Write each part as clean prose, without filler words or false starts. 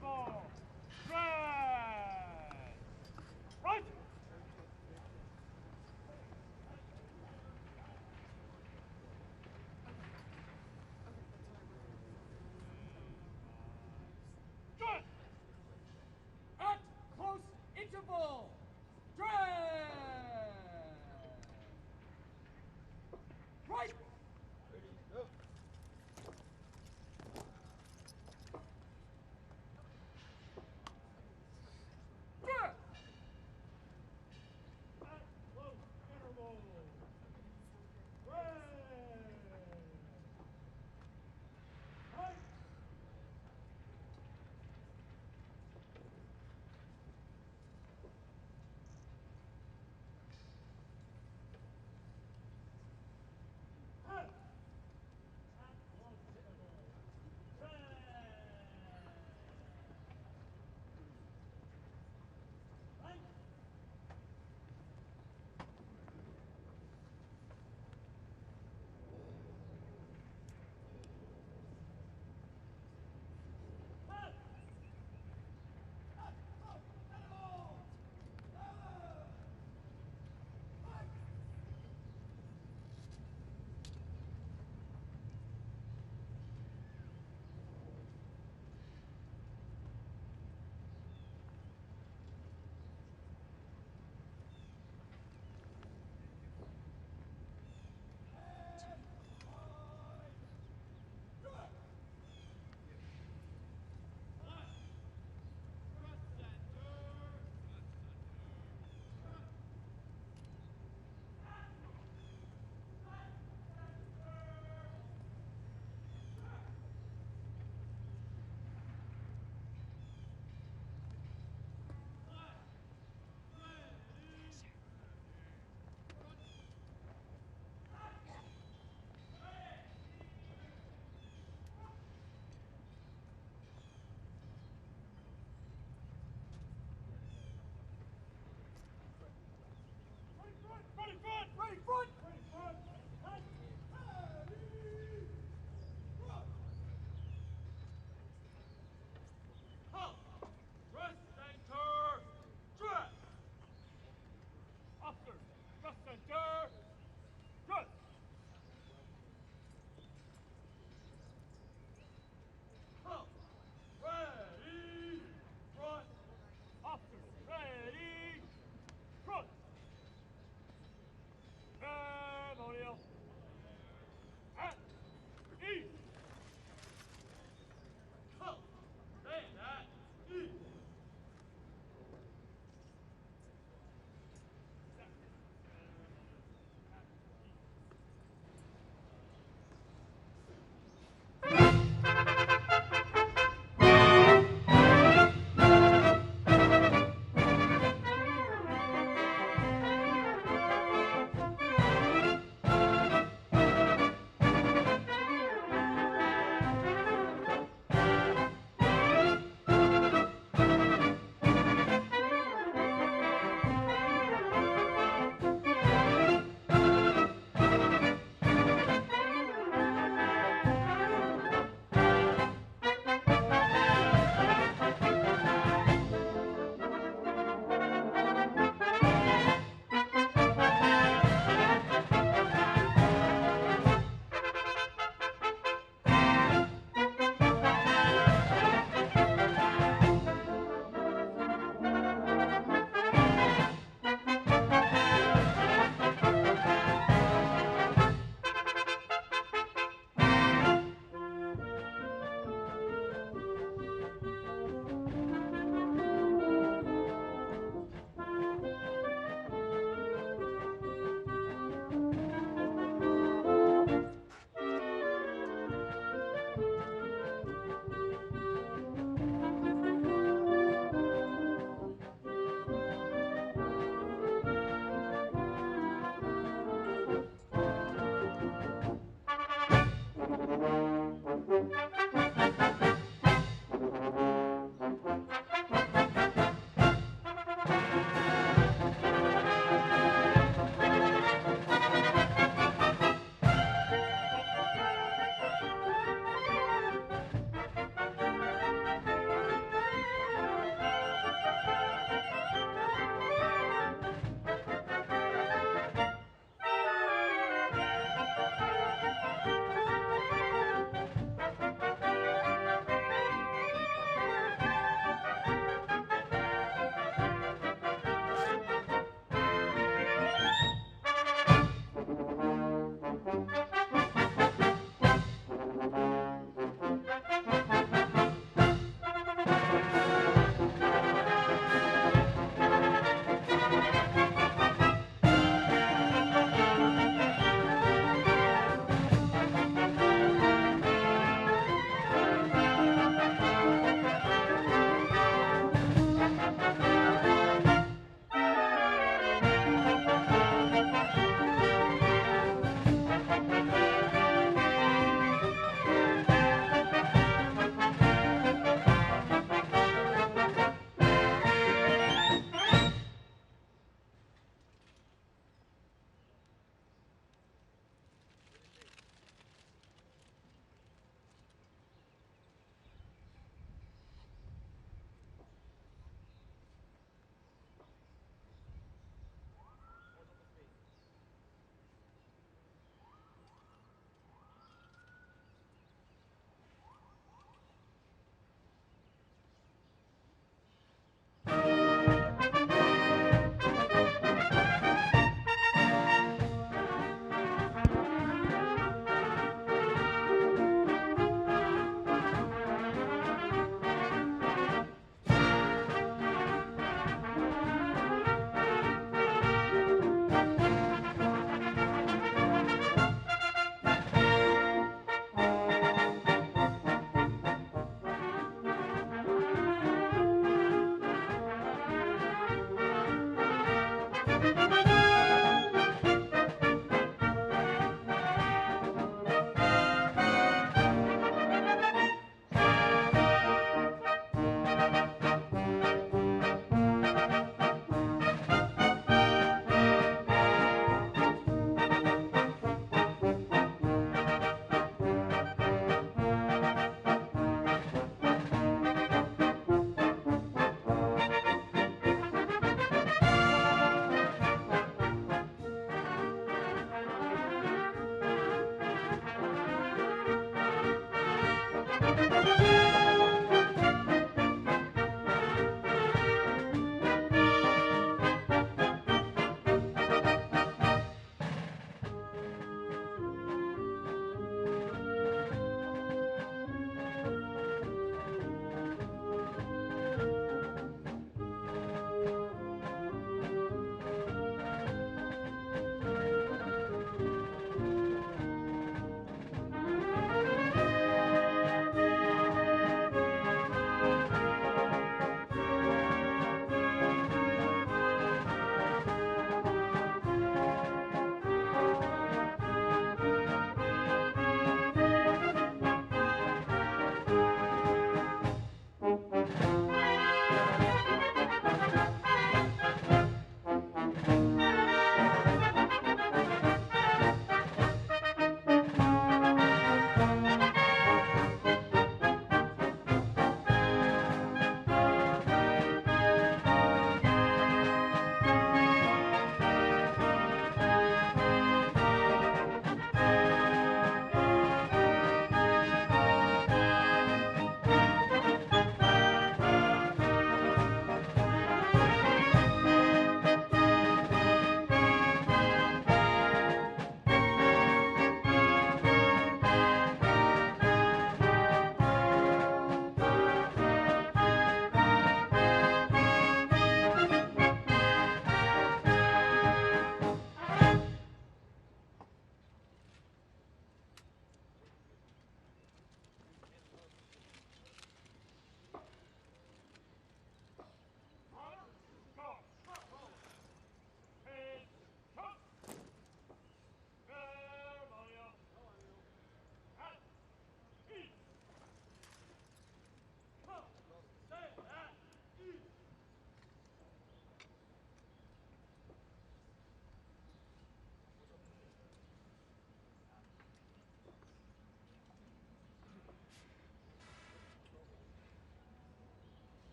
interval. Drag. Right. Good. At close interval. Drag. Right. Ready, go. Drag. At close interval. Drag. Right.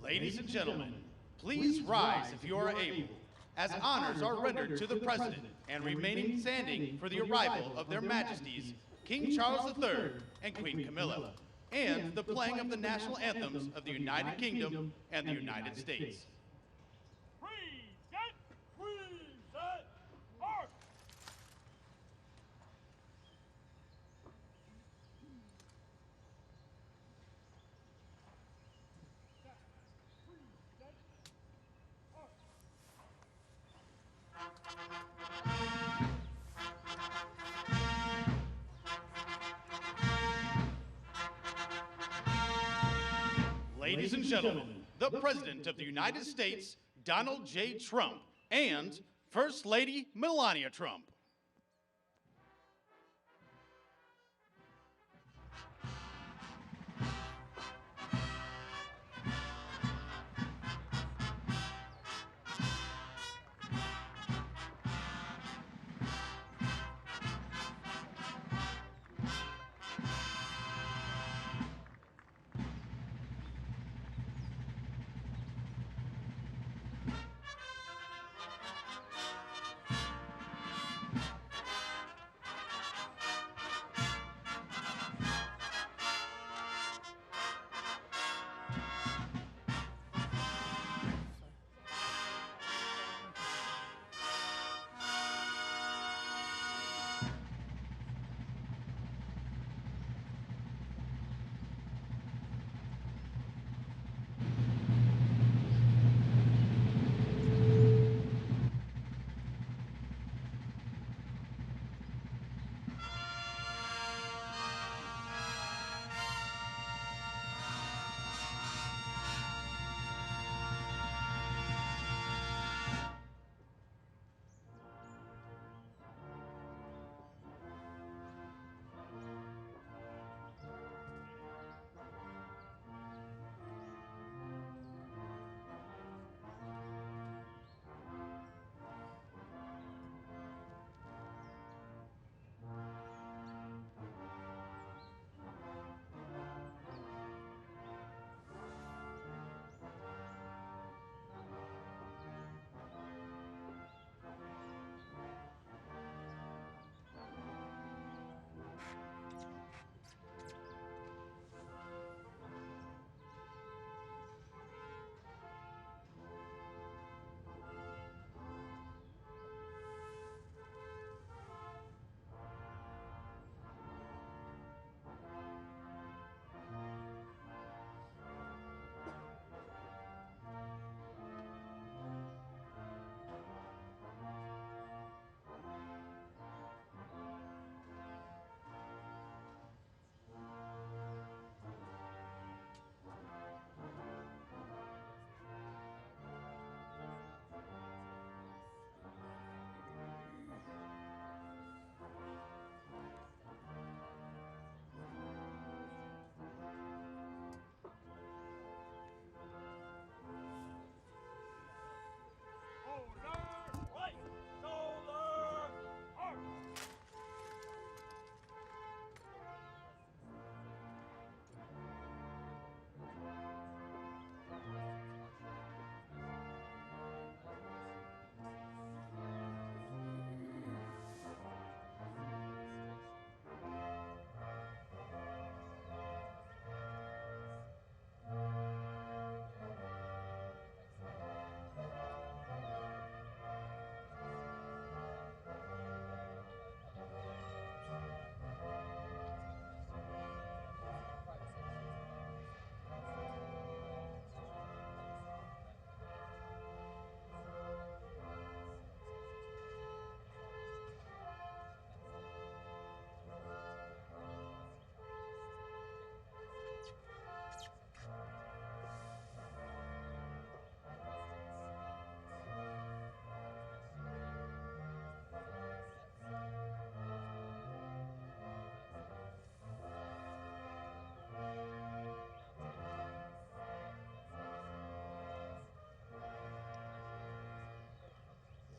Ladies and gentlemen, please rise if you are able, as honors are rendered to the President and remaining standing for the arrival of their Majesties, King Charles III and Queen Camilla, and the playing of the national anthems of the United Kingdom and the United States. Present, present, march! Ladies and gentlemen, the President of the United States, Donald J. Trump, and First Lady Melania Trump.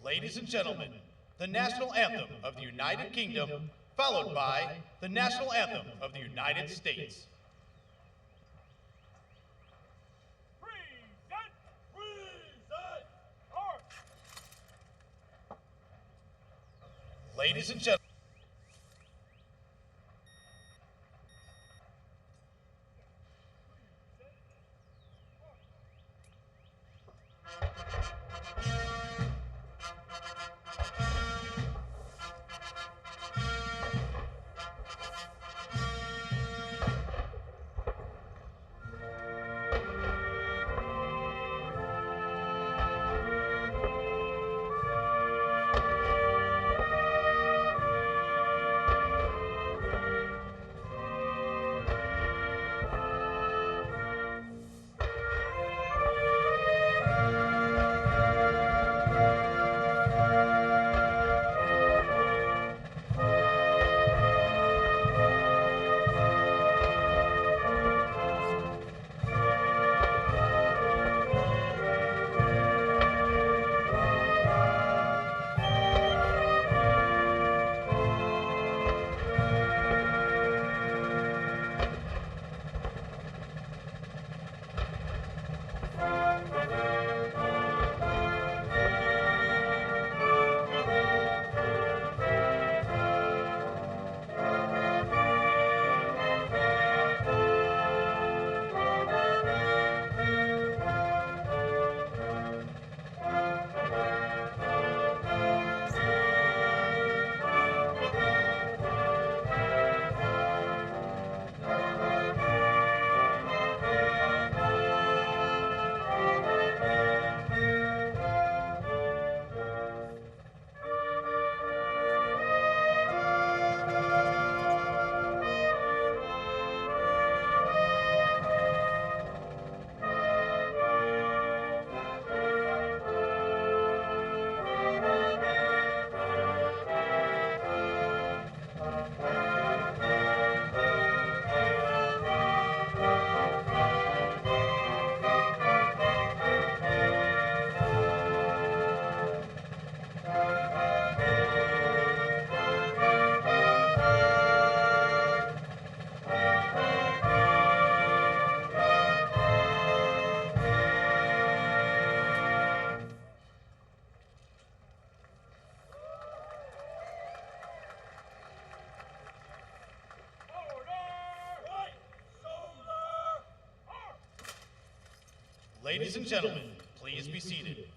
Ladies and gentlemen, the national anthem of the United Kingdom, followed by the national anthem of the United States. Present, Ladies and gentlemen. Ladies and gentlemen, please be seated.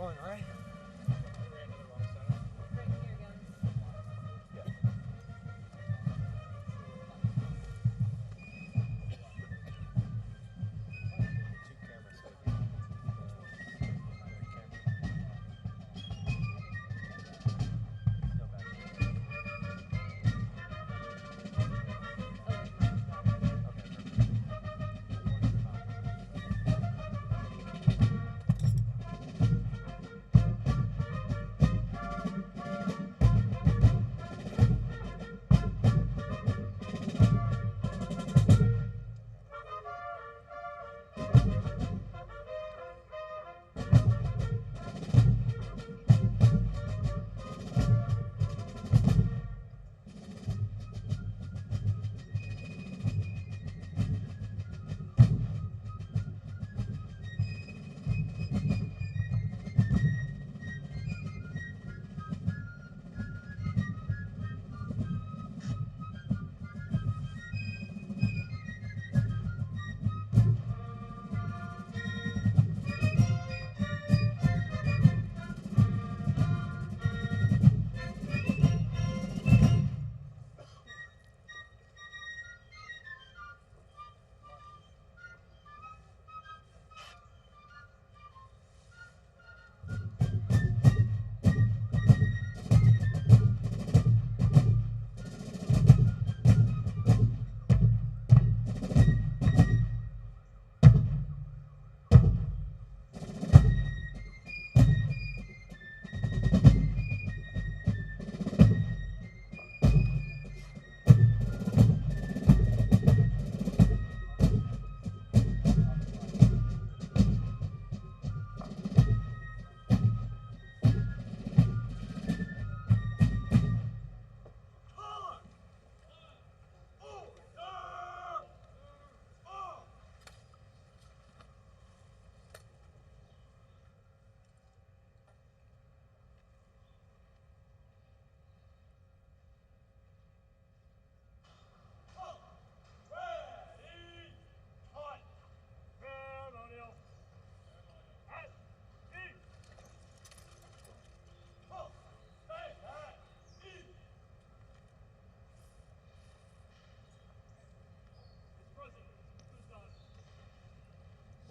going, right?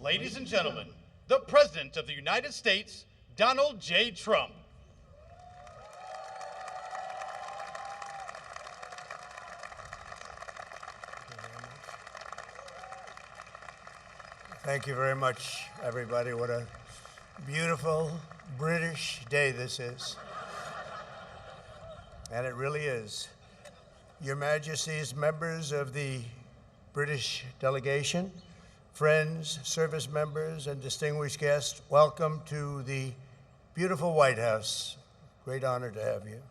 Ladies and gentlemen, the President of the United States, Donald J. Trump. Thank you very much, everybody. What a beautiful British day this is. And it really is. Your Majesties, members of the British delegation, friends, service members, and distinguished guests, welcome to the beautiful White House. Great honor to have you.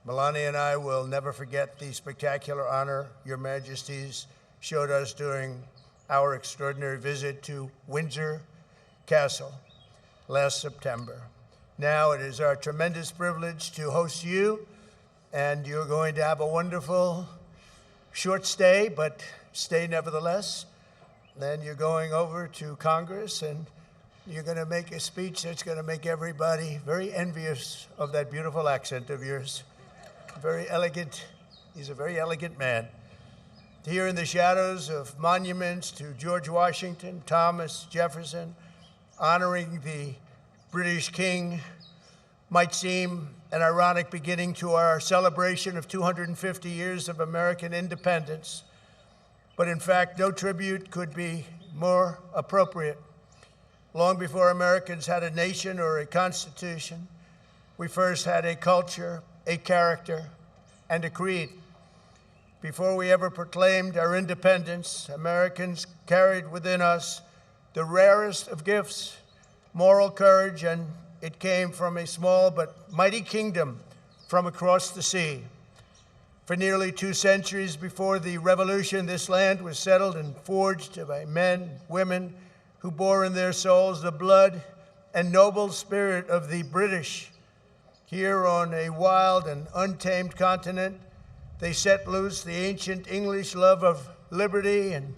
Melania and I will never forget the spectacular honor Your Majesties showed us during our extraordinary visit to Windsor Castle last September. Now it is our tremendous privilege to host you, and you're going to have a wonderful short stay, but stay nevertheless. Then you're going over to Congress, and you're going to make a speech that's going to make everybody very envious of that beautiful accent of yours. Very elegant. He's a very elegant man. Here in the shadows of monuments to George Washington, Thomas Jefferson, honoring the British King might seem an ironic beginning to our celebration of 250 years of American independence. But in fact, no tribute could be more appropriate. Long before Americans had a nation or a constitution, we first had a culture, a character, and a creed. Before we ever proclaimed our independence, Americans carried within us the rarest of gifts, moral courage, and it came from a small but mighty kingdom from across the sea. For nearly 2 centuries before the Revolution, this land was settled and forged by men, women, who bore in their souls the blood and noble spirit of the British. Here on a wild and untamed continent, they set loose the ancient English love of liberty and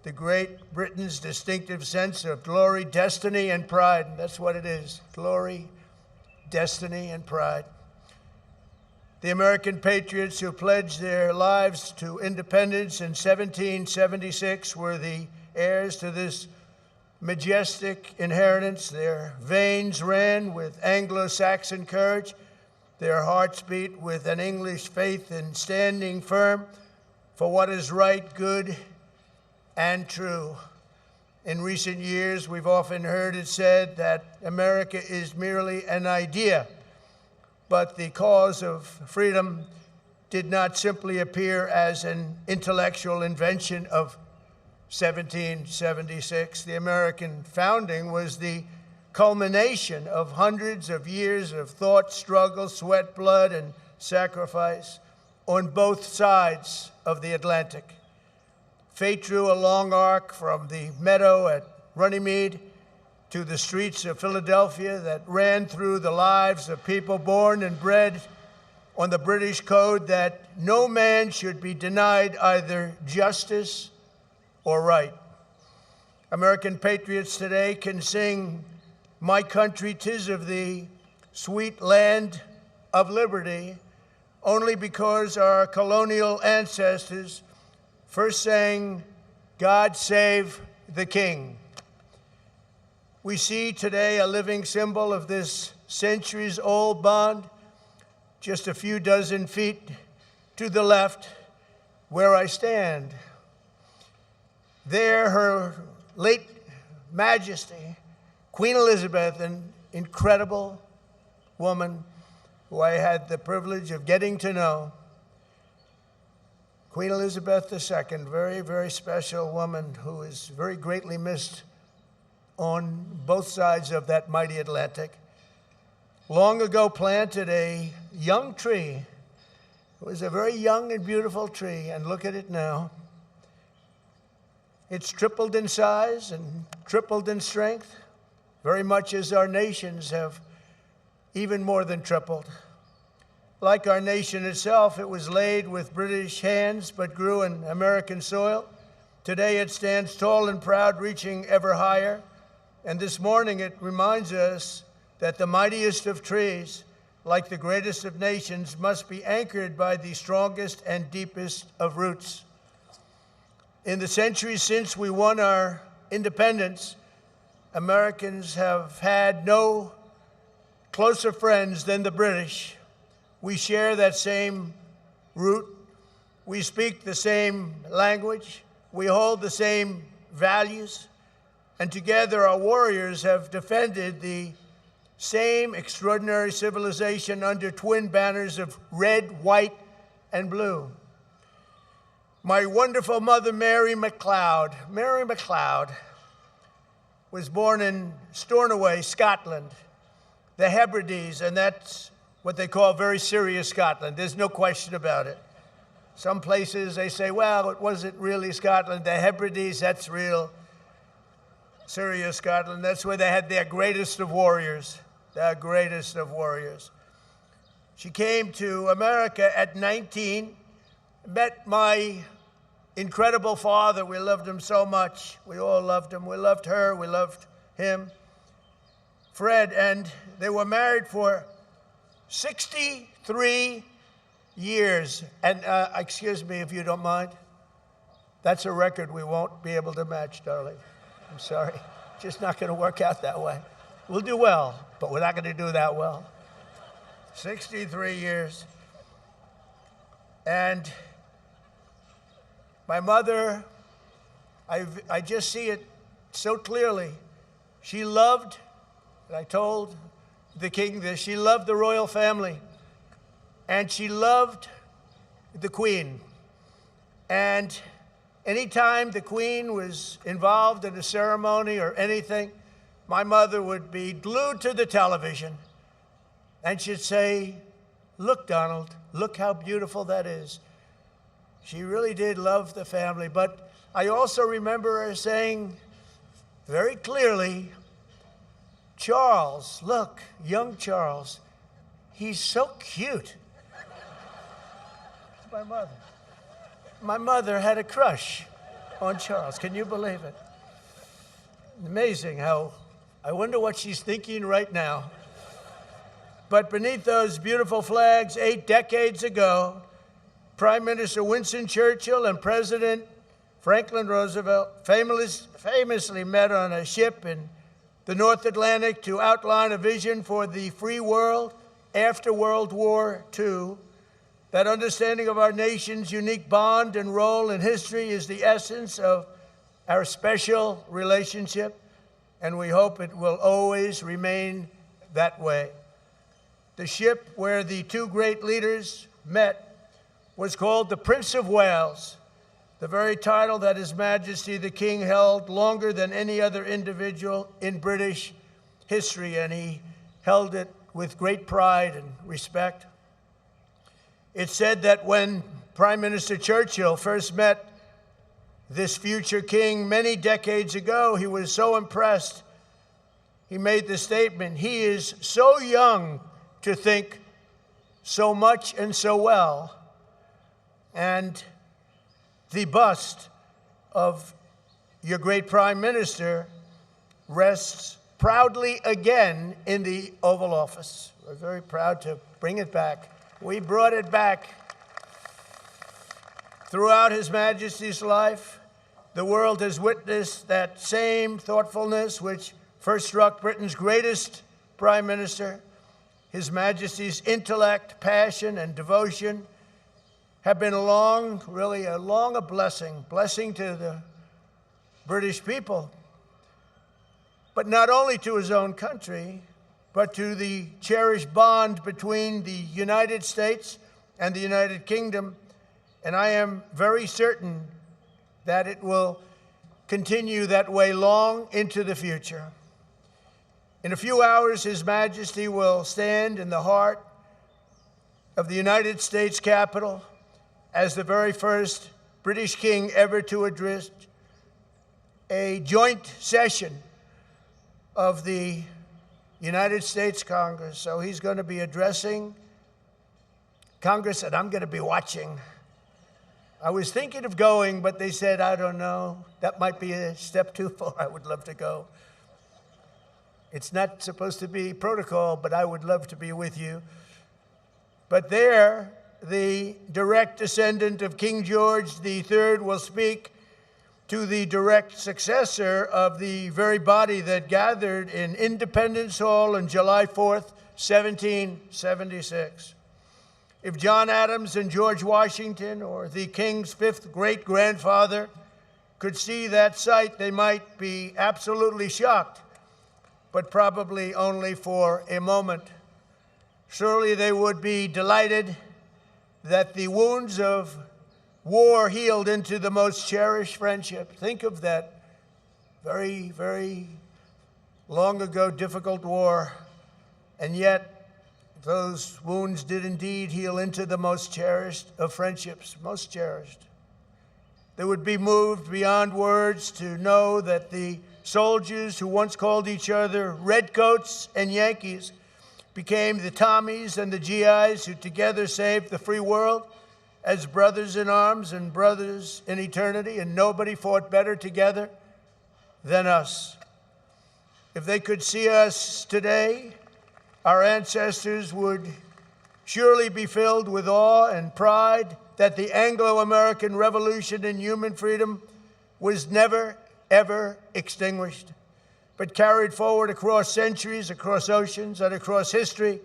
the great Britain's distinctive sense of glory, destiny, and pride. That's what it is, glory, destiny, and pride. The American patriots who pledged their lives to independence in 1776 were the heirs to this majestic inheritance. Their veins ran with Anglo-Saxon courage. Their hearts beat with an English faith in standing firm for what is right, good, and true. In recent years, we've often heard it said that America is merely an idea, but the cause of freedom did not simply appear as an intellectual invention of 1776. The American founding was the culmination of hundreds of years of thought, struggle, sweat, blood, and sacrifice on both sides of the Atlantic. Fate drew a long arc from the meadow at Runnymede to the streets of Philadelphia that ran through the lives of people born and bred on the British code that no man should be denied either justice or right. American patriots today can sing, "My country, 'tis of thee, sweet land of liberty," only because our colonial ancestors first sang, "God save the King." We see today a living symbol of this centuries-old bond, just a few dozen feet to the left where I stand. There, Her late Majesty, Queen Elizabeth, an incredible woman who I had the privilege of getting to know. Queen Elizabeth II, very, very special woman who is very greatly missed on both sides of that mighty Atlantic. Long ago planted a young tree. It was a very young and beautiful tree, and look at it now. It's tripled in size and tripled in strength, very much as our nations have even more than tripled. Like our nation itself, it was laid with British hands but grew in American soil. Today it stands tall and proud, reaching ever higher. And this morning it reminds us that the mightiest of trees, like the greatest of nations, must be anchored by the strongest and deepest of roots. In the centuries since we won our independence, Americans have had no closer friends than the British. We share that same root. We speak the same language. We hold the same values. And together our warriors have defended the same extraordinary civilization under twin banners of red, white, and blue. My wonderful mother, Mary MacLeod, was born in Stornoway, Scotland, the Hebrides, and that's what they call very serious Scotland. There's no question about it. Some places they say, well, it wasn't really Scotland. The Hebrides, that's real serious Scotland. That's where they had their greatest of warriors, their greatest of warriors. She came to America at 19, met my incredible father. We loved him so much. We all loved him. We loved her. We loved him, Fred, and they were married for 63 years. And excuse me if you don't mind. That's a record we won't be able to match, darling. I'm sorry. Just not going to work out that way. We'll do well, but we're not going to do that well. 63 years. And my mother, I just see it so clearly. She loved, and I told the king this, she loved the royal family, and she loved the queen. And anytime the queen was involved in a ceremony or anything, my mother would be glued to the television, and she'd say, "Look, Donald, look how beautiful that is." She really did love the family, but I also remember her saying very clearly, "Charles, look, young Charles, he's so cute." It's my mother. My mother had a crush on Charles. Can you believe it? Amazing how, I wonder what she's thinking right now. But beneath those beautiful flags, 8 decades ago, Prime Minister Winston Churchill and President Franklin Roosevelt famously met on a ship in the North Atlantic to outline a vision for the free world after World War II. That understanding of our nation's unique bond and role in history is the essence of our special relationship, and we hope it will always remain that way. The ship where the two great leaders met was called the Prince of Wales, the very title that His Majesty the King held longer than any other individual in British history, and he held it with great pride and respect. It's said that when Prime Minister Churchill first met this future king many decades ago, he was so impressed, he made the statement, "He is so young to think so much and so well." And the bust of your great Prime Minister rests proudly again in the Oval Office. We're very proud to bring it back. We brought it back. Throughout His Majesty's life, the world has witnessed that same thoughtfulness which first struck Britain's greatest Prime Minister. His Majesty's intellect, passion, and devotion have been really a blessing to the British people. But not only to his own country, but to the cherished bond between the United States and the United Kingdom. And I am very certain that it will continue that way long into the future. In a few hours, His Majesty will stand in the heart of the United States Capitol as the very first British king ever to address a joint session of the United States Congress. So he's going to be addressing Congress, and I'm going to be watching. I was thinking of going, but they said, I don't know, that might be a step too far. I would love to go. It's not supposed to be protocol, but I would love to be with you. But there, the direct descendant of King George III will speak to the direct successor of the very body that gathered in Independence Hall on July 4th, 1776. If John Adams and George Washington, or the King's fifth great-grandfather, could see that sight, they might be absolutely shocked, but probably only for a moment. Surely they would be delighted that the wounds of war healed into the most cherished friendship. Think of that very, very long ago difficult war, and yet those wounds did indeed heal into the most cherished of friendships, most cherished. They would be moved beyond words to know that the soldiers who once called each other Redcoats and Yankees became the Tommies and the GIs who together saved the free world as brothers in arms and brothers in eternity, and nobody fought better together than us. If they could see us today, our ancestors would surely be filled with awe and pride that the Anglo-American Revolution in human freedom was never, ever extinguished, but carried forward across centuries, across oceans, and across history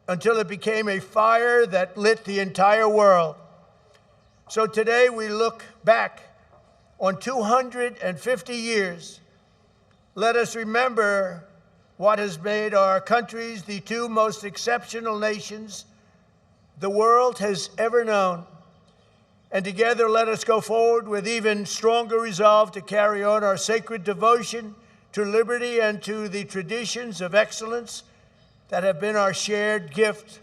until it became a fire that lit the entire world. So today we look back on 250 years. Let us remember what has made our countries the two most exceptional nations the world has ever known. And together let us go forward with even stronger resolve to carry on our sacred devotion to liberty and to the traditions of excellence that have been our shared gift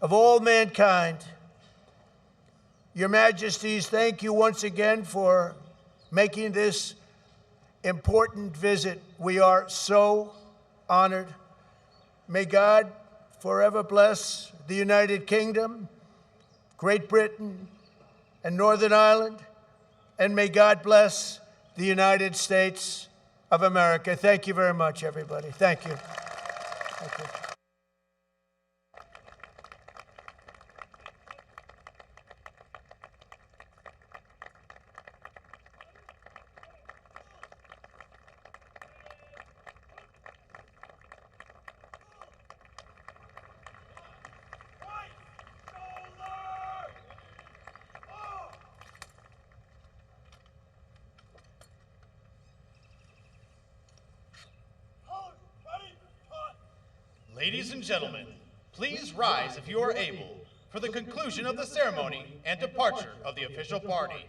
of all mankind. Your Majesties, thank you once again for making this important visit. We are so honored. May God forever bless the United Kingdom, Great Britain, and Northern Ireland, and may God bless the United States of America. Thank you very much, everybody. Thank you. Thank you. Ladies and gentlemen, please rise if you are able for the conclusion of the ceremony and departure of the official party.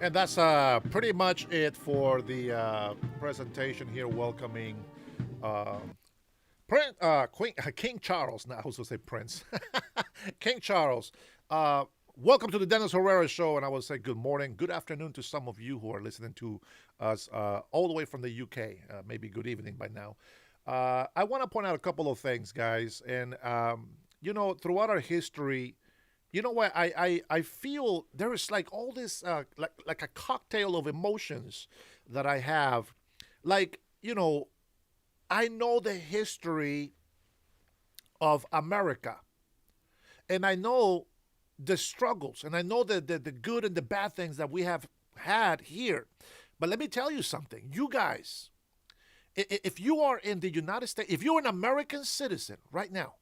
And that's pretty much it for the presentation here, welcoming uh, King Charles. Now, I was going to say Prince. King Charles. Welcome to the Dennis Herrera Show, and I will say good morning, good afternoon to some of you who are listening to us all the way from the UK. Maybe good evening by now. I want to point out a couple of things, guys. And, throughout our history, you know what? I feel there is like all this, like a cocktail of emotions that I have. Like, I know the history of America, and I know the struggles, and I know the good and the bad things that we have had here. But let me tell you something. You guys, if you are in the United States, if you're an American citizen right now,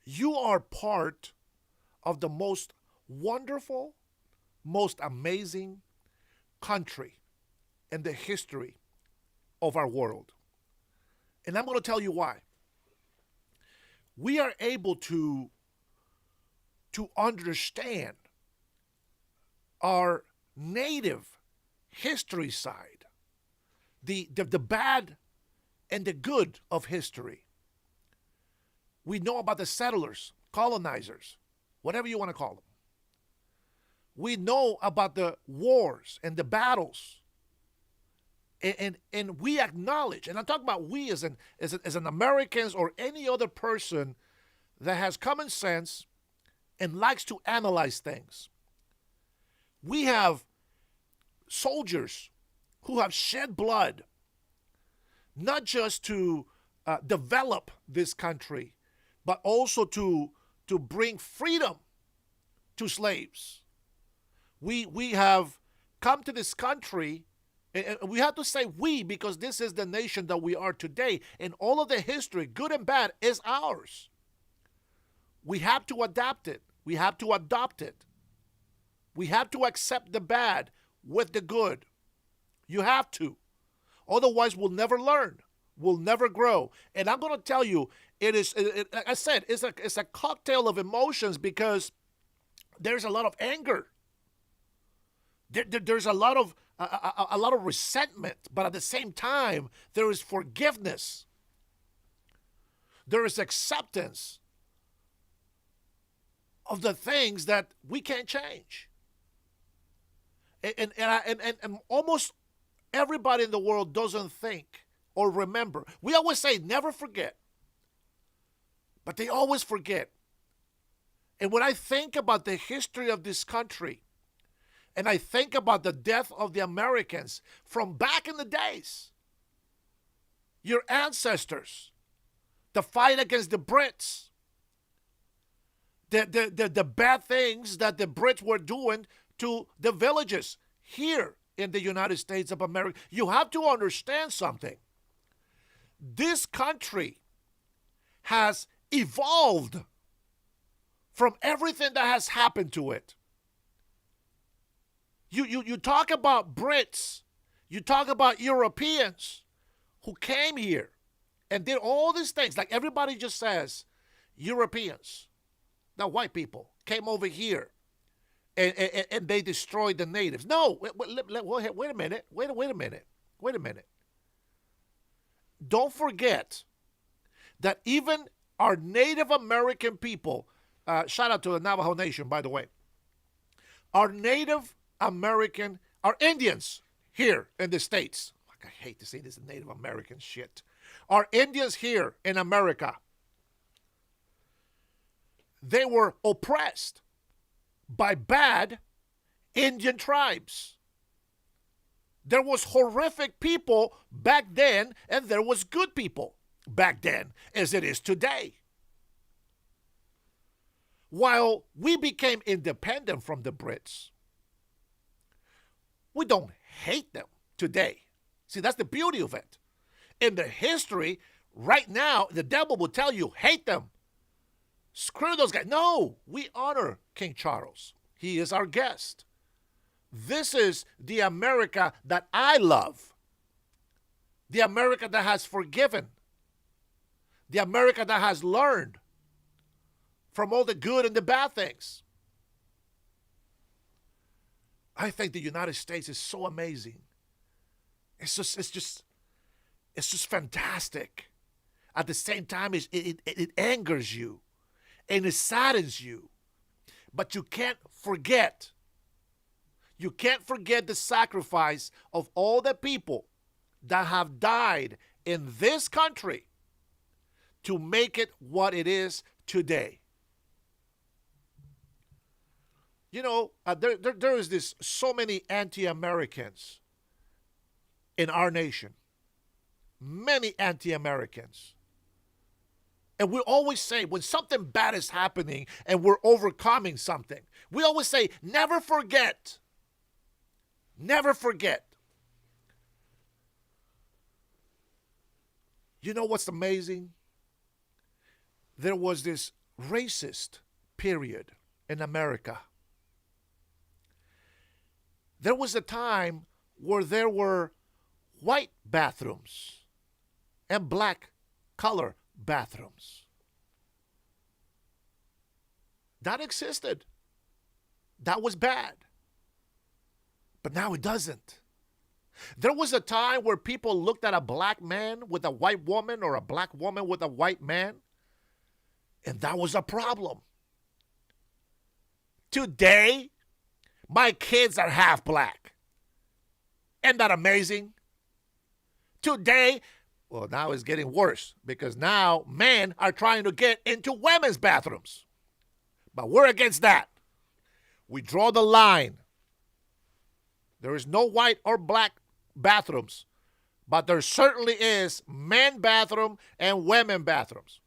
you are part of the most wonderful, most amazing country in the history of our world. And I'm going to tell you why. We are able to understand our native history side, the bad and the good of history. We know about the settlers, colonizers, whatever you want to call them. We know about the wars and the battles. And we acknowledge, and I'm talking about we as an Americans or any other person that has common sense and likes to analyze things. We have soldiers who have shed blood, not just to develop this country, but also to bring freedom to slaves. We have come to this country, and we have to say we because this is the nation that we are today, and all of the history, good and bad, is ours. We have to adapt it. We have to adopt it. We have to accept the bad with the good. You have to. Otherwise, we'll never learn. We'll never grow. And I'm going to tell you, like I said, it's a cocktail of emotions because there's a lot of anger. There's a lot of resentment, but at the same time, there is forgiveness. There is acceptance of the things that we can't change. And almost everybody in the world doesn't think or remember. We always say never forget, but they always forget. And when I think about the history of this country, and I think about the death of the Americans from back in the days, your ancestors, the fight against the Brits, the bad things that the Brits were doing to the villages here in the United States of America. You have to understand something. This country has evolved from everything that has happened to it. You talk about Brits, you talk about Europeans who came here and did all these things. Like everybody just says, Europeans, the white people, came over here and they destroyed the natives. No, wait a minute. Wait a minute. Don't forget that even our Native American people, shout out to the Navajo Nation, by the way, our Native American, our Indians here in the States, I hate to say this Native American shit, our Indians here in America, they were oppressed by bad Indian tribes. There was horrific people back then, and there was good people back then, as it is today. While we became independent from the Brits, we don't hate them today. See, that's the beauty of it. In the history, right now, the devil will tell you, hate them. Screw those guys. No, we honor King Charles. He is our guest. This is the America that I love. The America that has forgiven. The America that has learned from all the good and the bad things. I think the United States is so amazing. It's just fantastic. At the same time, it angers you and it saddens you. But you can't forget. You can't forget the sacrifice of all the people that have died in this country to make it what it is today. You know, there is this so many anti-Americans in our nation. Many anti-Americans. And we always say when something bad is happening and we're overcoming something, we always say, never forget. Never forget. You know what's amazing? There was this racist period in America. There was a time where there were white bathrooms and black color bathrooms. That existed. That was bad. But now it doesn't. There was a time where people looked at a black man with a white woman or a black woman with a white man, and that was a problem. Today, my kids are half black. Isn't that amazing? Today, well, now it's getting worse because now men are trying to get into women's bathrooms. But we're against that. We draw the line. There is no white or black bathrooms, but there certainly is men bathroom and women bathrooms.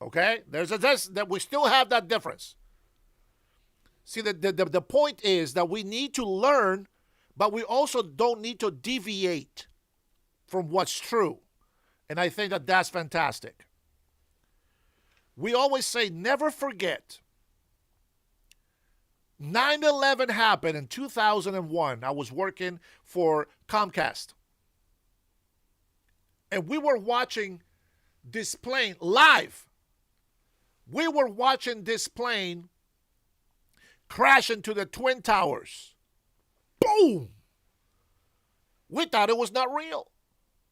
Okay? That we still have that difference. See, the point is that we need to learn, but we also don't need to deviate from what's true. And I think that that's fantastic. We always say, never forget. 9/11 happened in 2001. I was working for Comcast. And we were watching this plane live. We were watching this plane crash into the Twin Towers. Boom! We thought it was not real.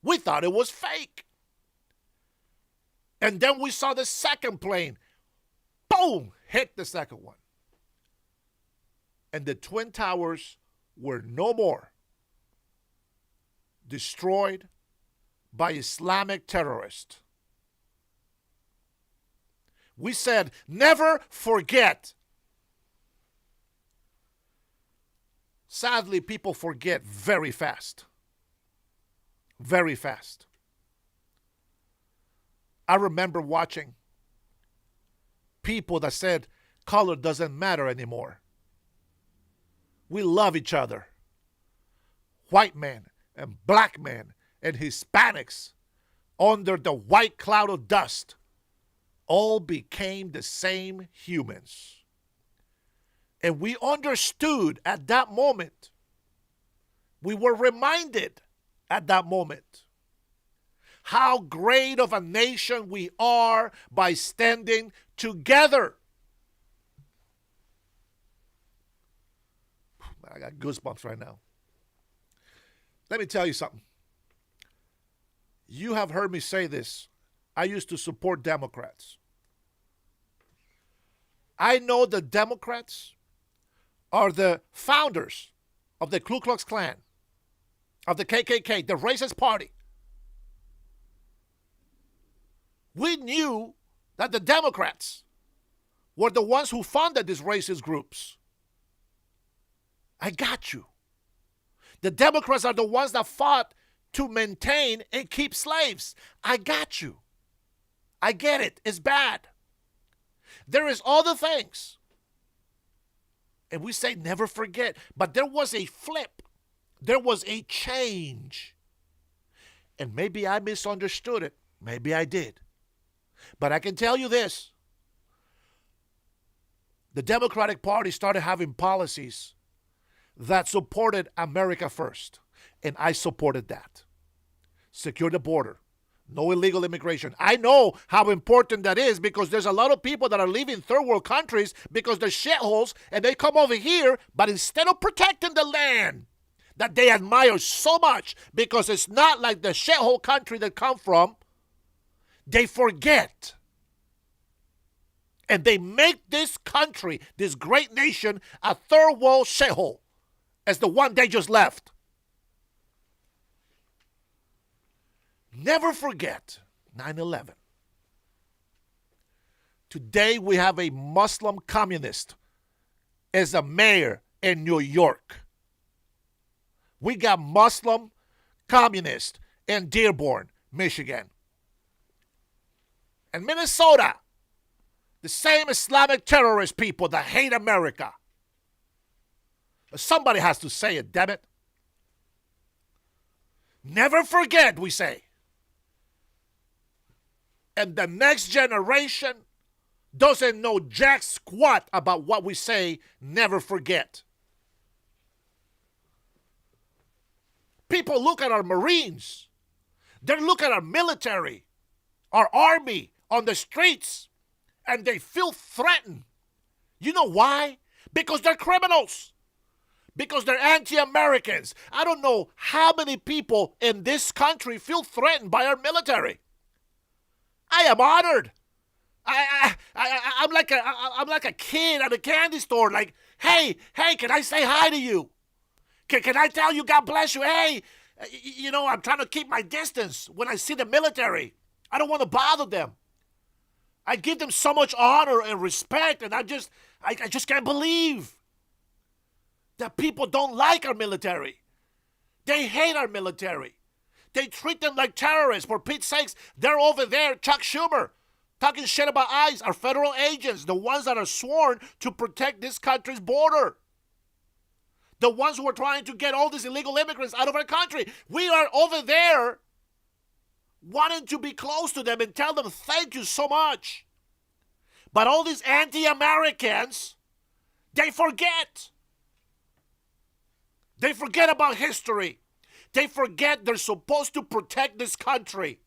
We thought it was fake. And then we saw the second plane. Boom! Hit the second one. And the Twin Towers were no more. Destroyed by Islamic terrorists. We said, never forget. Sadly, people forget very fast. Very fast. I remember watching people that said color doesn't matter anymore. We love each other. White men and black men and Hispanics under the white cloud of dust all became the same humans. And we understood at that moment, we were reminded at that moment how great of a nation we are by standing together. I got goosebumps right now. Let me tell you something. You have heard me say this. I used to support Democrats. I know the Democrats are the founders of the Ku Klux Klan, of the KKK, the racist party. We knew that the Democrats were the ones who funded these racist groups. I got you. The Democrats are the ones that fought to maintain and keep slaves. I got you. I get it. It's bad. There is other things. And we say never forget. But there was a flip. There was a change. And maybe I misunderstood it. Maybe I did. But I can tell you this. The Democratic Party started having policies that supported America first. And I supported that. Secure the border. No illegal immigration. I know how important that is because there's a lot of people that are leaving third world countries because they're shitholes and they come over here, but instead of protecting the land that they admire so much because it's not like the shithole country they come from, they forget. And they make this country, this great nation, a third world shithole as the one they just left. Never forget 9/11. Today we have a Muslim communist as a mayor in New York. We got Muslim communist in Dearborn, Michigan. And Minnesota, the same Islamic terrorist people that hate America. Somebody has to say it, damn it. Never forget, we say. And the next generation doesn't know jack squat about what we say, never forget. People look at our Marines. They look at our military, our army on the streets, and they feel threatened. You know why? Because they're criminals. Because they're anti-Americans. I don't know how many people in this country feel threatened by our military. I am honored. I'm like a kid at a candy store. Like, hey, can I say hi to you? Can I tell you God bless you? Hey, I'm trying to keep my distance when I see the military. I don't want to bother them. I give them so much honor and respect, and I just can't believe that people don't like our military. They hate our military. They treat them like terrorists. For Pete's sakes, they're over there, Chuck Schumer, talking shit about ICE, our federal agents, the ones that are sworn to protect this country's border. The ones who are trying to get all these illegal immigrants out of our country. We are over there wanting to be close to them and tell them thank you so much. But all these anti-Americans, they forget. They forget about history. They forget they're supposed to protect this country.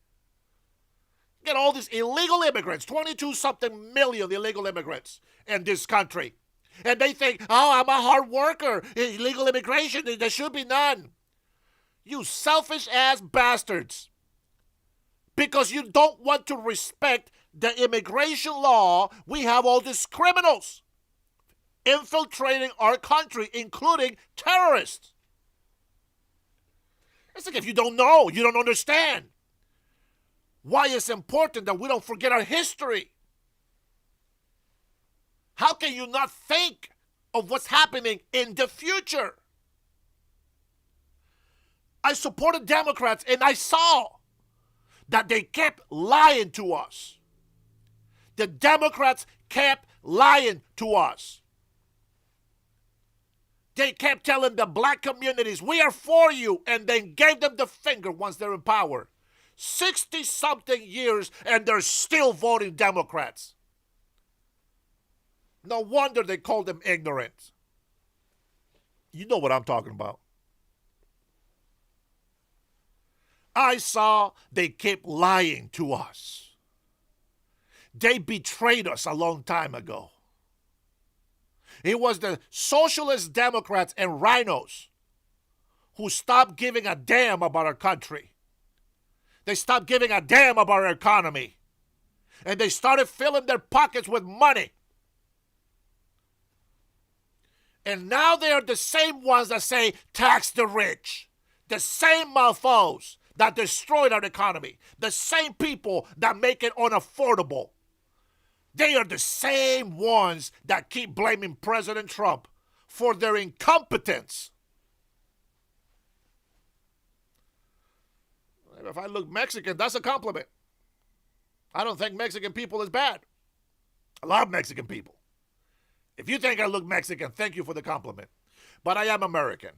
Get all these illegal immigrants, 22-something million illegal immigrants in this country. And they think, oh, I'm a hard worker. Illegal immigration, there should be none. You selfish-ass bastards. Because you don't want to respect the immigration law, we have all these criminals infiltrating our country, including terrorists. It's like if you don't know, you don't understand why it's important that we don't forget our history. How can you not think of what's happening in the future? I supported Democrats and I saw that they kept lying to us. The Democrats kept lying to us. They kept telling the black communities, we are for you, and then gave them the finger once they're in power. 60-something years, and they're still voting Democrats. No wonder they call them ignorant. You know what I'm talking about. I saw they kept lying to us. They betrayed us a long time ago. It was the socialist Democrats and rhinos who stopped giving a damn about our country. They stopped giving a damn about our economy. And they started filling their pockets with money. And now they are the same ones that say, tax the rich. The same mofos that destroyed our economy. The same people that make it unaffordable. They are the same ones that keep blaming President Trump for their incompetence. If I look Mexican, that's a compliment. I don't think Mexican people is bad. I love Mexican people. If you think I look Mexican, thank you for the compliment. But I am American.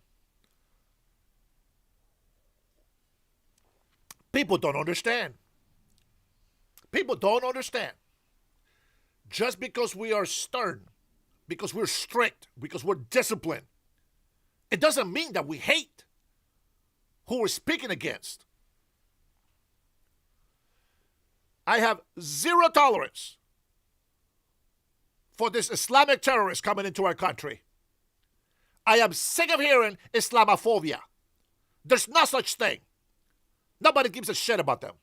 People don't understand. People don't understand. Just because we are stern, because we're strict, because we're disciplined, it doesn't mean that we hate who we're speaking against. I have zero tolerance for this Islamic terrorist coming into our country. I am sick of hearing Islamophobia. There's no such thing. Nobody gives a shit about them.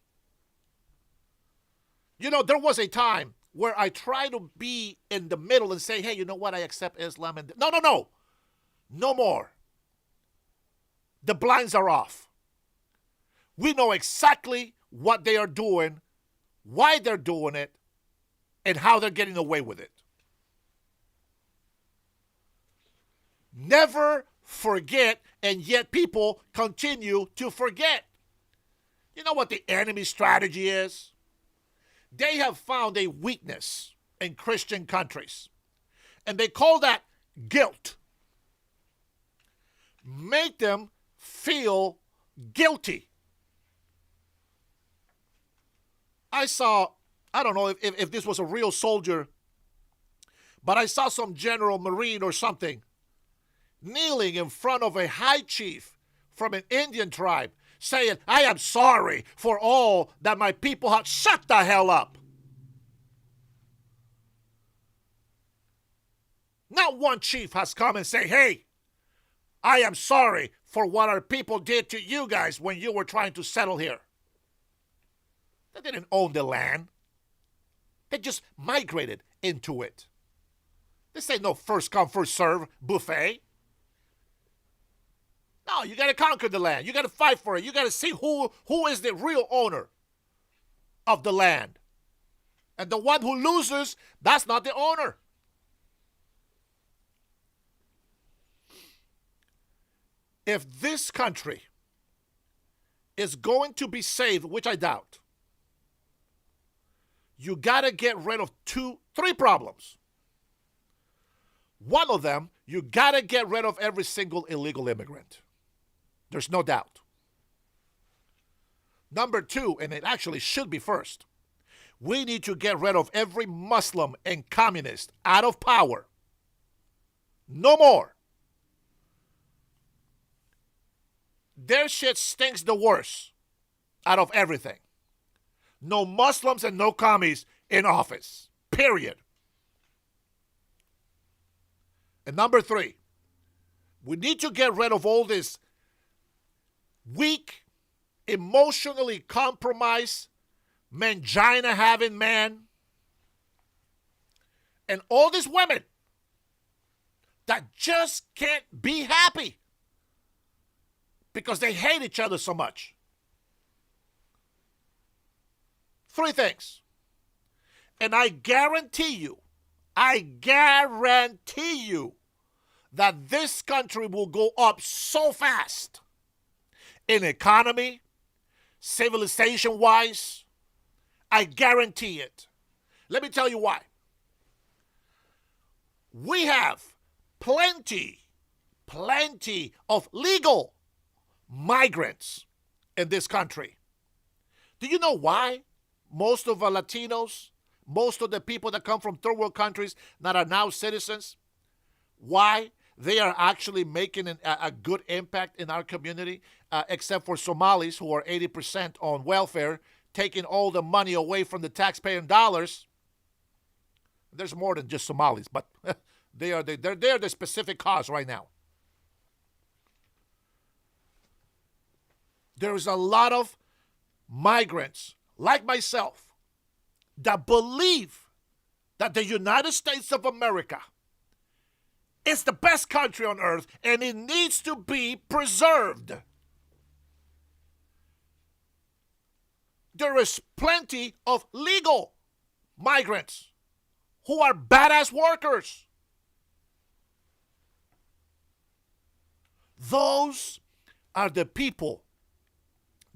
You know, there was a time where I tried to be in the middle and say, hey, you know what? I accept Islam. And no. No more. The blinds are off. We know exactly what they are doing, why they're doing it, and how they're getting away with it. Never forget, and yet people continue to forget. You know what the enemy strategy is? They have found a weakness in Christian countries, and they call that guilt. Make them feel guilty. I don't know if this was a real soldier, but I saw some general, marine or something, kneeling in front of a high chief from an Indian tribe, saying, I am sorry for all that my people have. Shut the hell up. Not one chief has come and say, hey, I am sorry for what our people did to you guys when you were trying to settle here. They didn't own the land. They just migrated into it. This ain't no first come, first serve buffet. No, you got to conquer the land. You got to fight for it. You got to see who is the real owner of the land. And the one who loses, that's not the owner. If this country is going to be saved, which I doubt, you got to get rid of three problems. One of them, you got to get rid of every single illegal immigrant. There's no doubt. Number two, and it actually should be first, we need to get rid of every Muslim and communist out of power. No more. Their shit stinks the worst out of everything. No Muslims and no commies in office. Period. And number three, we need to get rid of all this weak, emotionally compromised, mangina-having man, and all these women that just can't be happy because they hate each other so much. Three things. And I guarantee you that this country will go up so fast in economy, civilization-wise. I guarantee it. Let me tell you why. We have plenty of legal migrants in this country. Do you know why most of our Latinos, most of the people that come from third world countries that are now citizens, why they are actually making a good impact in our community, except for Somalis who are 80% on welfare, taking all the money away from the taxpayer dollars. There's more than just Somalis, but they're the specific cause right now. There's a lot of migrants like myself that believe that the United States of America is the best country on earth and it needs to be preserved. There is plenty of legal migrants who are badass workers. Those are the people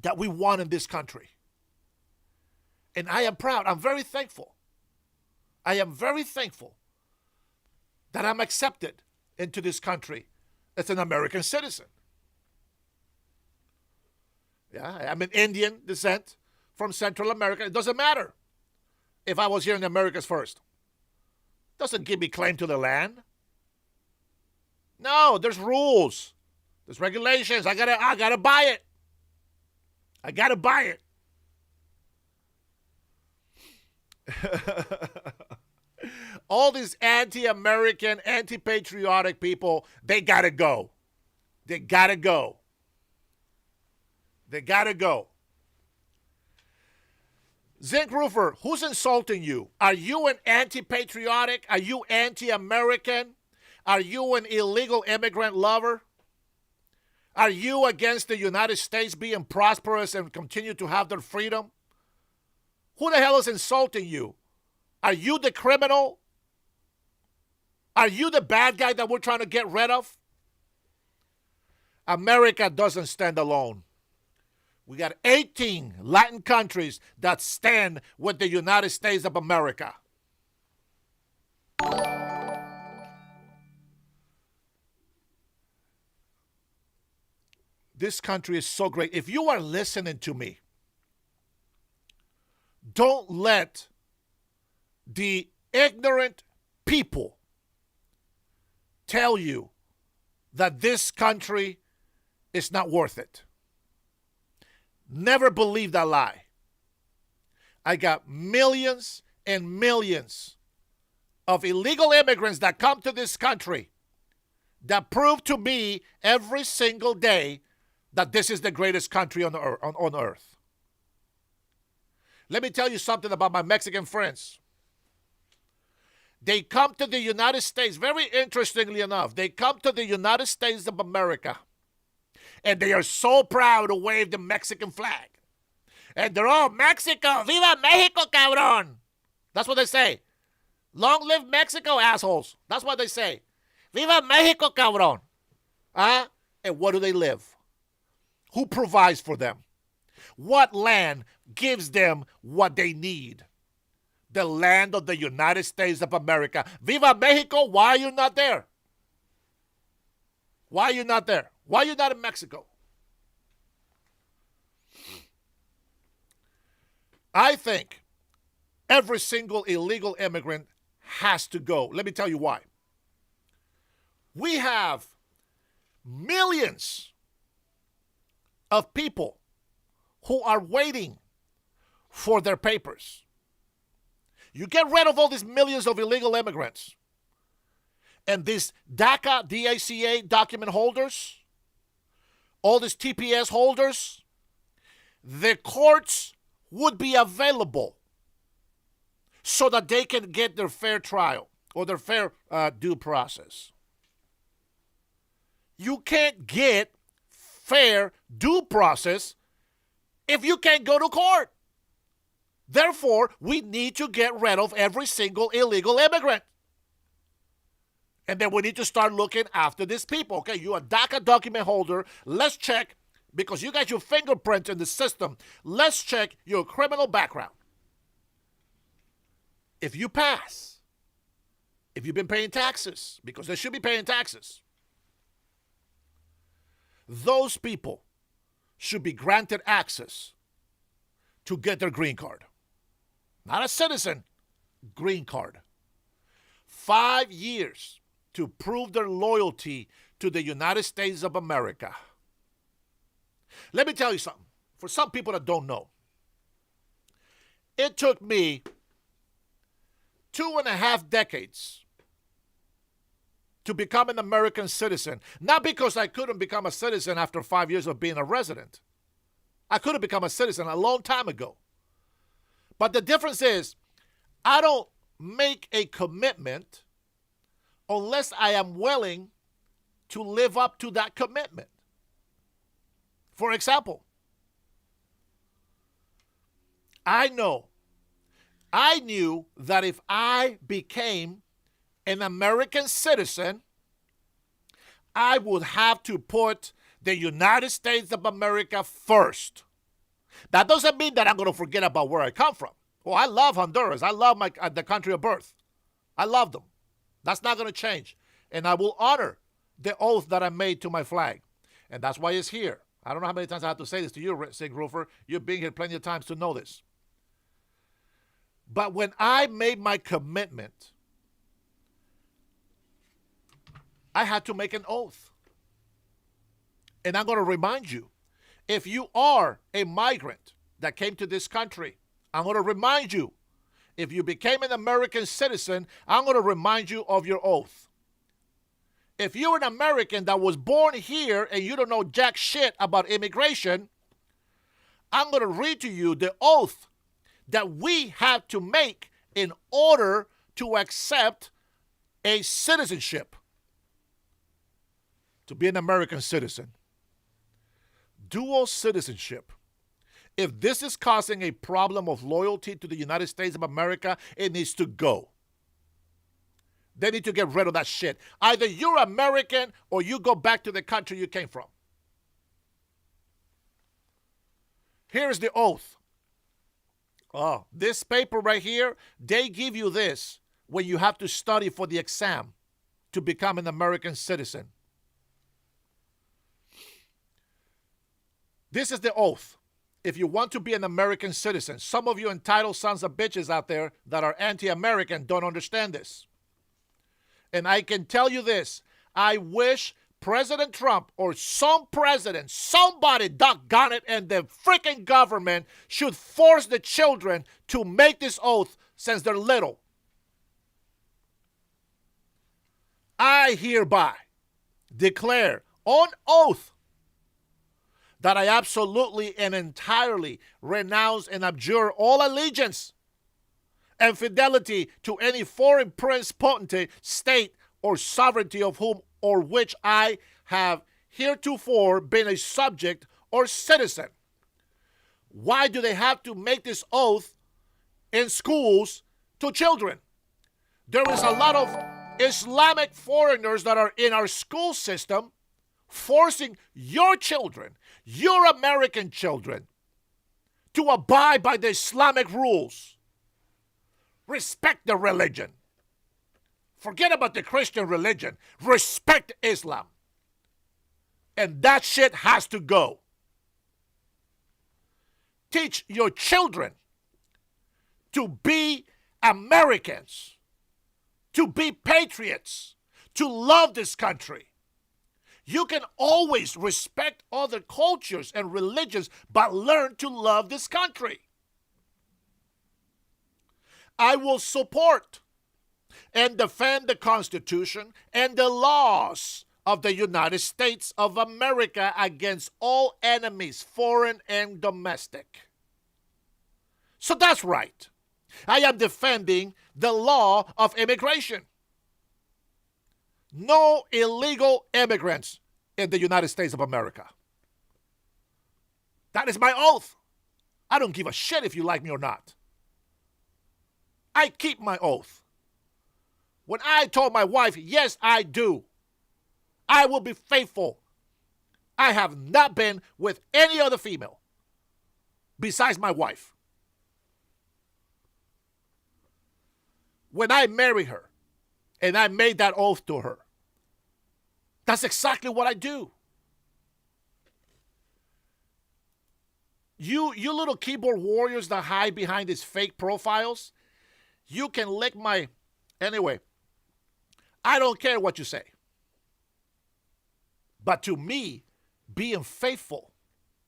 that we want in this country. And I am proud. I'm very thankful. I am very thankful that I'm accepted into this country as an American citizen. Yeah, I'm an Indian descent from Central America. It doesn't matter if I was here in the Americas first. Doesn't give me claim to the land. No, there's rules. There's regulations. I gotta buy it. I gotta buy it. All these anti-American, anti-patriotic people, they got to go. They got to go. They got to go. Zinc Roofer, who's insulting you? Are you an anti-patriotic? Are you anti-American? Are you an illegal immigrant lover? Are you against the United States being prosperous and continue to have their freedom? Who the hell is insulting you? Are you the criminal? Are you the bad guy that we're trying to get rid of? America doesn't stand alone. We got 18 Latin countries that stand with the United States of America. This country is so great. If you are listening to me, don't let the ignorant people tell you that this country is not worth it. Never believe that lie. I got millions and millions of illegal immigrants that come to this country that prove to me every single day that this is the greatest country on earth. Let me tell you something about my Mexican friends. They come to the United States, very interestingly enough, they come to the United States of America, and they are so proud to wave the Mexican flag. And they're all, Mexico, viva Mexico, cabrón. That's what they say. Long live Mexico, assholes. That's what they say. Viva Mexico, cabrón. Huh? And where do they live? Who provides for them? What land gives them what they need? The land of the United States of America. Viva Mexico, why are you not there? Why are you not there? Why are you not in Mexico? I think every single illegal immigrant has to go. Let me tell you why. We have millions of people who are waiting for their papers. You get rid of all these millions of illegal immigrants and these DACA, D-A-C-A document holders, all these TPS holders, the courts would be available so that they can get their fair trial or their fair due process. You can't get fair due process if you can't go to court. Therefore, we need to get rid of every single illegal immigrant. And then we need to start looking after these people. Okay, you're a DACA document holder. Let's check, because you got your fingerprint in the system. Let's check your criminal background. If you pass, if you've been paying taxes, because they should be paying taxes, those people should be granted access to get their green card. Not a citizen, green card. 5 years to prove their loyalty to the United States of America. Let me tell you something. For some people that don't know, it took me 2.5 decades to become an American citizen. Not because I couldn't become a citizen after 5 years of being a resident. I could have become a citizen a long time ago. But the difference is, I don't make a commitment unless I am willing to live up to that commitment. For example, I knew that if I became an American citizen, I would have to put the United States of America first. That doesn't mean that I'm going to forget about where I come from. Oh, I love Honduras. I love the country of birth. I love them. That's not going to change. And I will honor the oath that I made to my flag. And that's why it's here. I don't know how many times I have to say this to you, St. Roofer. You've been here plenty of times to know this. But when I made my commitment, I had to make an oath. And I'm going to remind you, if you are a migrant that came to this country, I'm going to remind you, if you became an American citizen, I'm going to remind you of your oath. If you're an American that was born here and you don't know jack shit about immigration, I'm going to read to you the oath that we have to make in order to accept a citizenship, to be an American citizen. Dual citizenship. If this is causing a problem of loyalty to the United States of America, it needs to go. They need to get rid of that shit. Either you're American or you go back to the country you came from. Here's the oath. Oh, this paper right here, they give you this when you have to study for the exam to become an American citizen. This is the oath. If you want to be an American citizen, some of you entitled sons of bitches out there that are anti-American don't understand this. And I can tell you this, I wish President Trump or some president, somebody, doggone it, and the freaking government should force the children to make this oath since they're little. I hereby declare on oath that I absolutely and entirely renounce and abjure all allegiance and fidelity to any foreign prince, potentate, state, or sovereignty of whom or which I have heretofore been a subject or citizen. Why do they have to make this oath in schools to children? There is a lot of Islamic foreigners that are in our school system forcing your children, your American children, to abide by the Islamic rules. Respect the religion. Forget about the Christian religion. Respect Islam. And that shit has to go. Teach your children to be Americans, to be patriots, to love this country. You can always respect other cultures and religions, but learn to love this country. I will support and defend the Constitution and the laws of the United States of America against all enemies, foreign and domestic. So that's right. I am defending the law of immigration. No illegal immigrants in the United States of America. That is my oath. I don't give a shit if you like me or not. I keep my oath. When I told my wife, yes, I do, I will be faithful. I have not been with any other female besides my wife. When I married her and I made that oath to her, that's exactly what I do. You little keyboard warriors that hide behind these fake profiles, you can lick my... Anyway, I don't care what you say. But to me, being faithful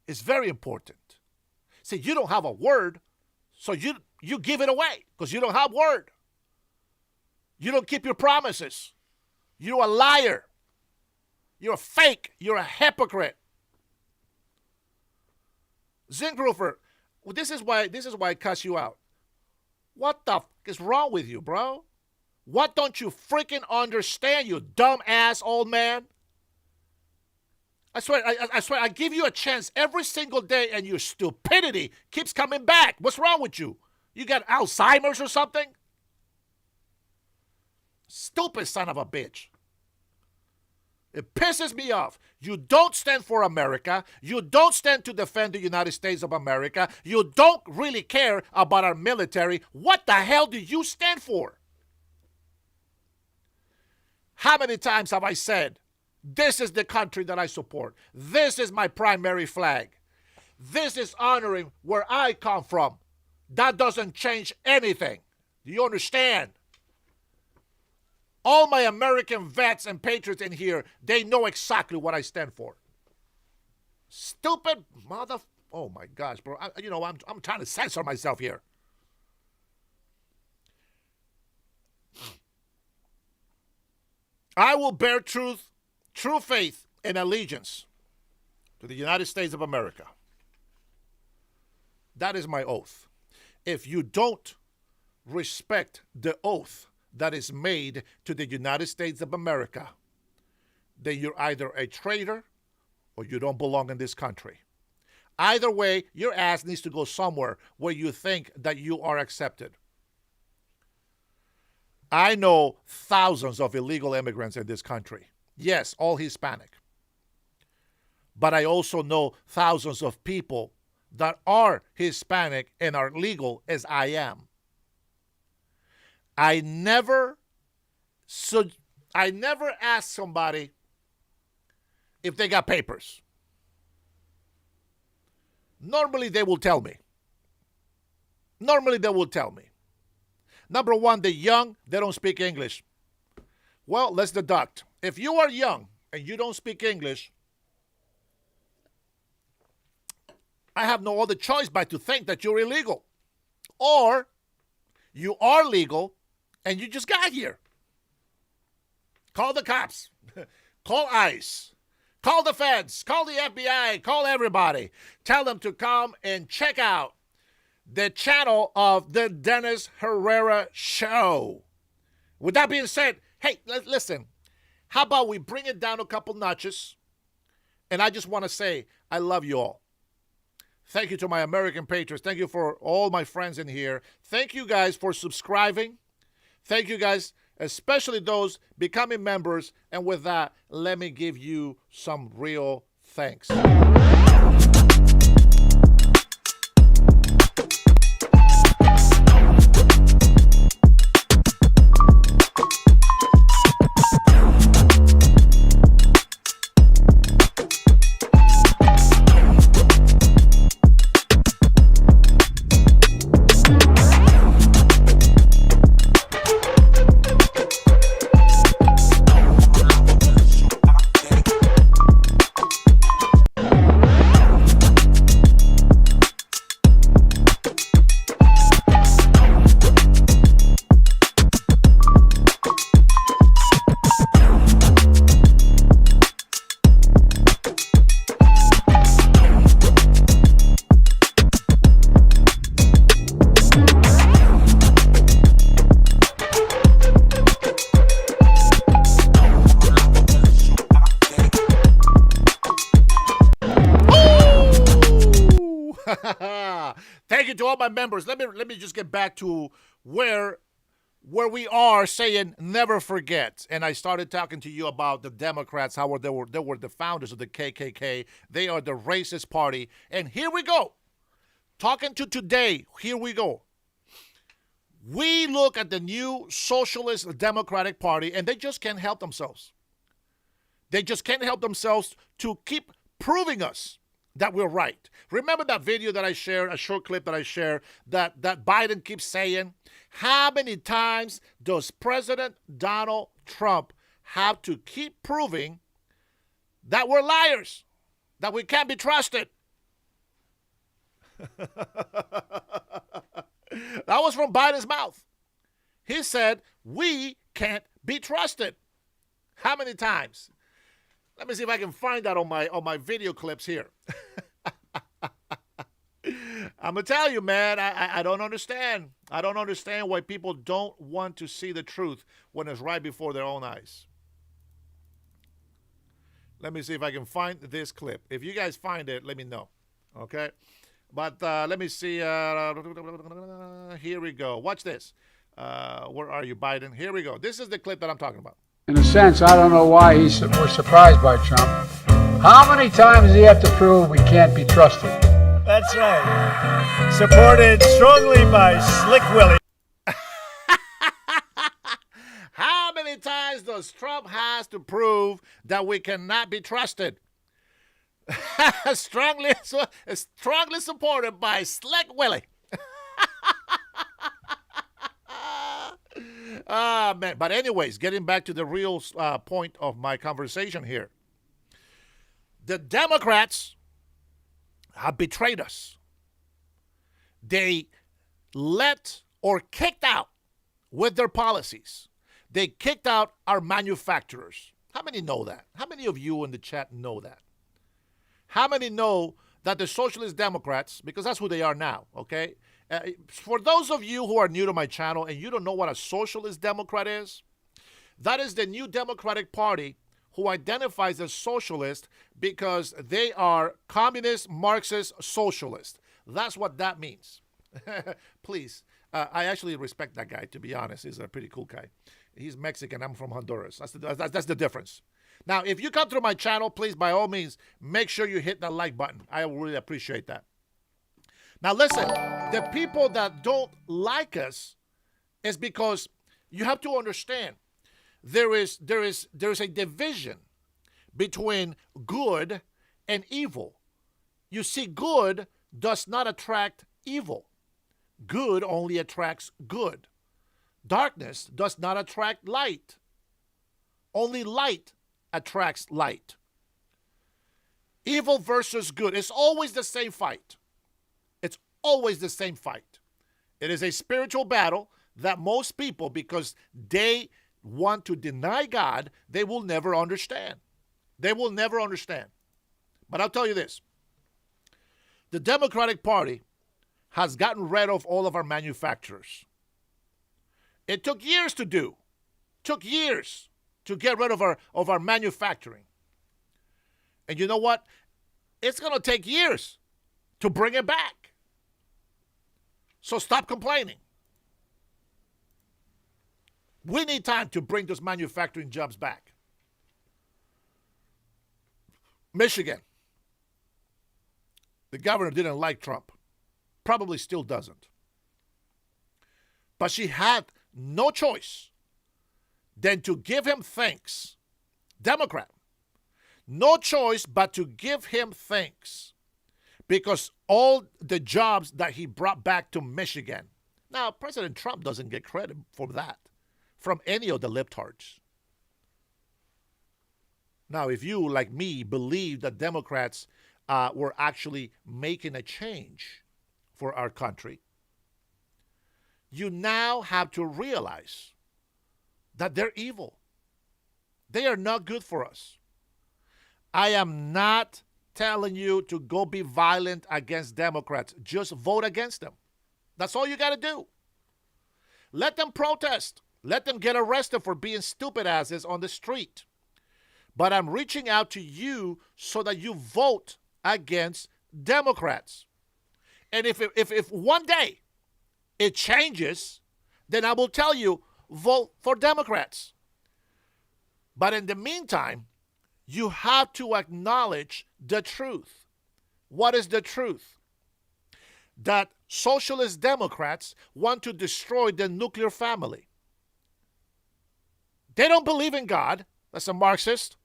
is very important. See, you don't have a word, so you give it away because you don't have word. You don't keep your promises. You're a liar. You're a fake. You're a hypocrite. Zingroofer, this is why I cuss you out. What the fuck is wrong with you, bro? What don't you freaking understand, you dumb ass old man? I swear, I give you a chance every single day and your stupidity keeps coming back. What's wrong with you? You got Alzheimer's or something? Stupid son of a bitch. It pisses me off. You don't stand for America. You don't stand to defend the United States of America. You don't really care about our military. What the hell do you stand for? How many times have I said, this is the country that I support. This is my primary flag. This is honoring where I come from. That doesn't change anything. Do you understand? All my American vets and patriots in here, they know exactly what I stand for. Stupid mother... Oh my gosh, bro. I'm trying to censor myself here. I will bear truth, true faith, and allegiance to the United States of America. That is my oath. If you don't respect the oath that is made to the United States of America, then you're either a traitor or you don't belong in this country. Either way, your ass needs to go somewhere where you think that you are accepted. I know thousands of illegal immigrants in this country. Yes, all Hispanic. But I also know thousands of people that are Hispanic and are legal as I am. I never ask somebody if they got papers. Normally they will tell me. Number one, they're young, they don't speak English. Well, let's deduct. If you are young and you don't speak English, I have no other choice but to think that you're illegal. Or you are legal and you just got here. Call the cops. Call ICE. Call the feds. Call the FBI. Call everybody. Tell them to come and check out the channel of the Dennis Herrera Show. With that being said, hey, listen. How about we bring it down a couple notches? And I just want to say, I love you all. Thank you to my American patrons. Thank you for all my friends in here. Thank you guys for subscribing. Thank you guys, especially those becoming members. And with that, let me give you some real thanks. Thank you to all my members. Let me just get back to where we are saying never forget. And I started talking to you about the Democrats, how they were the founders of the KKK. They are the racist party. And here we go. Talking to today, here we go. We look at the new Socialist Democratic Party, and they just can't help themselves. They just can't help themselves to keep proving us that we're right. Remember that video that I shared, a short clip that I shared, that Biden keeps saying, how many times does President Donald Trump have to keep proving that we're liars, that we can't be trusted? That was from Biden's mouth. He said, we can't be trusted. How many times? Let me see if I can find that on my video clips here. I'm going to tell you, man, I don't understand. I don't understand why people don't want to see the truth when it's right before their own eyes. Let me see if I can find this clip. If you guys find it, let me know. Okay? But let me see. Here we go. Watch this. Where are you, Biden? Here we go. This is the clip that I'm talking about. In a sense, I don't know why we're surprised by Trump. How many times does he have to prove we can't be trusted? That's right. Supported strongly by Slick Willie. How many times does Trump has to prove that we cannot be trusted? strongly supported by Slick Willie. Man. But anyways, getting back to the real point of my conversation here. The Democrats have betrayed us. They let or kicked out with their policies They kicked out our manufacturers. How many know that? How many of you in the chat know that? How many know that the Socialist Democrats, because that's who they are now, okay? For those of you who are new to my channel and you don't know what a Socialist Democrat is, that is the new Democratic Party who identifies as socialist because they are communist, Marxist, socialist. That's what that means. Please. I actually respect that guy, to be honest. He's a pretty cool guy. He's Mexican. I'm from Honduras. That's the difference. Now, if you come through my channel, please, by all means, make sure you hit that like button. I will really appreciate that. Now, listen, the people that don't like us is because you have to understand there is a division between good and evil. You see, good does not attract evil. Good only attracts good. Darkness does not attract light. Only light attracts light. Evil versus good. It's always the same fight. It's always the same fight. It is a spiritual battle that most people, because they want to deny God, they will never understand. They will never understand. But I'll tell you this. The Democratic Party has gotten rid of all of our manufacturers. It took years to do. Took years to get rid of our manufacturing. And you know what? It's going to take years to bring it back. So stop complaining. We need time to bring those manufacturing jobs back. Michigan. The governor didn't like Trump. Probably still doesn't. But she had no choice than to give him thanks. Democrat. No choice but to give him thanks. Because all the jobs that he brought back to Michigan. Now, President Trump doesn't get credit for that from any of the libtards. Now, if you, like me, believe that Democrats were actually making a change for our country, you now have to realize that they're evil. They are not good for us. I am not telling you to go be violent against Democrats. Just vote against them. That's all you got to do. Let them protest. Let them get arrested for being stupid asses on the street. But I'm reaching out to you so that you vote against Democrats. And if one day it changes, then I will tell you, vote for Democrats. But in the meantime, you have to acknowledge the truth. What is the truth? That socialist Democrats want to destroy the nuclear family. They don't believe in God. That's a Marxist.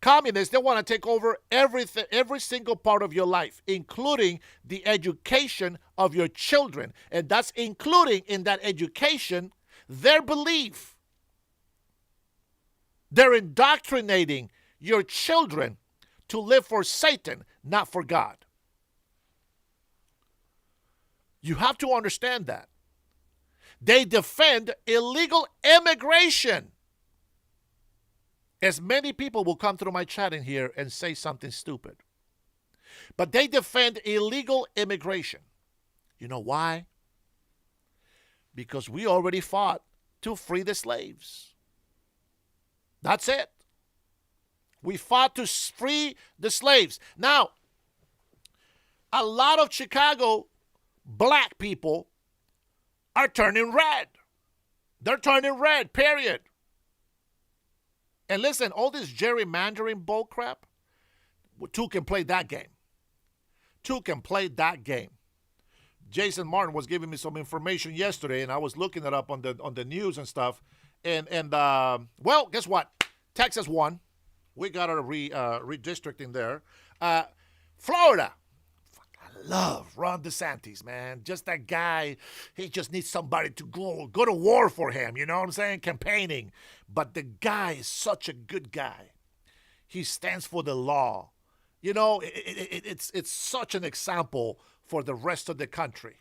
Communists, they want to take over everything, every single part of your life, including the education of your children. And that's including in that education their belief. They're indoctrinating your children to live for Satan, not for God. You have to understand that. They defend illegal immigration. As many people will come through my chat in here and say something stupid. But they defend illegal immigration. You know why? Because we already fought to free the slaves. That's it. We fought to free the slaves. Now, a lot of Chicago black people are turning red. They're turning red, period. And listen, all this gerrymandering bull crap, two can play that game. Two can play that game. Jason Martin was giving me some information yesterday, and I was looking it up on the news and stuff. And well, guess what? Texas won. We got our redistricting there. Florida. I love Ron DeSantis, man. Just that guy. He just needs somebody to go to war for him. You know what I'm saying? Campaigning. But the guy is such a good guy. He stands for the law. You know, it's such an example for the rest of the country.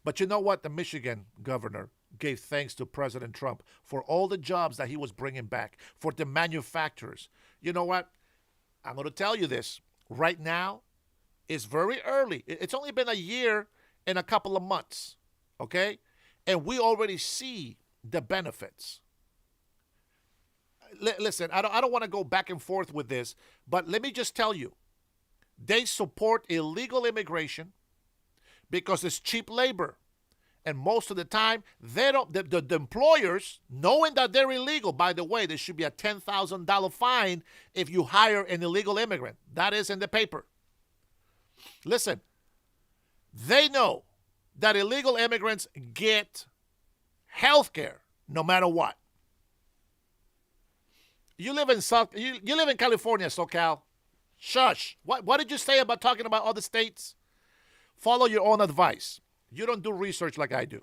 But you know what? The Michigan governor gave thanks to President Trump for all the jobs that he was bringing back, for the manufacturers. You know what? I'm going to tell you this. Right now, it's very early. It's only been a year and a couple of months, okay? And we already see the benefits. Listen, I don't want to go back and forth with this, but let me just tell you, they support illegal immigration because it's cheap labor. And most of the time, they don't. The employers, knowing that they're illegal, by the way, there should be a $10,000 fine if you hire an illegal immigrant. That is in the paper. Listen, they know that illegal immigrants get health care no matter what. You live in you live in California, SoCal. Shush. What did you say about talking about other states? Follow your own advice. You don't do research like I do.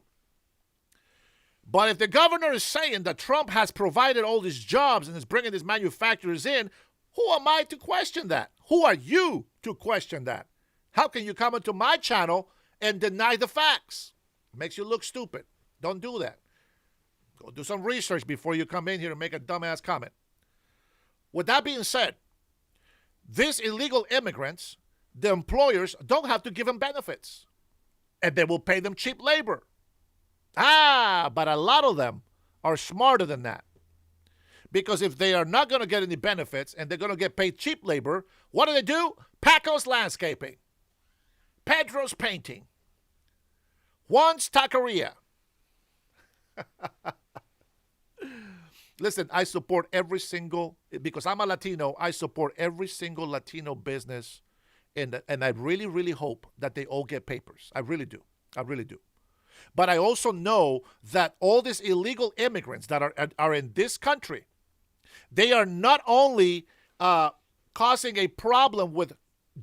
But if the governor is saying that Trump has provided all these jobs and is bringing these manufacturers in, who am I to question that? Who are you to question that? How can you come into my channel and deny the facts? Makes you look stupid. Don't do that. Go do some research before you come in here and make a dumbass comment. With that being said, these illegal immigrants, the employers don't have to give them benefits. And they will pay them cheap labor. But a lot of them are smarter than that. Because if they are not going to get any benefits and they're going to get paid cheap labor, what do? Paco's Landscaping, Pedro's Painting, Juan's Taqueria. Listen, I support because I'm a Latino, I support every single Latino business. And I really, really hope that they all get papers. I really do. I really do. But I also know that all these illegal immigrants that are in this country, they are not only causing a problem with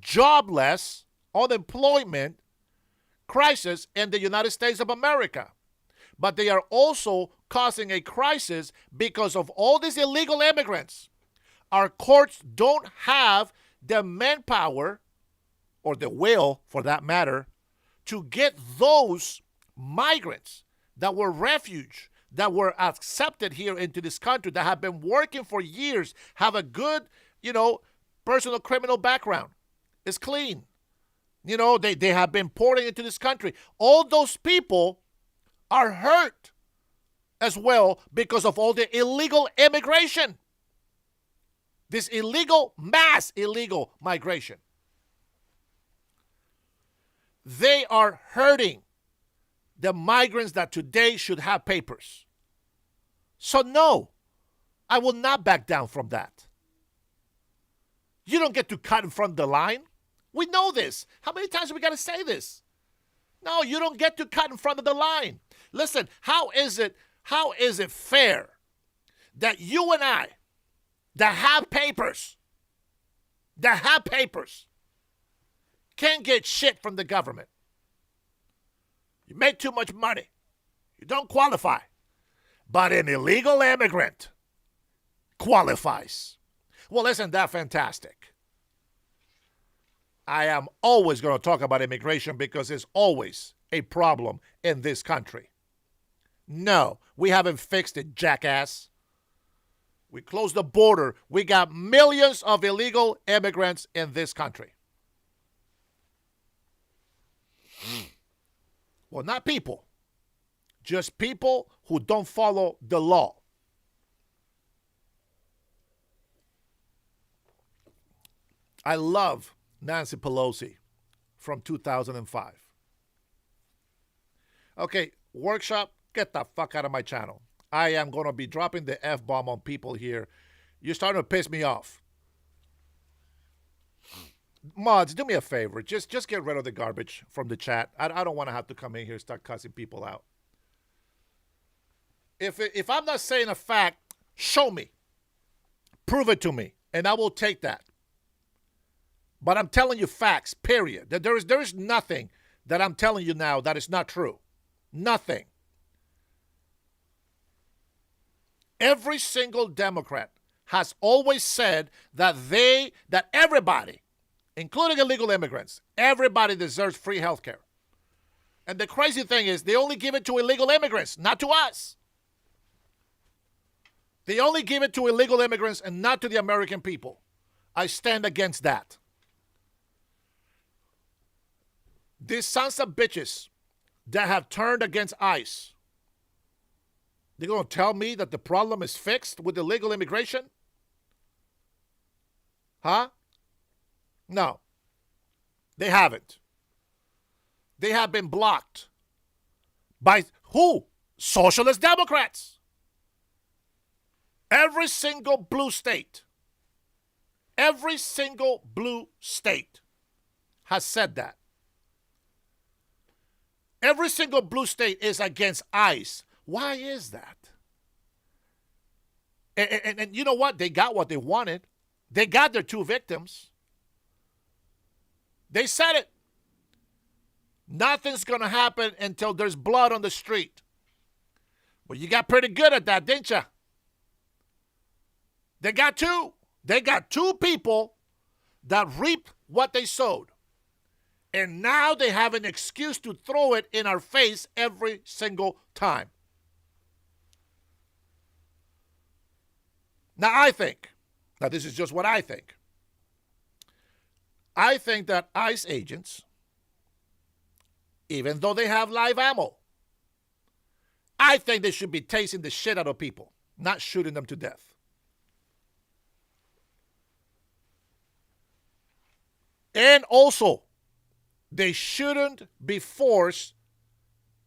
jobless, unemployment crisis in the United States of America, but they are also causing a crisis because of all these illegal immigrants. Our courts don't have the manpower, or the will, for that matter, to get those migrants that were refuge, that were accepted here into this country, that have been working for years, have a good, personal criminal background. It's clean. They have been pouring into this country. All those people are hurt as well because of all the illegal immigration. This mass illegal migration. They are hurting the migrants that today should have papers. So no, I will not back down from that. You don't get to cut in front of the line. We know this. How many times have we got to say this? No, you don't get to cut in front of the line. Listen, how is it fair that you and I, that have papers, can't get shit from the government? You make too much money. You don't qualify. But an illegal immigrant qualifies. Well, isn't that fantastic? I am always going to talk about immigration because it's always a problem in this country. No, we haven't fixed it, jackass. We closed the border. We got millions of illegal immigrants in this country. Well, not people. Just people who don't follow the law. I love Nancy Pelosi from 2005. Okay, workshop, get the fuck out of my channel. I am going to be dropping the F-bomb on people here. You're starting to piss me off. Mods, do me a favor. Just get rid of the garbage from the chat. I don't want to have to come in here and start cussing people out. If I'm not saying a fact, show me. Prove it to me, and I will take that. But I'm telling you facts, period. There is nothing that I'm telling you now that is not true. Nothing. Every single Democrat has always said that everybody, including illegal immigrants, everybody deserves free health care. And the crazy thing is they only give it to illegal immigrants, not to us. They only give it to illegal immigrants and not to the American people. I stand against that. These sons of bitches that have turned against ICE, they're going to tell me that the problem is fixed with illegal immigration? Huh? No. They haven't. They have been blocked by who? Socialist Democrats. Every single blue state has said that. Every single blue state is against ICE. Why is that? And you know what? They got what they wanted. They got their 2 victims. They said it. Nothing's going to happen until there's blood on the street. Well, you got pretty good at that, didn't you? They got 2. They got 2 people that reaped what they sowed. And now they have an excuse to throw it in our face every single time. Now, this is just what I think. I think that ICE agents, even though they have live ammo, I think they should be tasing the shit out of people, not shooting them to death. And also, they shouldn't be forced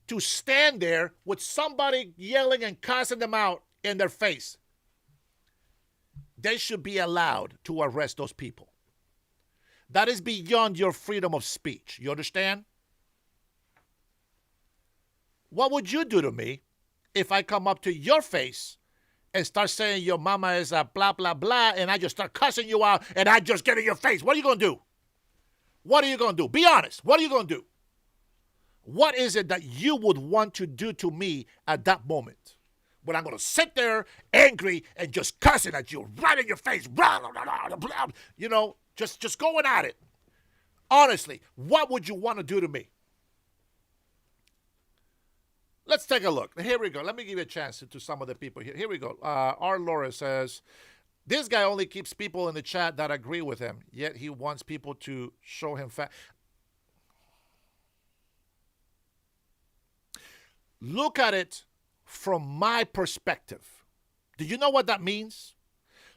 to stand there with somebody yelling and cussing them out in their face. They should be allowed to arrest those people. That is beyond your freedom of speech. You understand? What would you do to me if I come up to your face and start saying your mama is a blah, blah, blah, and I just start cussing you out and I just get in your face? What are you going to do? What are you going to do? Be honest. What are you going to do? What is it that you would want to do to me at that moment? When I'm going to sit there angry and just cussing at you right in your face. Blah, blah, blah, blah, you know, just going at it. Honestly, what would you want to do to me? Let's take a look. Here we go. Let me give you a chance to some of the people here. Here we go. R. Laura says, this guy only keeps people in the chat that agree with him, yet he wants people to show him facts. Look at it from my perspective. Do you know what that means?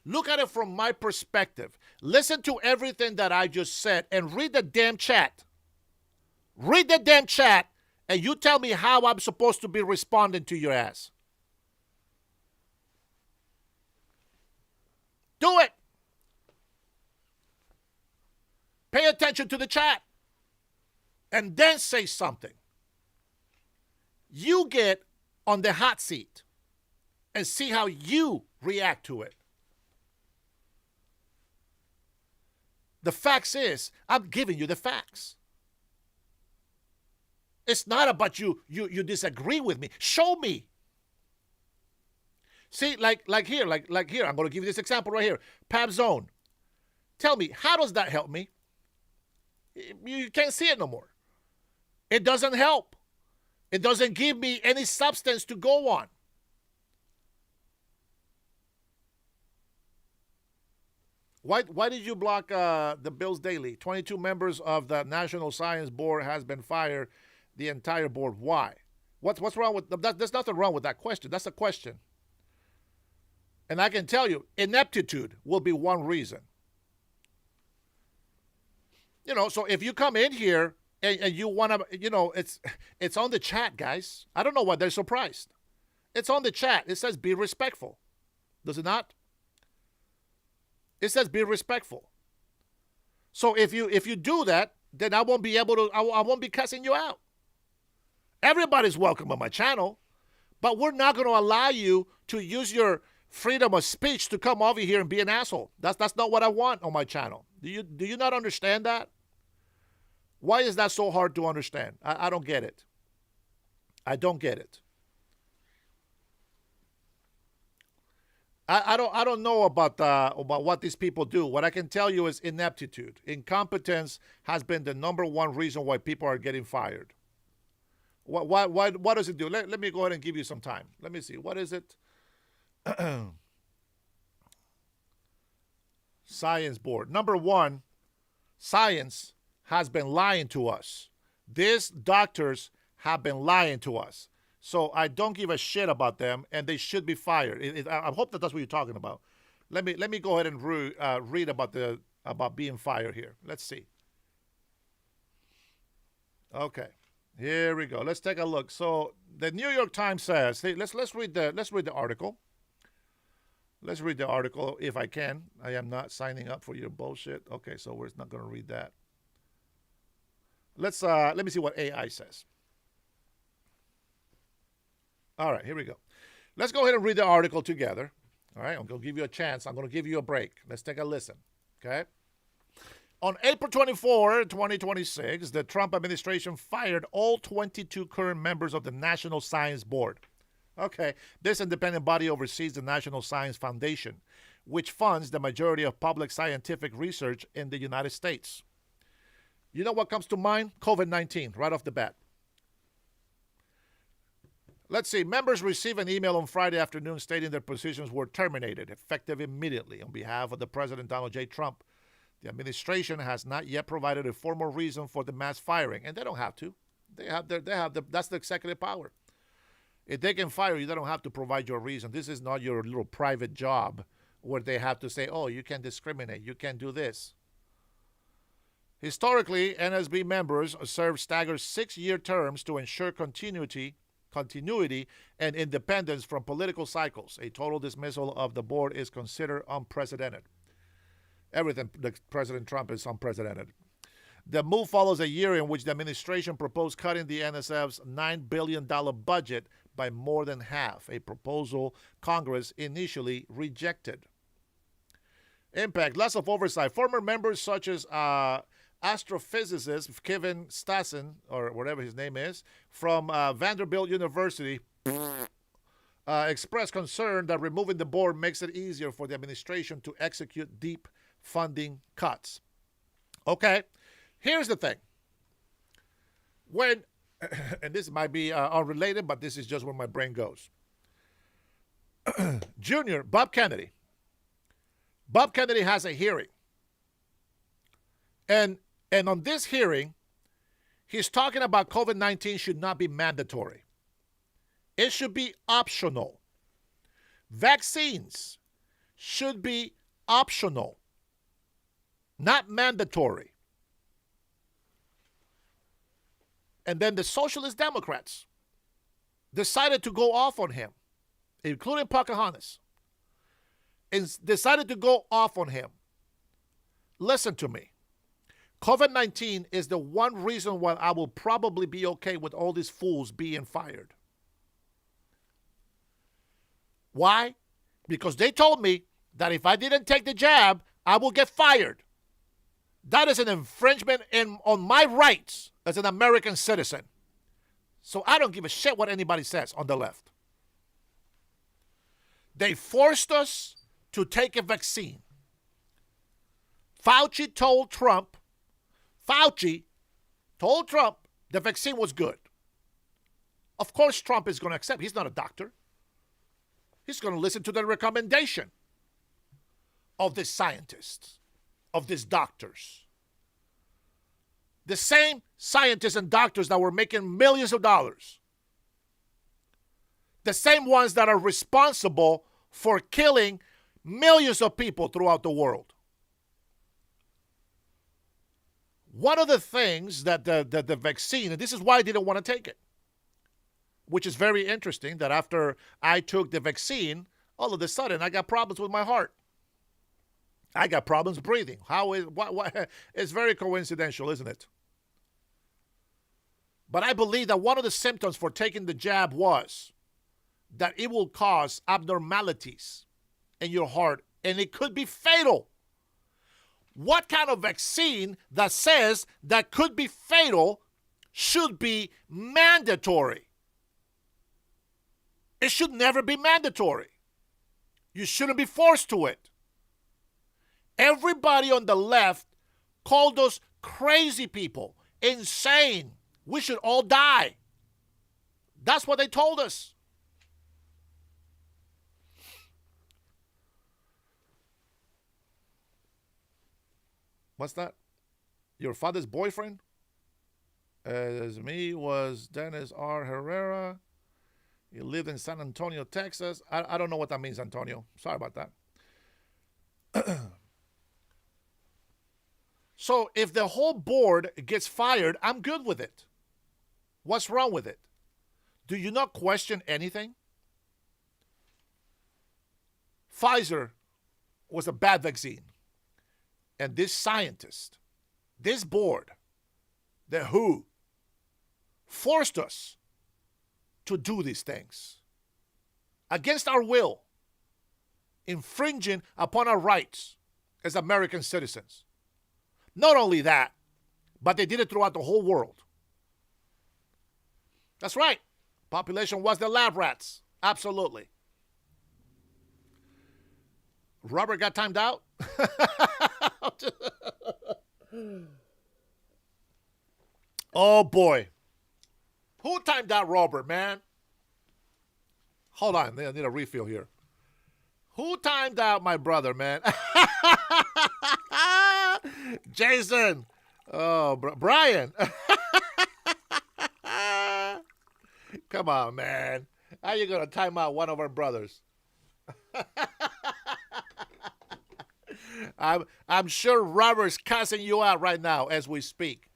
Look at it from my perspective. Listen to everything that I just said and read the damn chat. Read the damn chat and you tell me how I'm supposed to be responding to your ass. Do it. Pay attention to the chat and then say something. You get on the hot seat and see how you react to it. The facts is, I'm giving you the facts. It's not about you disagree with me. Show me. See, like here, I'm going to give you this example right here. Pab Zone. Tell me, how does that help me? You can't see it no more. It doesn't help. It doesn't give me any substance to go on. Why did you block the Bills Daily? 22 members of the National Science Board has been fired. The entire board. Why? What's wrong with that? There's nothing wrong with that question. That's a question. And I can tell you, ineptitude will be one reason. You know, so if you come in here and you want to, you know, it's on the chat, guys. I don't know why they're surprised. It's on the chat. It says be respectful. Does it not? It says be respectful. So if you do that, then I won't be able to, I won't be cussing you out. Everybody's welcome on my channel, but we're not going to allow you to use your freedom of speech to come over here and be an asshole. That's not what I want on my channel. Do you not understand that? Why is that so hard to understand? I don't get it. I don't get it. I don't know about what these people do. What I can tell you is ineptitude. Incompetence has been the number one reason why people are getting fired. What does it do? Let me go ahead and give you some time. Let me see. What is it? Science board. Number one, science has been lying to us. These doctors have been lying to us. So I don't give a shit about them, and they should be fired. I hope that that's what you're talking about. Let me go ahead and read about being fired here. Let's see. Okay, here we go. Let's take a look. So the New York Times says, hey, let's read the article. Let's read the article if I can. I am not signing up for your bullshit. Okay, so we're not going to read that. Let me see what AI says. All right, here we go. Let's go ahead and read the article together. All right, I'm going to give you a chance. I'm going to give you a break. Let's take a listen, okay? On April 24, 2026, the Trump administration fired all 22 current members of the National Science Board. Okay, this independent body oversees the National Science Foundation, which funds the majority of public scientific research in the United States. You know what comes to mind? COVID-19, right off the bat. Let's see. Members received an email on Friday afternoon stating their positions were terminated, effective immediately. On behalf of the President Donald J. Trump, the administration has not yet provided a formal reason for the mass firing, and they don't have to. That's the executive power. If they can fire you, they don't have to provide your reason. This is not your little private job where they have to say, oh, you can discriminate, you can do this. Historically, NSB members serve staggered 6-year terms to ensure continuity and independence from political cycles. A total dismissal of the board is considered unprecedented. Everything that President Trump is unprecedented. The move follows a year in which the administration proposed cutting the NSF's $9 billion budget by more than half, a proposal Congress initially rejected. Impact, loss of oversight. Former members such as astrophysicist Kevin Stassen, or whatever his name is, from Vanderbilt University, expressed concern that removing the board makes it easier for the administration to execute deep funding cuts. Okay, here's the thing. When, and this might be unrelated, but this is just where my brain goes. Junior, Bob Kennedy has a hearing. And on this hearing, he's talking about COVID-19 should not be mandatory. It should be optional. Vaccines should be optional, not mandatory. And then the Socialist Democrats decided to go off on him, including Pocahontas, and decided to go off on him. Listen to me. COVID-19 is the one reason why I will probably be okay with all these fools being fired. Why? Because they told me that if I didn't take the jab, I will get fired. That is an infringement on my rights as an American citizen. So I don't give a shit what anybody says on the left. They forced us to take a vaccine. Fauci told Trump the vaccine was good. Of course Trump is going to accept. He's not a doctor. He's going to listen to the recommendation of these scientists, of these doctors. The same scientists and doctors that were making millions of dollars. The same ones that are responsible for killing millions of people throughout the world. One of the things that the vaccine, and this is why I didn't want to take it, which is very interesting that after I took the vaccine, all of a sudden I got problems with my heart. I got problems breathing. It's very coincidental, isn't it? But I believe that one of the symptoms for taking the jab was that it will cause abnormalities in your heart, and it could be fatal. What kind of vaccine that says that could be fatal should be mandatory? It should never be mandatory. You shouldn't be forced to it. Everybody on the left called us crazy people, insane. We should all die. That's what they told us. What's that? Your father's boyfriend? As me was Dennis R. Herrera. He lived in San Antonio, Texas. I don't know what that means, Antonio. Sorry about that. So if the whole board gets fired, I'm good with it. What's wrong with it? Do you not question anything? Pfizer was a bad vaccine. And this scientist, this board, the WHO, forced us to do these things against our will, infringing upon our rights as American citizens. Not only that, but they did it throughout the whole world. That's right. Population was the lab rats. Absolutely. Robert got timed out? Oh, boy. Who timed out Robert, man? Hold on. I need a refill here. Who timed out my brother, man? Jason. Oh, Brian. Come on, man. How you going to time out one of our brothers? I'm sure Robert's cussing you out right now as we speak.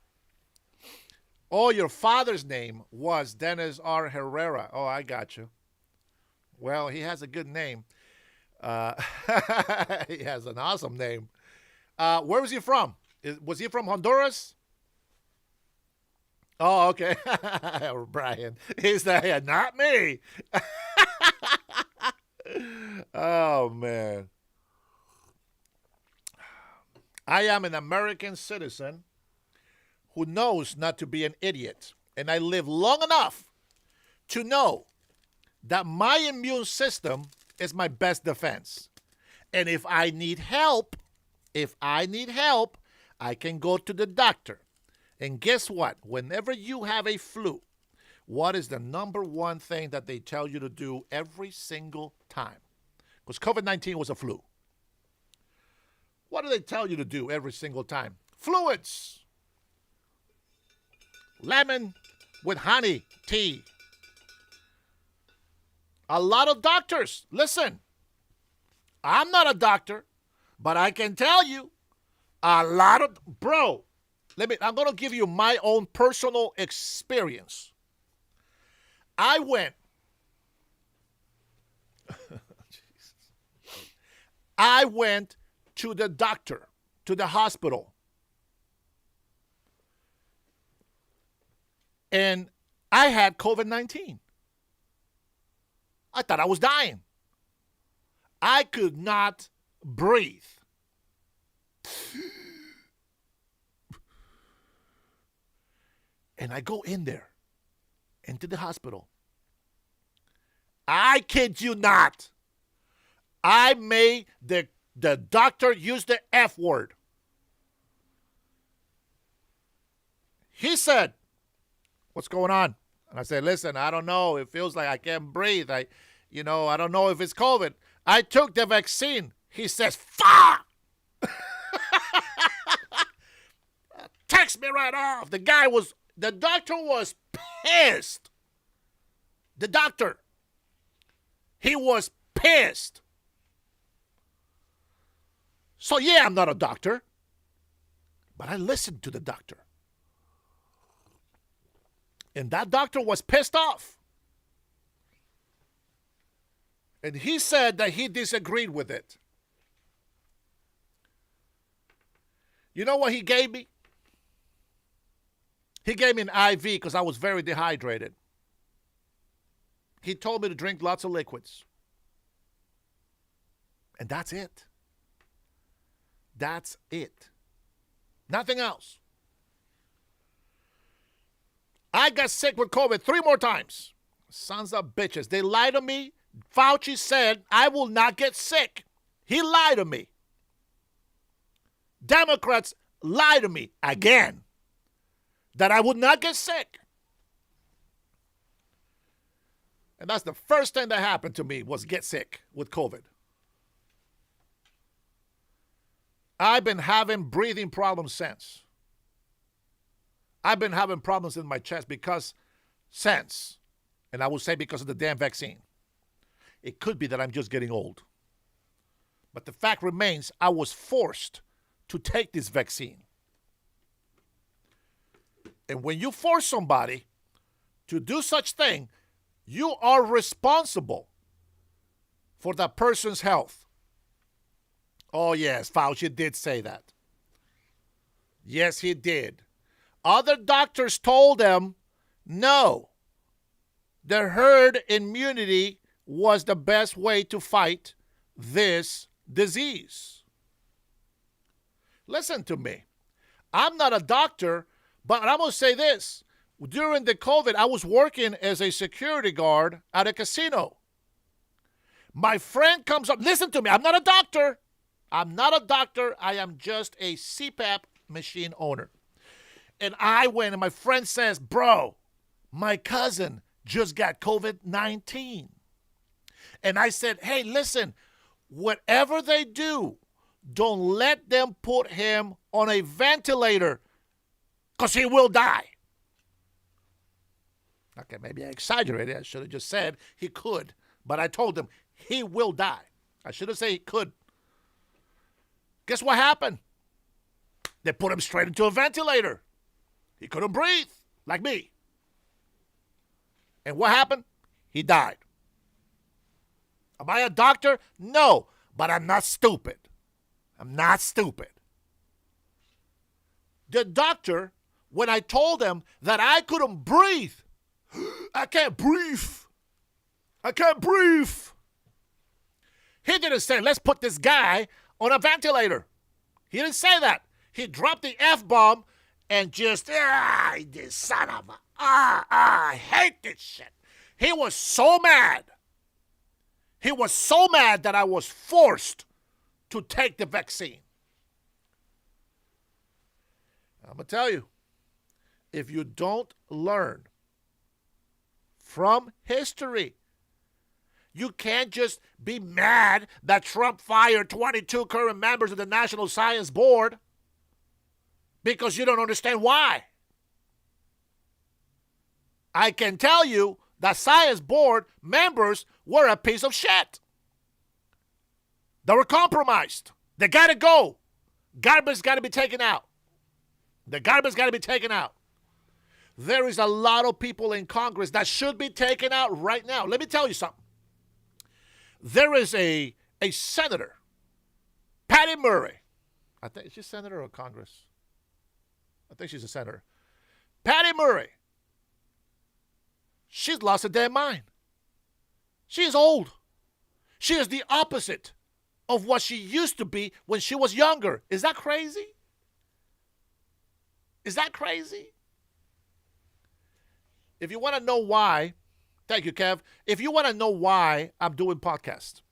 Oh, your father's name was Dennis R. Herrera. Oh, I got you. Well, he has a good name. He has an awesome name. Where was he from? Was he from Honduras? Oh, okay. Brian. He's like, not me. Oh, man. I am an American citizen who knows not to be an idiot. And I live long enough to know that my immune system is my best defense. And if I need help, I can go to the doctor. And guess what? Whenever you have a flu, what is the number one thing that they tell you to do every single time? Because COVID-19 was a flu. What do they tell you to do every single time? Fluids. Lemon with honey tea. A lot of doctors, listen, I'm not a doctor, but I can tell you a lot of, I'm going to give you my own personal experience. I went to the doctor, to the hospital, and I had COVID-19. I thought I was dying. I could not breathe. And I go in there, into the hospital. I kid you not. I made the doctor use the F word. He said, "What's going on?" And I said, "Listen, I don't know. It feels like I can't breathe. I don't know if it's COVID. I took the vaccine." He says, "Fuck!" Text me right off. The doctor was pissed. The doctor. He was pissed. So yeah, I'm not a doctor. But I listened to the doctor. And that doctor was pissed off. And he said that he disagreed with it. You know what he gave me? He gave me an IV because I was very dehydrated. He told me to drink lots of liquids. And that's it. That's it. Nothing else. I got sick with COVID 3 more times. Sons of bitches. They lied to me. Fauci said I will not get sick. He lied to me. Democrats lied to me again that I would not get sick. And that's the first thing that happened to me was get sick with COVID. I've been having breathing problems since. I've been having problems in my chest since. And I would say because of the damn vaccine. It could be that I'm just getting old. But the fact remains, I was forced to take this vaccine. And when you force somebody to do such thing, you are responsible for that person's health. Oh, yes, Fauci did say that. Yes, he did. Other doctors told them, no, the herd immunity was the best way to fight this disease. Listen to me. I'm not a doctor, but I'm going to say this. During the COVID, I was working as a security guard at a casino. My friend comes up. Listen to me. I'm not a doctor. I'm not a doctor. I am just a CPAP machine owner. And I went and my friend says, bro, my cousin just got COVID-19. And I said, hey, listen, whatever they do, don't let them put him on a ventilator because he will die. Okay, maybe I exaggerated. I should have just said he could. But I told him he will die. I should have said he could. Guess what happened? They put him straight into a ventilator. He couldn't breathe, like me. And what happened? He died. Am I a doctor? No, but I'm not stupid. I'm not stupid. The doctor, when I told him that I couldn't breathe, I can't breathe. I can't breathe. He didn't say, let's put this guy on a ventilator. He didn't say that. He dropped the F-bomb and just, this son of a, I hate this shit. He was so mad. He was so mad that I was forced to take the vaccine. I'm going to tell you, if you don't learn from history, you can't just be mad that Trump fired 22 current members of the National Science Board because you don't understand why. I can tell you that Science Board members were a piece of shit. They were compromised. They got to go. Garbage got to be taken out. The garbage got to be taken out. There is a lot of people in Congress that should be taken out right now. Let me tell you something. There is a senator, Patty Murray. I think she's a senator or Congress. I think she's a senator. Patty Murray. She's lost her damn mind. She is old. She is the opposite of what she used to be when she was younger. Is that crazy? Is that crazy? If you want to know why, thank you, Kev. If you want to know why I'm doing podcasts,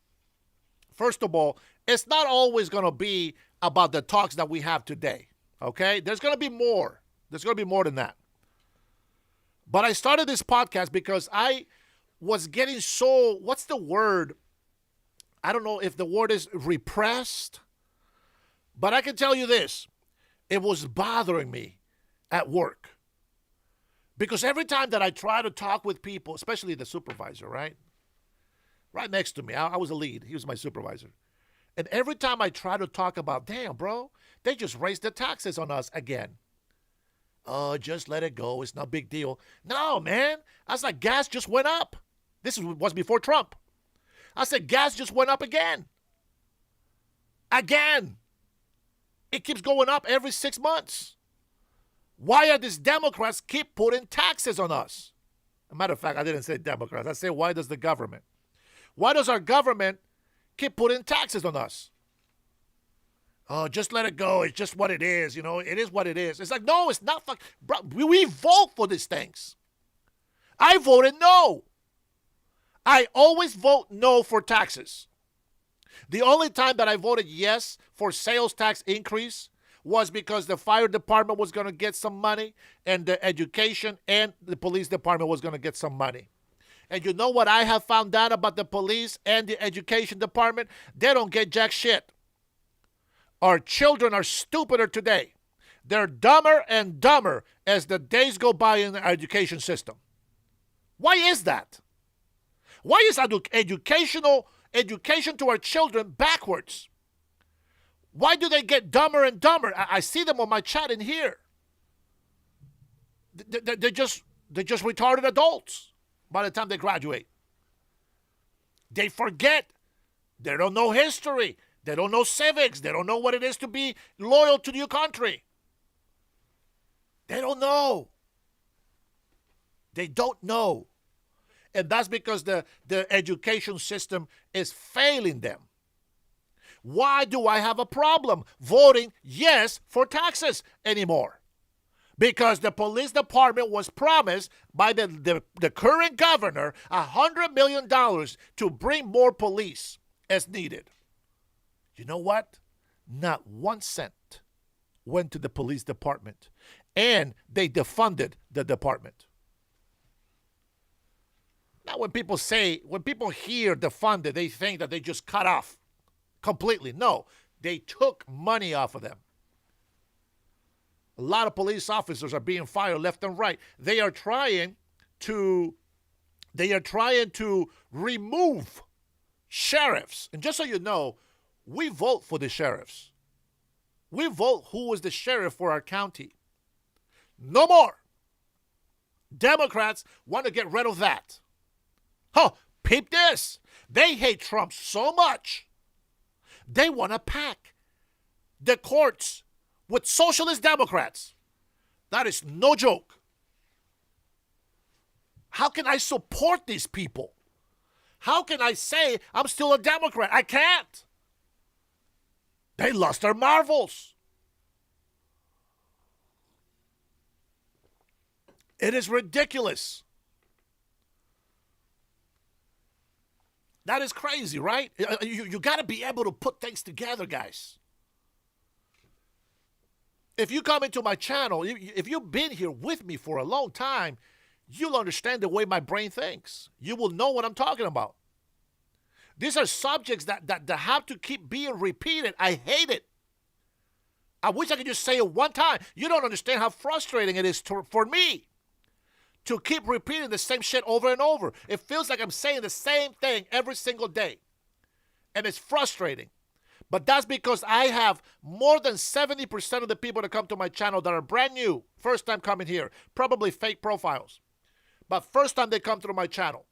first of all, it's not always going to be about the talks that we have today, okay? There's going to be more. There's going to be more than that. But I started this podcast because I was getting so, what's the word? I don't know if the word is repressed, but I can tell you this. It was bothering me at work. Because every time that I try to talk with people, especially the supervisor, right? Right next to me, I was a lead. He was my supervisor. And every time I try to talk about, damn, bro, they just raised the taxes on us again. Oh, just let it go. It's no big deal. No, man. I was like, gas just went up. This was before Trump. I said, gas just went up again. Again. It keeps going up every 6 months. Why are these Democrats keep putting taxes on us? As a matter of fact, I didn't say Democrats. I said, why does the government? Why does our government keep putting taxes on us? Oh, just let it go. It's just what it is. You know, it is what it is. It's like, no, it's not. Bro, we vote for these things. I voted no. I always vote no for taxes. The only time that I voted yes for sales tax increase was because the fire department was going to get some money and the education and the police department was going to get some money. And you know what I have found out about the police and the education department? They don't get jack shit. Our children are stupider today. They're dumber and dumber as the days go by in the education system. Why is that? Why is education to our children backwards? Why do they get dumber and dumber? I see them on my chat in here. They're just retarded adults by the time they graduate. They forget. They don't know history. They don't know civics. They don't know what it is to be loyal to your country. They don't know. They don't know. And that's because the education system is failing them. Why do I have a problem voting yes for taxes anymore? Because the police department was promised by the current governor $100 million to bring more police as needed. You know what? Not 1 cent went to the police department, and they defunded the department. Now, when people hear defunded, they think that they just cut off completely. No, they took money off of them. A lot of police officers are being fired left and right. They are trying to remove sheriffs. And just so you know, we vote for the sheriffs. We vote who is the sheriff for our county. No more. Democrats want to get rid of that. Huh, peep this. They hate Trump so much, they want to pack the courts with socialist Democrats. That is no joke. How can I support these people? How can I say I'm still a Democrat? I can't. They lost their marbles. It is ridiculous. That is crazy, right? You got to be able to put things together, guys. If you come into my channel, if you've been here with me for a long time, you'll understand the way my brain thinks. You will know what I'm talking about. These are subjects that have to keep being repeated. I hate it. I wish I could just say it one time. You don't understand how frustrating it is for me to keep repeating the same shit over and over. It feels like I'm saying the same thing every single day. And it's frustrating. But that's because I have more than 70% of the people that come to my channel that are brand new, first time coming here, probably fake profiles. But first time they come through my channel.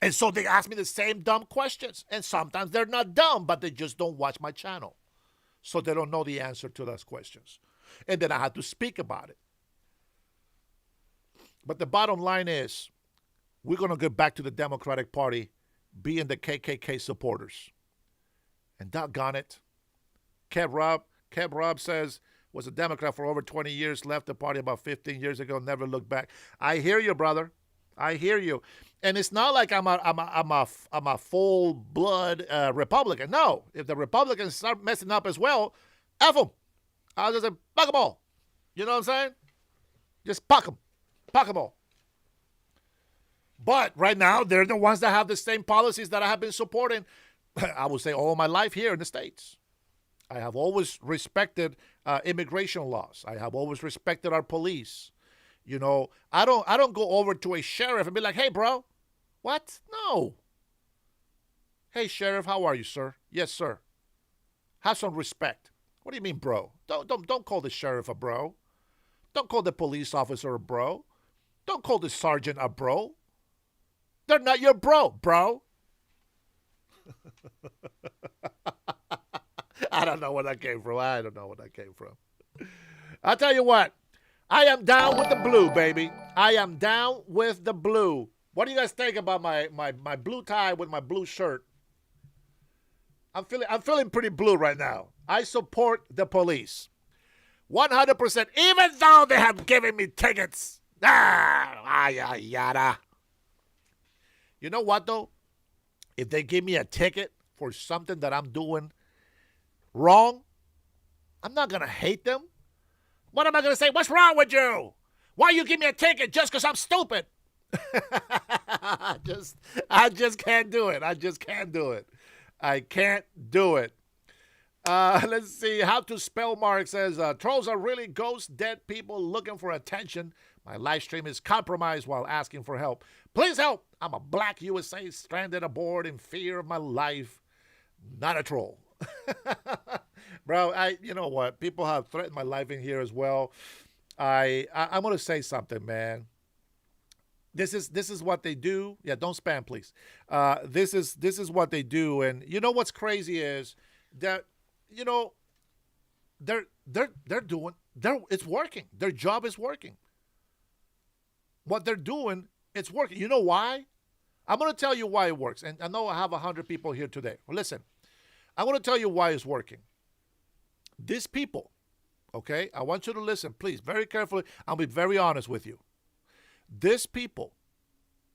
And so they ask me the same dumb questions. And sometimes they're not dumb, but they just don't watch my channel. So they don't know the answer to those questions. And then I had to speak about it. But the bottom line is, we're going to get back to the Democratic Party being the KKK supporters. And doggone it, Kev Rob says, was a Democrat for over 20 years, left the party about 15 years ago, never looked back. I hear you, brother. I hear you. And it's not like I'm a full-blood Republican. No, if the Republicans start messing up as well, F them. I'll just say, fuck them all. You know what I'm saying? Just fuck them. Fuck them all. But right now, they're the ones that have the same policies that I have been supporting, I would say, all my life here in the States. I have always respected immigration laws. I have always respected our police. You know, I don't go over to a sheriff and be like, hey, bro, what? No. Hey, sheriff, how are you, sir? Yes, sir. Have some respect. What do you mean, bro? Don't call the sheriff a bro. Don't call the police officer a bro. Don't call the sergeant a bro. They're not your bro. I don't know where that came from. I'll tell you what. I am down with the blue, baby. I am down with the blue. What do you guys think about my blue tie with my blue shirt? I'm feeling pretty blue right now. I support the police. 100%, even though they have given me tickets. Yada. You know what, though? If they give me a ticket for something that I'm doing wrong, I'm not going to hate them. What am I going to say? What's wrong with you? Why you give me a ticket just because I'm stupid? I just can't do it. I just can't do it. I can't do it. Let's see. How to spell Mark says, trolls are really ghost dead people looking for attention. My live stream is compromised while asking for help. Please help. I'm a black USA stranded aboard in fear of my life. Not a troll. Bro, you know what? People have threatened my life in here as well. I'm going to say something, man. This is what they do. Yeah, don't spam, please. This is what they do. And you know what's crazy is that, you know, it's working. Their job is working. What they're doing, it's working. You know why? I'm going to tell you why it works. And I know I have 100 people here today. Well, listen, I'm going to tell you why it's working. These people, okay, I want you to listen, please, very carefully. I'll be very honest with you. These people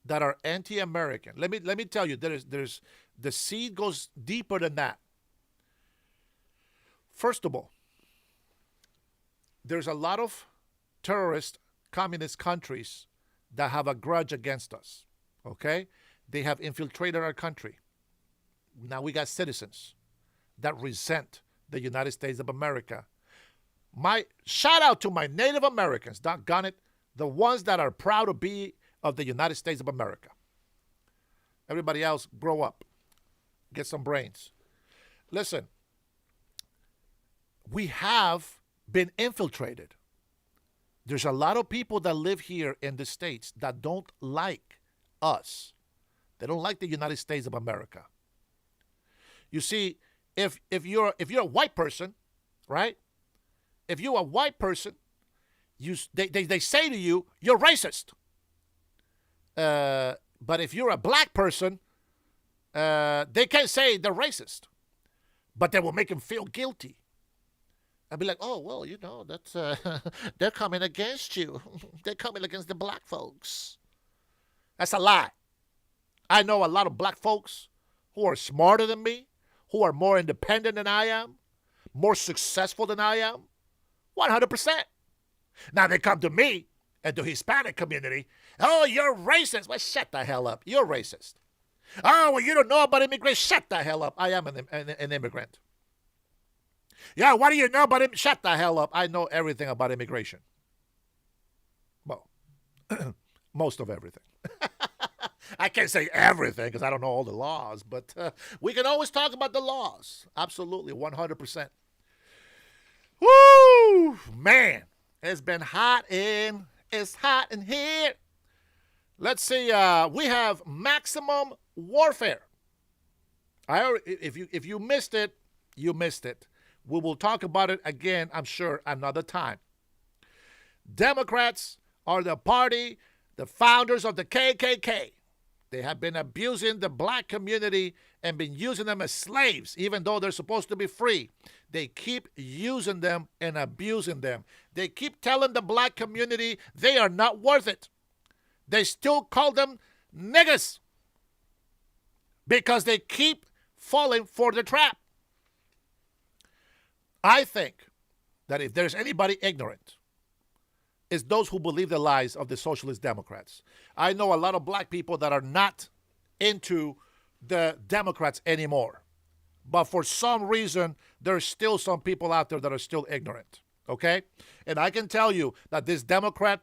that are anti-American, let me tell you, there's the seed goes deeper than that. First of all, there's a lot of terrorist communist countries that have a grudge against us. Okay? They have infiltrated our country. Now we got citizens that resent the United States of America. My shout out to my Native Americans, doggone it, the ones that are proud to be of the United States of America. Everybody else, grow up. Get some brains. Listen, we have been infiltrated. There's a lot of people that live here in the States that don't like us. They don't like the United States of America. You see, if you're a white person, right? If you're a white person, they say to you, you're racist. But if you're a black person, they can't say they're racist. But they will make them feel guilty. I'd be like, oh, well, you know, that's they're coming against you. They're coming against the black folks. That's a lie. I know a lot of black folks who are smarter than me, who are more independent than I am, more successful than I am, 100%. Now they come to me and the Hispanic community, oh, you're racist. Well, shut the hell up. You're racist. Oh, well, you don't know about immigration. Shut the hell up. I am an immigrant. Yeah, what do you know about him? Shut the hell up. I know everything about immigration. Well, most of everything. I can't say everything because I don't know all the laws, but we can always talk about the laws. Absolutely, 100%. Woo! Man, it's been hot it's hot in here. Let's see, we have maximum warfare. If you missed it, you missed it. We will talk about it again, I'm sure, another time. Democrats are the party, the founders of the KKK. They have been abusing the black community and been using them as slaves, even though they're supposed to be free. They keep using them and abusing them. They keep telling the black community they are not worth it. They still call them niggas because they keep falling for the trap. I think that if there's anybody ignorant, it's those who believe the lies of the socialist Democrats. I know a lot of black people that are not into the Democrats anymore. But for some reason, there's still some people out there that are still ignorant. Okay? And I can tell you that this Democrat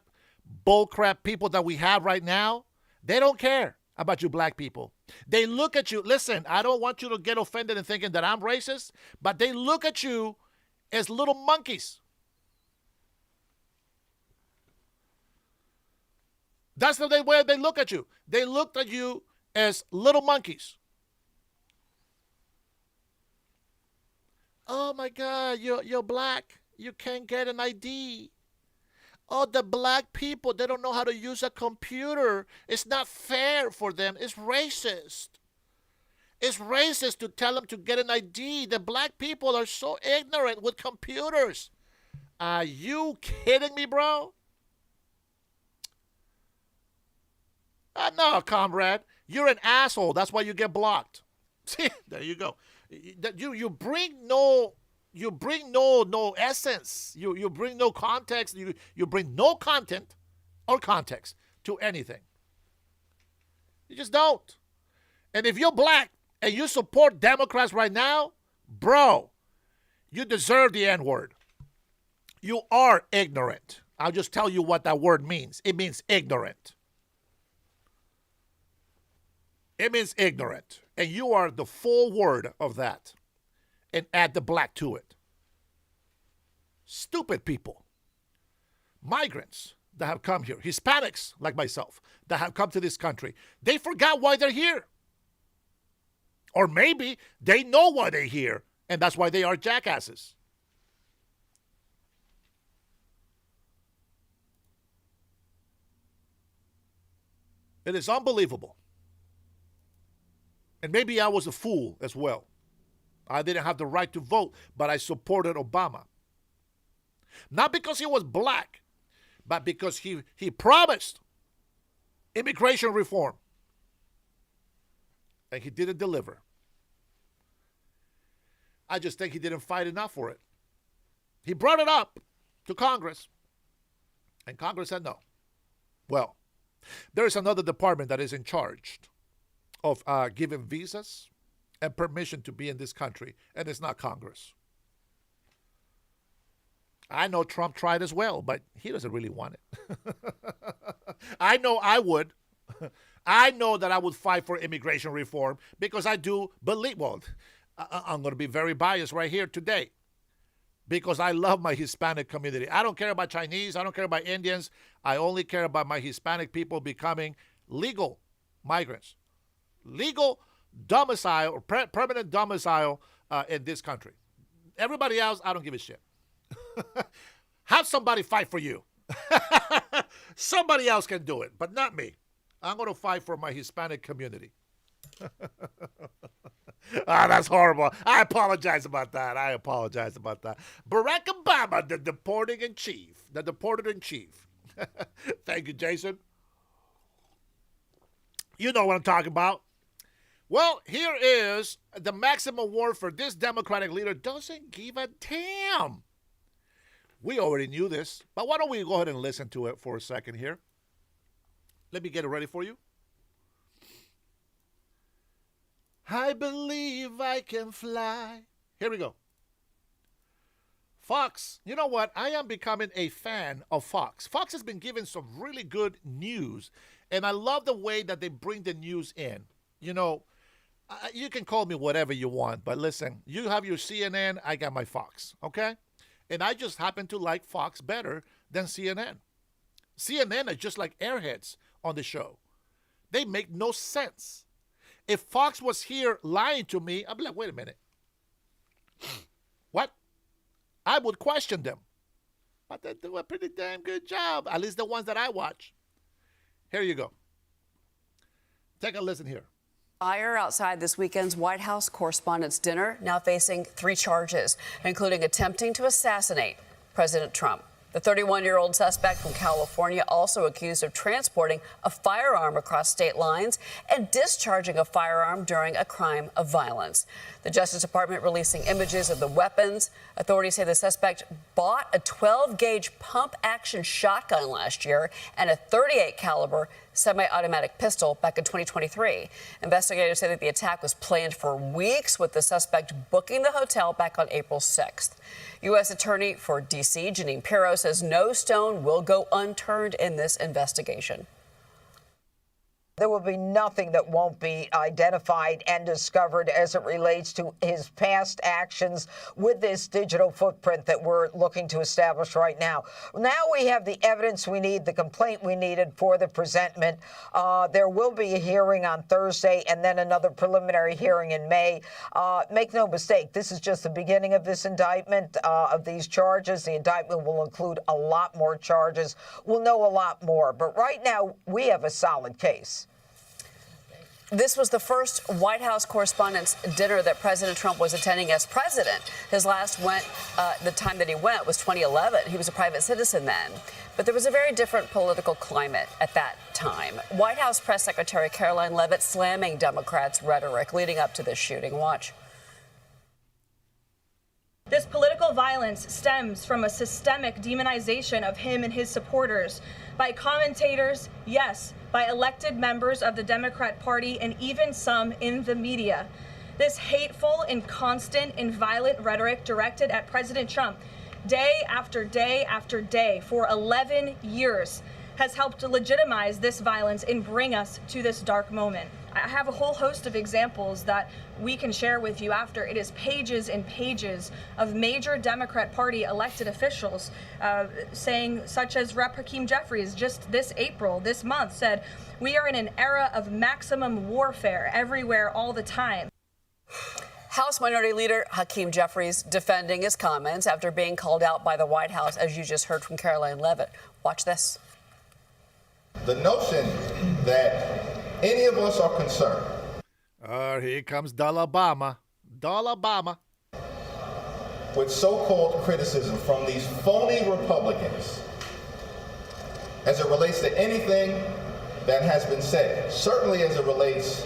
bullcrap people that we have right now, they don't care about you black people. They look at you. Listen, I don't want you to get offended and thinking that I'm racist, but they look at you as little monkeys. That's the way they look at you. They looked at you as little monkeys. Oh my God, you're black. You can't get an ID. Oh, the black people, they don't know how to use a computer. It's not fair for them. It's racist. It's racist to tell them to get an ID. The black people are so ignorant with computers. Are you kidding me, bro? No, comrade. You're an asshole. That's why you get blocked. See, there you go. You bring no essence. You bring no context. You bring no content or context to anything. You just don't. And if you're black and you support Democrats right now, bro, you deserve the N-word. You are ignorant. I'll just tell you what that word means. It means ignorant. It means ignorant. And you are the full word of that. And add the black to it. Stupid people. Migrants that have come here. Hispanics, like myself, that have come to this country. They forgot why they're here. Or maybe they know why they're here. And that's why they are jackasses. It is unbelievable. And maybe I was a fool as well. I didn't have the right to vote, but I supported Obama. Not because he was black, but because he promised immigration reform. And he didn't deliver. I just think he didn't fight enough for it. He brought it up to Congress, and Congress said no. Well, there is another department that is in charge of giving visas and permission to be in this country, and it's not Congress. I know Trump tried as well, but he doesn't really want it. I know I would. I know that I would fight for immigration reform because I do believe, well, I'm going to be very biased right here today because I love my Hispanic community. I don't care about Chinese. I don't care about Indians. I only care about my Hispanic people becoming legal migrants, legal domicile or permanent domicile in this country. Everybody else, I don't give a shit. Have somebody fight for you. Somebody else can do it, but not me. I'm going to fight for my Hispanic community. That's horrible. I apologize about that. Barack Obama, the deported in chief. Thank you, Jason. You know what I'm talking about. Well, here is the maximum award for this Democratic leader. Doesn't give a damn. We already knew this, but why don't we go ahead and listen to it for a second here. Let me get it ready for you. I believe I can fly. Here we go. Fox, you know what? I am becoming a fan of Fox. Fox has been giving some really good news, and I love the way that they bring the news in. You know, you can call me whatever you want, but listen, you have your CNN, I got my Fox, okay? And I just happen to like Fox better than CNN. CNN are just like airheads on the show. They make no sense. If Fox was here lying to me, I'd be like, wait a minute. What? I would question them. But they do a pretty damn good job, at least the ones that I watch. Here you go. Take a listen here. Fire outside this weekend's White House Correspondents' Dinner, now facing 3 charges, including attempting to assassinate President Trump. The 31-year-old suspect from California also accused of transporting a firearm across state lines and discharging a firearm during a crime of violence. The Justice Department releasing images of the weapons. Authorities say the suspect bought a 12-gauge pump-action shotgun last year and a .38 caliber semi-automatic pistol back in 2023. Investigators say that the attack was planned for weeks, with the suspect booking the hotel back on April 6th. U.S. Attorney for D.C. Jeanine Pirro says no stone will go unturned in this investigation. There will be nothing that won't be identified and discovered as it relates to his past actions with this digital footprint that we're looking to establish right now. Now we have the evidence we need, the complaint we needed for the presentment. There will be a hearing on Thursday and then another preliminary hearing in May. Make no mistake, this is just the beginning of this indictment, of these charges. The indictment will include a lot more charges. We'll know a lot more. But right now, we have a solid case. This was the first White House Correspondents' Dinner that President Trump was attending as president. His last the time that he went was 2011. He was a private citizen then. But there was a very different political climate at that time. White House Press Secretary Caroline Leavitt slamming Democrats' rhetoric leading up to this shooting. Watch. This political violence stems from a systemic demonization of him and his supporters by commentators, yes, by elected members of the Democrat Party, and even some in the media. This hateful and constant and violent rhetoric directed at President Trump day after day after day for 11 years has helped to legitimize this violence and bring us to this dark moment. I have a whole host of examples that we can share with you after. It is pages and pages of major Democrat Party elected officials saying, such as Rep. Hakeem Jeffries just this month, said, "We are in an era of maximum warfare everywhere all the time." House Minority Leader Hakeem Jeffries defending his comments after being called out by the White House, as you just heard from Caroline Leavitt. Watch this. The notion that any of us are concerned. Here comes Dalabama. With so-called criticism from these phony Republicans as it relates to anything that has been said, certainly as it relates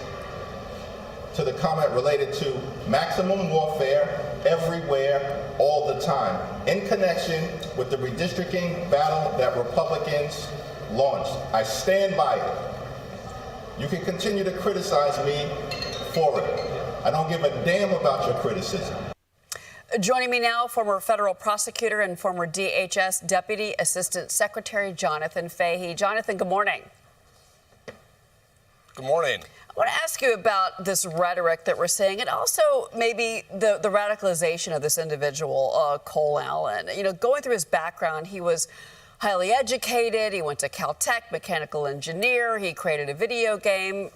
to the comment related to maximum warfare everywhere, all the time, in connection with the redistricting battle that Republicans launched. I stand by it. You can continue to criticize me for it. I don't give a damn about your criticism. Joining me now, former federal prosecutor and former DHS Deputy Assistant Secretary Jonathan Fahey. Jonathan, good morning. Good morning. I want to ask you about this rhetoric that we're seeing, and also maybe the radicalization of this individual, Cole Allen. You know, going through his background, he was highly educated. He went to Caltech, mechanical engineer. He created a video game.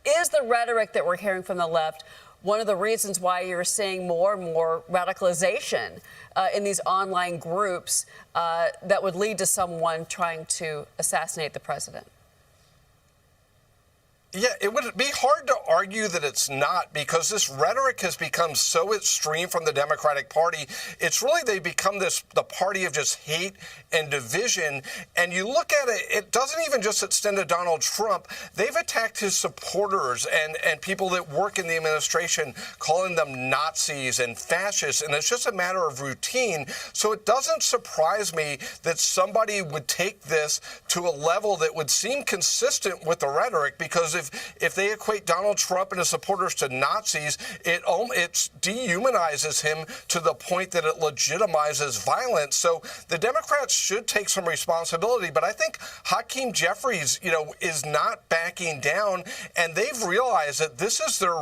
Is the rhetoric that we're hearing from the left one of the reasons why you're seeing more and more radicalization in these online groups that would lead to someone trying to assassinate the president? Yeah, it would be hard to argue that it's not, because this rhetoric has become so extreme from the Democratic Party. It's really, they've become the party of just hate and division. And you look at it, it doesn't even just extend to Donald Trump. They've attacked his supporters and people that work in the administration, calling them Nazis and fascists. And it's just a matter of routine. So it doesn't surprise me that somebody would take this to a level that would seem consistent with the rhetoric, because if they equate Donald Trump and his supporters to Nazis, it dehumanizes him to the point that it legitimizes violence. So the Democrats should take some responsibility. But I think Hakeem Jeffries, is not backing down, and they've realized that this is their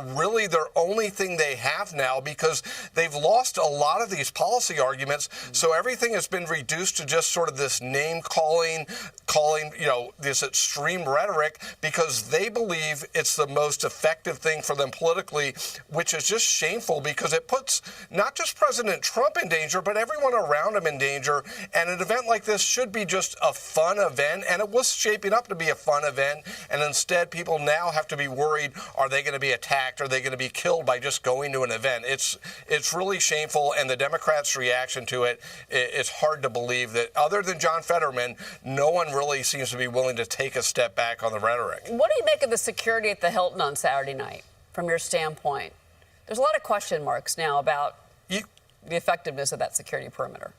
only thing they have now, because they've lost a lot of these policy arguments. So everything has been reduced to just sort of this name calling, this extreme rhetoric, because they believe it's the most effective thing for them politically, which is just shameful, because it puts not just President Trump in danger, but everyone around him in danger. And an event like this should be just a fun event, and it was shaping up to be a fun event. And instead, people now have to be worried, are they going to be attacked? Are they going to be killed by just going to an event? It's really shameful, and the Democrats' reaction to it, it's hard to believe that, other than John Fetterman, no one really seems to be willing to take a step back on the rhetoric. What do you make of the security at the Hilton on Saturday night, from your standpoint? There's a lot of question marks now about the effectiveness of that security perimeter.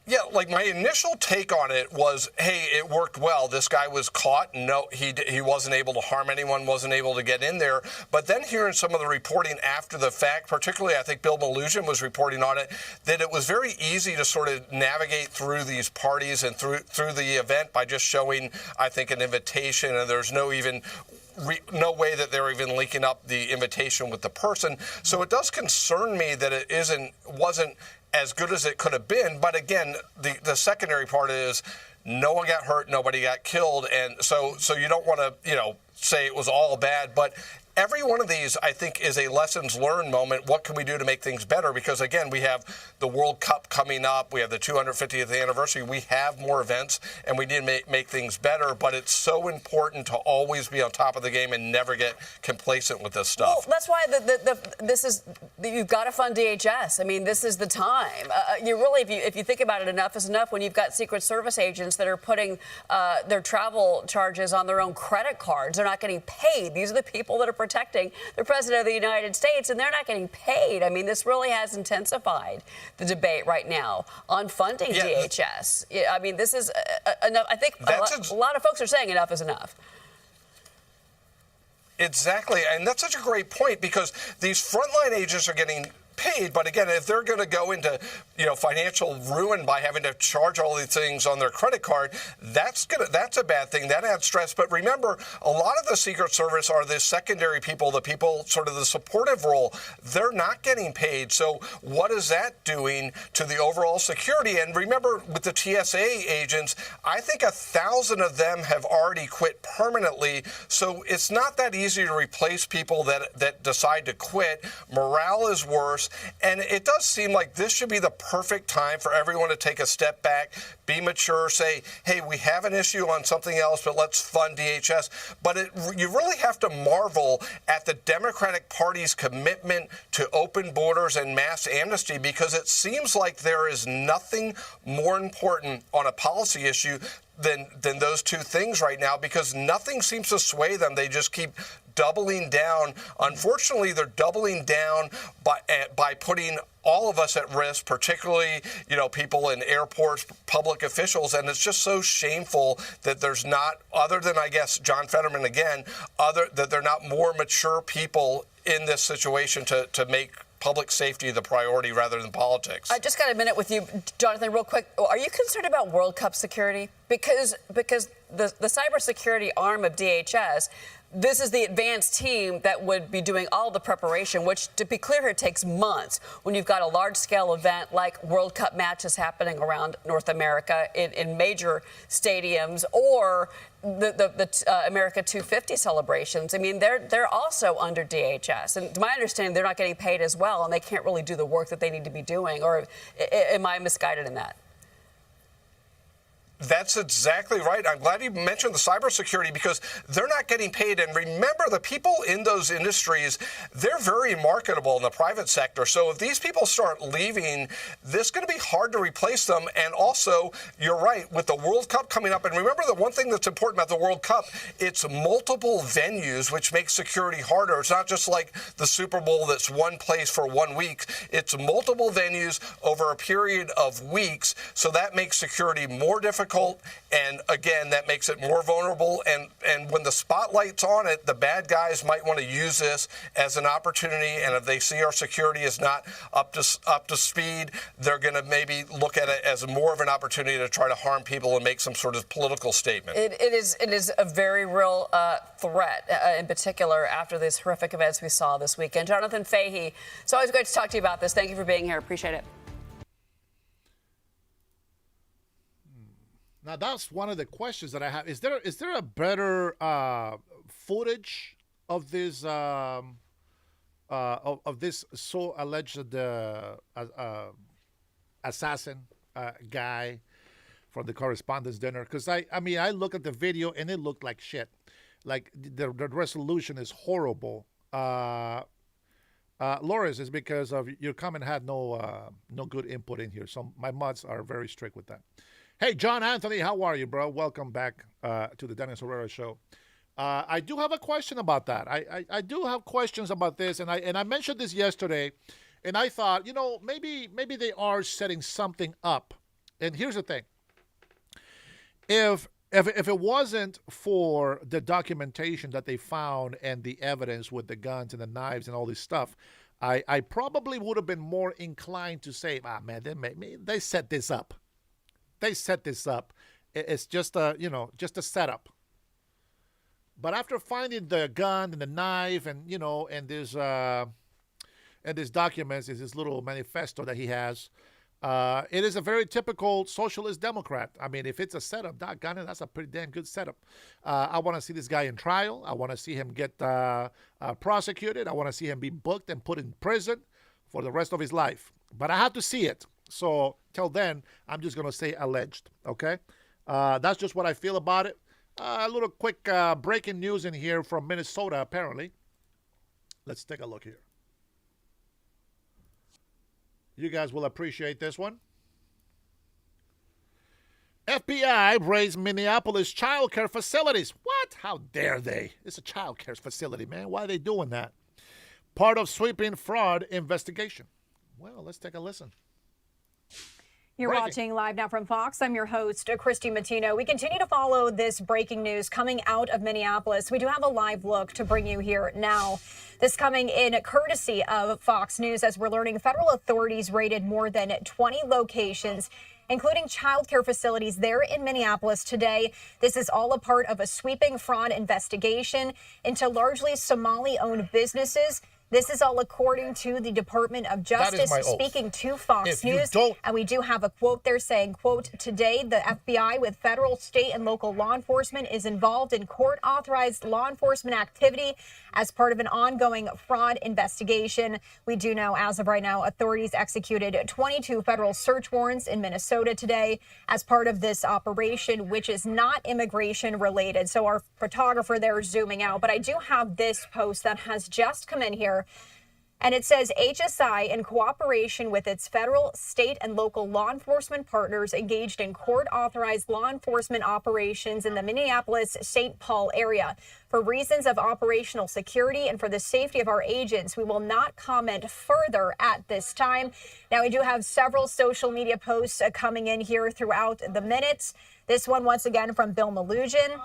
Yeah, like my initial take on it was, hey, it worked well. This guy was caught. No, he wasn't able to harm anyone, wasn't able to get in there. But then hearing some of the reporting after the fact, particularly I think Bill Maloogian was reporting on it, that it was very easy to sort of navigate through these parties and through the event by just showing, I think, an invitation, and there's no way that they're even linking up the invitation with the person. So it does concern me that it wasn't as good as it could have been. But again, the secondary part is no one got hurt, nobody got killed, and so you don't want to say it was all bad, but every one of these, I think, is a lessons learned moment. What can we do to make things better? Because, again, we have the World Cup coming up. We have the 250th anniversary. We have more events, and we need to make things better. But it's so important to always be on top of the game and never get complacent with this stuff. Well, that's why you've got to fund DHS. I mean, this is the time. If you think about it, enough is enough when you've got Secret Service agents that are putting their travel charges on their own credit cards. They're not getting paid. These are the people that are protecting protecting the president of the United States, and they're not getting paid. I mean, this really has intensified the debate right now on funding DHS. I mean, this is enough. I think a lot of folks are saying enough is enough. Exactly, and that's such a great point because these frontline agents are getting paid, but again, if they're going to go into financial ruin by having to charge all these things on their credit card, that's a bad thing. That adds stress. But remember, a lot of the Secret Service are the secondary people, the people sort of the supportive role. They're not getting paid. So what is that doing to the overall security? And remember, with the TSA agents, I think 1,000 of them have already quit permanently. So it's not that easy to replace people that decide to quit. Morale is worse. And it does seem like this should be the perfect time for everyone to take a step back, be mature, say, hey, we have an issue on something else, but let's fund DHS. But you really have to marvel at the Democratic Party's commitment to open borders and mass amnesty, because it seems like there is nothing more important on a policy issue than those two things right now, because nothing seems to sway them. They just keep doubling down. Unfortunately, they're doubling down by putting all of us at risk, particularly, people in airports, public officials. And it's just so shameful that there's not, other than, I guess, John Fetterman again, that they're not more mature people in this situation to make public safety the priority rather than politics. I just got a minute with you, Jonathan, real quick. Are you concerned about World Cup security? Because the cybersecurity arm of DHS, this is the advanced team that would be doing all the preparation, which, to be clear here, takes months. When you've got a large-scale event like World Cup matches happening around North America in major stadiums, or the America 250 celebrations. I mean, they're also under DHS. And to my understanding, they're not getting paid as well, and they can't really do the work that they need to be doing. Or am I misguided in that? That's exactly right. I'm glad you mentioned the cybersecurity, because they're not getting paid. And remember, the people in those industries, they're very marketable in the private sector. So if these people start leaving, this is going to be hard to replace them. And also, you're right, with the World Cup coming up. And remember, the one thing that's important about the World Cup, it's multiple venues, which makes security harder. It's not just like the Super Bowl that's one place for 1 week. It's multiple venues over a period of weeks. So that makes security more difficult. And again, that makes it more vulnerable. And when the spotlight's on it, the bad guys might want to use this as an opportunity. And if they see our security is not up to speed, they're going to maybe look at it as more of an opportunity to try to harm people and make some sort of political statement. It is a very real threat, in particular after these horrific events we saw this weekend. Jonathan Fahey, it's always great to talk to you about this. Thank you for being here. Appreciate it. Now, that's one of the questions that I have. Is there a better footage of this so alleged assassin guy from the correspondence dinner? Because I look at the video and it looked like shit. Like the resolution is horrible. Loris, is because of your comment had no good input in here. So my mods are very strict with that. Hey, John Anthony, how are you, bro? Welcome back to the Dennis Herrera Show. I do have a question about that. I do have questions about this, and I mentioned this yesterday, and I thought, maybe they are setting something up. And here's the thing: if it wasn't for the documentation that they found and the evidence with the guns and the knives and all this stuff, I probably would have been more inclined to say, man, they set this up. They set this up. It's just a setup. But after finding the gun and the knife and this documents, is this little manifesto that he has, it is a very typical socialist Democrat. I mean, if it's a setup, that's a pretty damn good setup. I want to see this guy in trial. I want to see him get prosecuted. I want to see him be booked and put in prison for the rest of his life. But I have to see it. So till then, I'm just going to say alleged, okay? That's just what I feel about it. A little quick breaking news in here from Minnesota, apparently. Let's take a look here. You guys will appreciate this one. FBI raids Minneapolis child care facilities. What? How dare they? It's a child care facility, man. Why are they doing that? Part of sweeping fraud investigation. Well, let's take a listen. You're watching Live Now from Fox. I'm your host, Christy Matino. We continue to follow this breaking news coming out of Minneapolis. We do have a live look to bring you here now. This coming in courtesy of Fox News as we're learning federal authorities raided more than 20 locations, including child care facilities there in Minneapolis today. This is all a part of a sweeping fraud investigation into largely Somali-owned businesses. This is all according to the Department of Justice speaking to Fox News. And we do have a quote there saying, quote, today the FBI with federal, state, and local law enforcement is involved in court-authorized law enforcement activity as part of an ongoing fraud investigation. We do know, as of right now, authorities executed 22 federal search warrants in Minnesota today as part of this operation, which is not immigration related. So our photographer there is zooming out. But I do have this post that has just come in here. And it says HSI, in cooperation with its federal, state, and local law enforcement partners, engaged in court-authorized law enforcement operations in the Minneapolis-St. Paul area. For reasons of operational security and for the safety of our agents, we will not comment further at this time. Now, we do have several social media posts coming in here throughout the minutes. This one, once again, from Bill Malugin.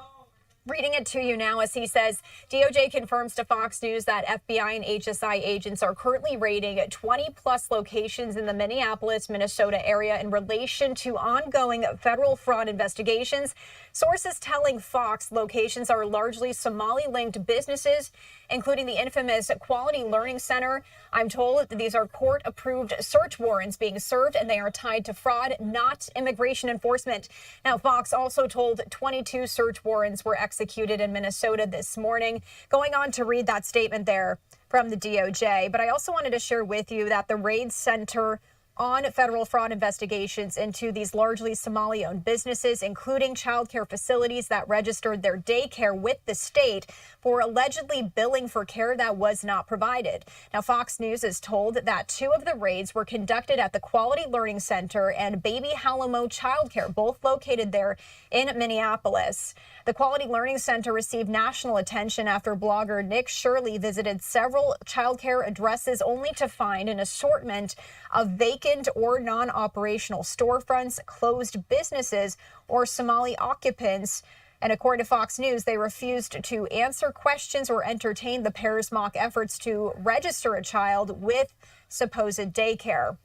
Reading it to you now as he says, DOJ confirms to Fox News that FBI and HSI agents are currently raiding 20-plus locations in the Minneapolis, Minnesota area in relation to ongoing federal fraud investigations. Sources telling Fox locations are largely Somali-linked businesses, including the infamous Quality Learning Center. I'm told that these are court-approved search warrants being served, and they are tied to fraud, not immigration enforcement. Now, Fox also told 22 search warrants were executed in Minnesota this morning. Going on to read that statement there from the DOJ. But I also wanted to share with you that the raids center on federal fraud investigations into these largely Somali-owned businesses, including child care facilities that registered their daycare with the state for allegedly billing for care that was not provided. Now, Fox News is told that 2 of the raids were conducted at the Quality Learning Center and Baby Halamo Childcare, both located there in Minneapolis. The Quality Learning Center received national attention after blogger Nick Shirley visited several childcare addresses only to find an assortment of vacant or non-operational storefronts, closed businesses, or Somali occupants. And according to Fox News, they refused to answer questions or entertain the pair's mock efforts to register a child with supposed daycare.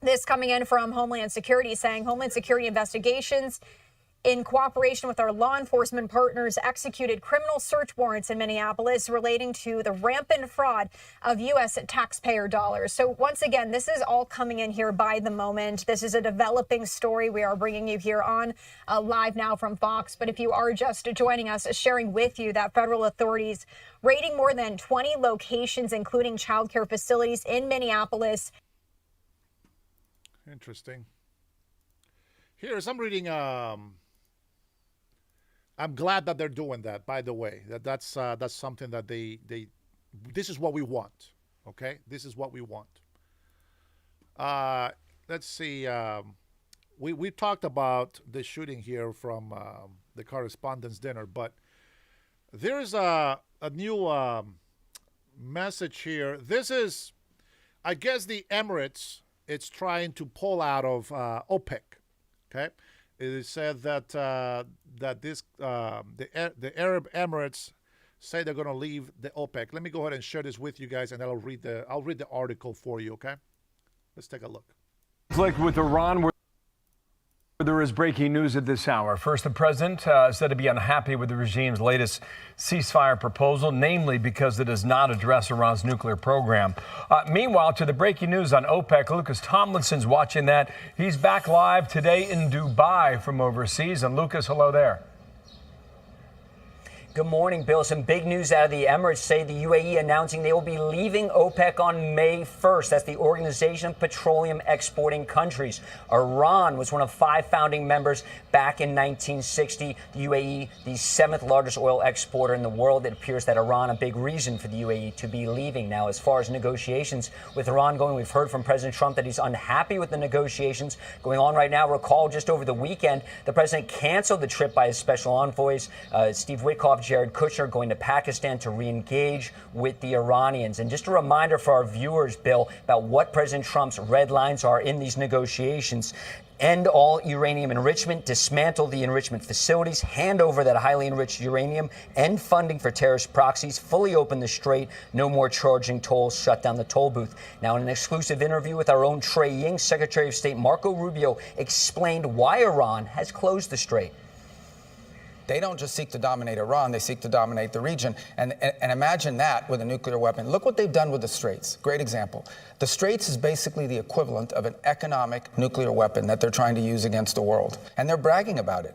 This coming in from Homeland Security, saying Homeland Security investigations in cooperation with our law enforcement partners, executed criminal search warrants in Minneapolis relating to the rampant fraud of U.S. taxpayer dollars. So once again, this is all coming in here by the moment. This is a developing story we are bringing you here on Live Now from Fox. But if you are just joining us, sharing with you that federal authorities raiding more than 20 locations, including child care facilities in Minneapolis. Interesting. Here's, I'm reading, I'm glad that they're doing that, by the way. That's something that they this is what we want, okay? This is what we want. Let's see. We talked about the shooting here from the Correspondents' Dinner, but there's a new message here. This is, I guess, the Emirates. It's trying to pull out of OPEC, okay? It is said that the Arab Emirates say they're going to leave the OPEC. Let me go ahead and share this with you guys, and I'll read the article for you. Okay, let's take a look. Conflict with Iran, where there is breaking news at this hour. First, the president said to be unhappy with the regime's latest ceasefire proposal, namely because it does not address Iran's nuclear program. Meanwhile, to the breaking news on OPEC, Lucas Tomlinson's watching that. He's back live today in Dubai from overseas. And Lucas, hello there. Good morning, Bill. Some big news out of the Emirates say the UAE announcing they will be leaving OPEC on May 1st. That's the Organization of Petroleum Exporting Countries. Iran was one of 5 founding members back in 1960. The UAE, the 7th largest oil exporter in the world. It appears that Iran, a big reason for the UAE to be leaving. Now, as far as negotiations with Iran going, we've heard from President Trump that he's unhappy with the negotiations going on right now. Recall just over the weekend, the president canceled the trip by his special envoys, Steve Witkoff, Jared Kushner, going to Pakistan to re-engage with the Iranians. And just a reminder for our viewers, Bill, about what President Trump's red lines are in these negotiations. End all uranium enrichment, dismantle the enrichment facilities, hand over that highly enriched uranium, end funding for terrorist proxies, fully open the strait, no more charging tolls, shut down the toll booth. Now, in an exclusive interview with our own Trey Ying, Secretary of State Marco Rubio explained why Iran has closed the strait. They don't just seek to dominate Iran, they seek to dominate the region. And imagine that with a nuclear weapon. Look what they've done with the Straits. Great example. The Straits is basically the equivalent of an economic nuclear weapon that they're trying to use against the world. And they're bragging about it.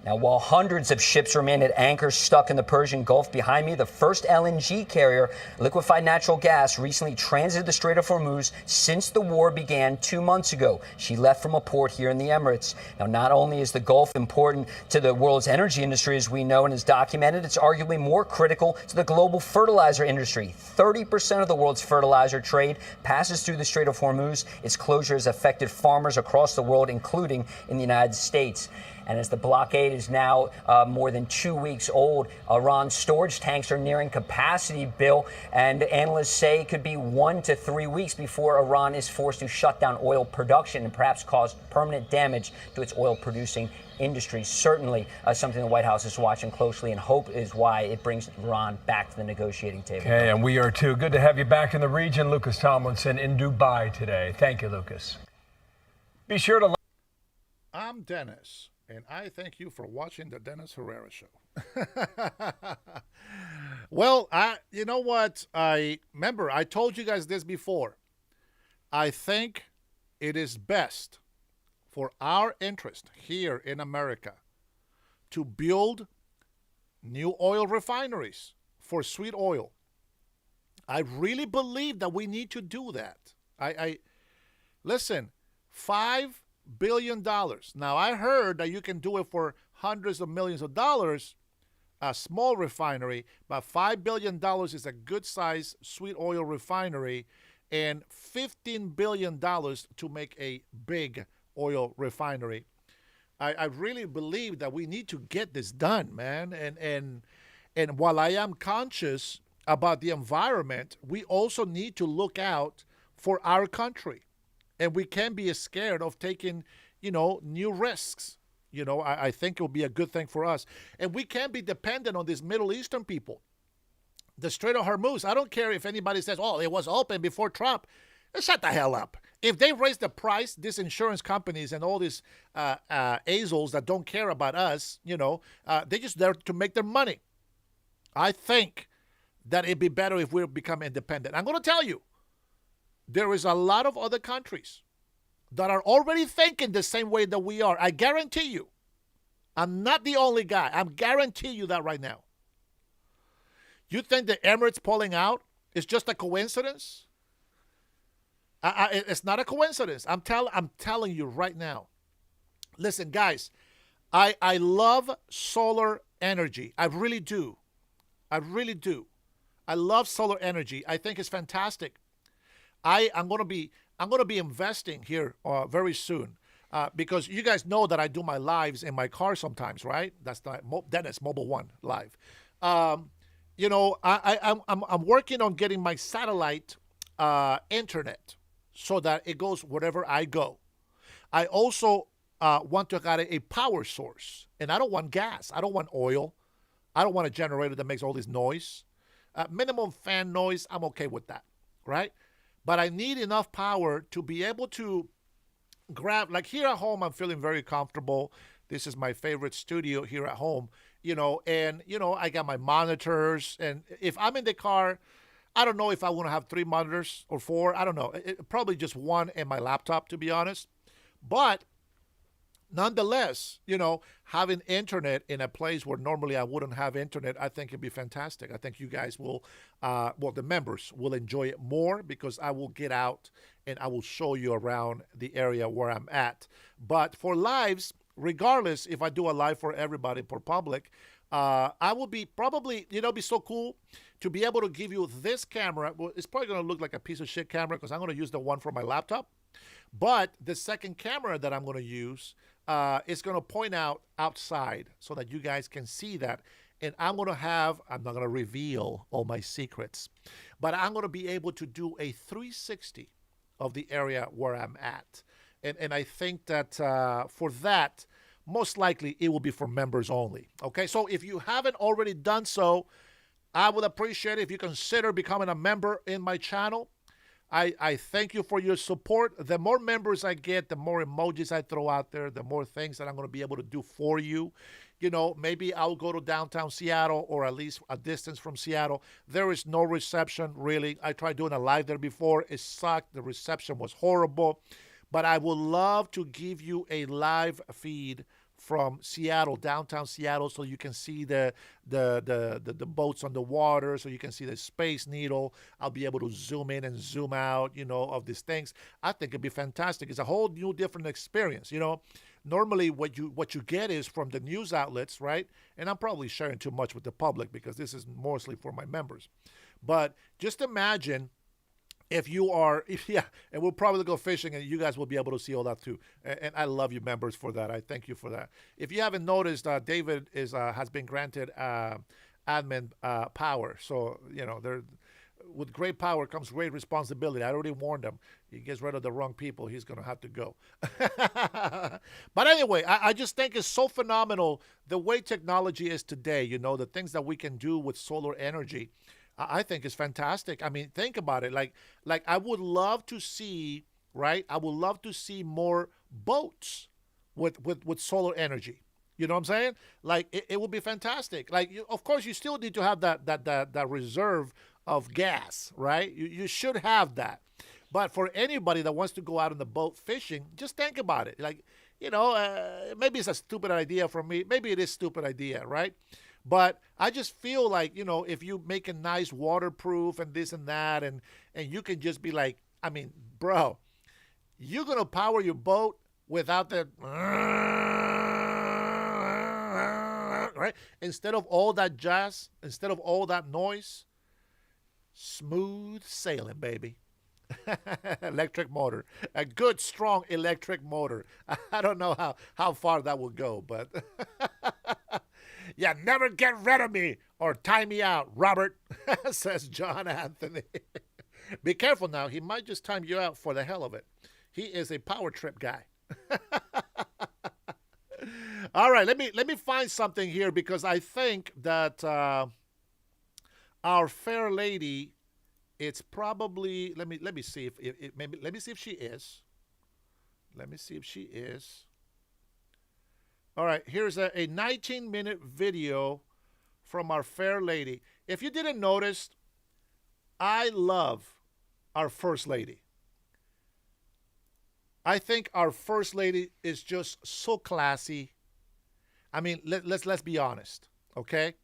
Now, while hundreds of ships remain at anchor stuck in the Persian Gulf behind me, the first LNG carrier, liquefied natural gas, recently transited the Strait of Hormuz since the war began 2 months ago. She left from a port here in the Emirates. Now, not only is the Gulf important to the world's energy industry, as we know and is documented, it's arguably more critical to the global fertilizer industry. 30% of the world's fertilizer trade passes through the Strait of Hormuz. Its closure has affected farmers across the world, including in the United States. And as the blockade is now more than 2 weeks old, Iran's storage tanks are nearing capacity, Bill. And analysts say it could be 1 to 3 weeks before Iran is forced to shut down oil production and perhaps cause permanent damage to its oil-producing industry. Certainly something the White House is watching closely, and hope is why it brings Iran back to the negotiating table. Okay, and we are too. Good to have you back in the region. Lucas Tomlinson in Dubai today. Thank you, Lucas. Be sure to... I'm Dennis. And I thank you for watching the Dennis Herrera Show. Well, you know what? I told you guys this before. I think it is best for our interest here in America to build new oil refineries for sweet oil. I really believe that we need to do that. Listen, $5 billion. Now, I heard that you can do it for hundreds of millions of dollars, a small refinery, but $5 billion is a good size sweet oil refinery, and $15 billion to make a big oil refinery. I really believe that we need to get this done, man. And while I am conscious about the environment, we also need to look out for our country. And we can't be scared of taking, new risks. I think it will be a good thing for us. And we can't be dependent on these Middle Eastern people. The Strait of Hormuz, I don't care if anybody says, oh, it was open before Trump. Shut the hell up. If they raise the price, these insurance companies and all these assholes that don't care about us, they're just there to make their money. I think that it'd be better if we become independent. I'm going to tell you, there is a lot of other countries that are already thinking the same way that we are. I guarantee you. I'm not the only guy. I'm guarantee you that right now. You think the Emirates pulling out is just a coincidence? It's not a coincidence. I'm telling you right now. Listen, guys, I love solar energy. I really do. I really do. I love solar energy. I think it's fantastic. I'm going to be investing here very soon because you guys know that I do my lives in my car sometimes, right? That's the Dennis Mobile One live. I'm working on getting my satellite internet so that it goes wherever I go. I also want to get a power source, and I don't want gas. I don't want oil. I don't want a generator that makes all this noise. Minimum fan noise, I'm okay with that, right? But I need enough power to be able to grab, like here at home, I'm feeling very comfortable. This is my favorite studio here at home, I got my monitors. And if I'm in the car, I don't know if I want to have 3 monitors or 4. I don't know. Probably just one and my laptop, to be honest. But nonetheless, having internet in a place where normally I wouldn't have internet, I think it'd be fantastic. I think you guys will, the members will enjoy it more because I will get out and I will show you around the area where I'm at. But for lives, regardless if I do a live for everybody, for public, I will be probably, it'd be so cool to be able to give you this camera. Well, it's probably going to look like a piece of shit camera because I'm going to use the one for my laptop. But the second camera that I'm going to use is going to point out outside so that you guys can see that. And I'm not going to reveal all my secrets, but I'm going to be able to do a 360 of the area where I'm at. And I think that for that, most likely it will be for members only. Okay, so if you haven't already done so, I would appreciate it if you consider becoming a member in my channel. I thank you for your support. The more members I get, the more emojis I throw out there, the more things that I'm going to be able to do for you. Maybe I'll go to downtown Seattle or at least a distance from Seattle. There is no reception, really. I tried doing a live there before. It sucked. The reception was horrible. But I would love to give you a live feed from Seattle, downtown Seattle, so you can see the boats on the water, so you can see the Space Needle. I'll be able to zoom in and zoom out, of these things. I think it'd be fantastic. It's a whole new, different experience. Normally what you get is from the news outlets, right? And I'm probably sharing too much with the public because this is mostly for my members. But just imagine and we'll probably go fishing and you guys will be able to see all that too. And I love you members for that. I thank you for that. If you haven't noticed, David has been granted admin power. So, with great power comes great responsibility. I already warned him. He gets rid of the wrong people, he's going to have to go. But anyway, I just think it's so phenomenal the way technology is today, the things that we can do with solar energy. I think it's fantastic. I mean, think about it. Like I would love to see, right? I would love to see more boats with solar energy. You know what I'm saying? Like it would be fantastic. Like, of course, you still need to have that reserve of gas, right? You should have that. But for anybody that wants to go out on the boat fishing, just think about it. Like, maybe it's a stupid idea for me. Maybe it is a stupid idea, right? But I just feel like, if you make a nice waterproof and this and that, and you can just be like, I mean, bro, you're going to power your boat without the, right? Instead of all that jazz, instead of all that noise, smooth sailing, baby. Electric motor, a good, strong electric motor. I don't know how far that will go, but... Yeah, never get rid of me or tie me out, Robert, says John Anthony. Be careful now. He might just time you out for the hell of it. He is a power trip guy. All right, let me find something here because I think that our fair lady, it's probably let me see if maybe let me see if she is. Let me see if she is. All right, here's a 19-minute video from our fair lady. If you didn't notice, I love our first lady. I think our first lady is just so classy. I mean, let's be honest, okay?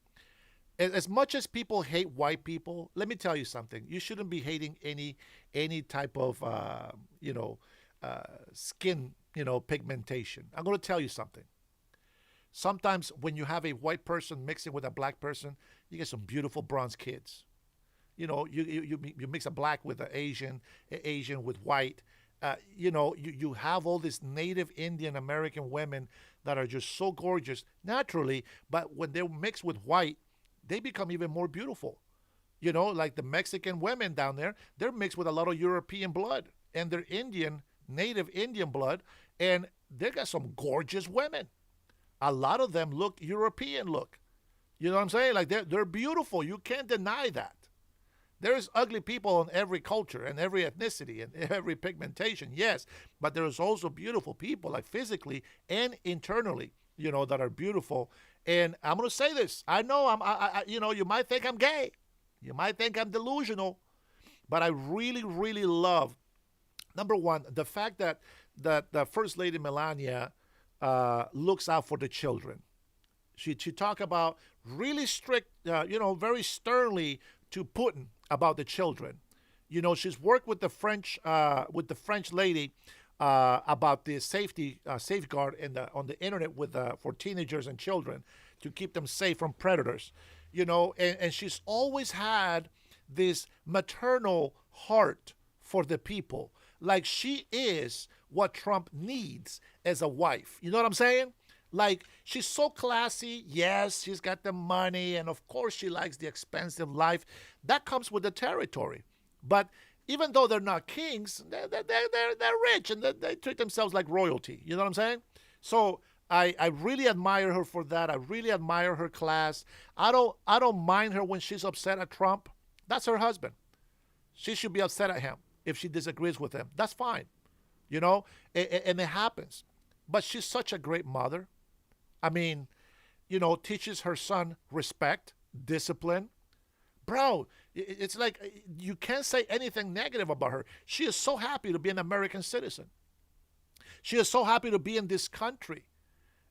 As much as people hate white people, let me tell you something. You shouldn't be hating any type of skin, pigmentation. I'm going to tell you something. Sometimes when you have a white person mixing with a black person, you get some beautiful bronze kids. You mix a black with an Asian with white. You have all these native Indian American women that are just so gorgeous naturally, but when they're mixed with white, they become even more beautiful. Like the Mexican women down there, they're mixed with a lot of European blood, and they're native Indian blood, and they got some gorgeous women. A lot of them look European look. You know what I'm saying? Like they're beautiful. You can't deny that. There's ugly people in every culture and every ethnicity and every pigmentation, yes. But there's also beautiful people, like physically and internally, that are beautiful. And I'm going to say this. I know you might think I'm gay. You might think I'm delusional. But I really, really love, number one, the fact that the First Lady Melania looks out for the children. She talked about really strict, very sternly to Putin about the children. She's worked with the French lady about the safeguard on the internet for teenagers and children to keep them safe from predators. And she's always had this maternal heart for the people. Like she is what Trump needs as a wife. You know what I'm saying? Like, she's so classy. Yes, she's got the money, and of course she likes the expensive life. That comes with the territory. But even though they're not kings, they're rich, and they treat themselves like royalty. You know what I'm saying? So I really admire her for that. I really admire her class. I don't mind her when she's upset at Trump. That's her husband. She should be upset at him if she disagrees with him. That's fine. And it happens. But she's such a great mother. I mean, teaches her son respect, discipline. Bro, it's like you can't say anything negative about her. She is so happy to be an American citizen. She is so happy to be in this country.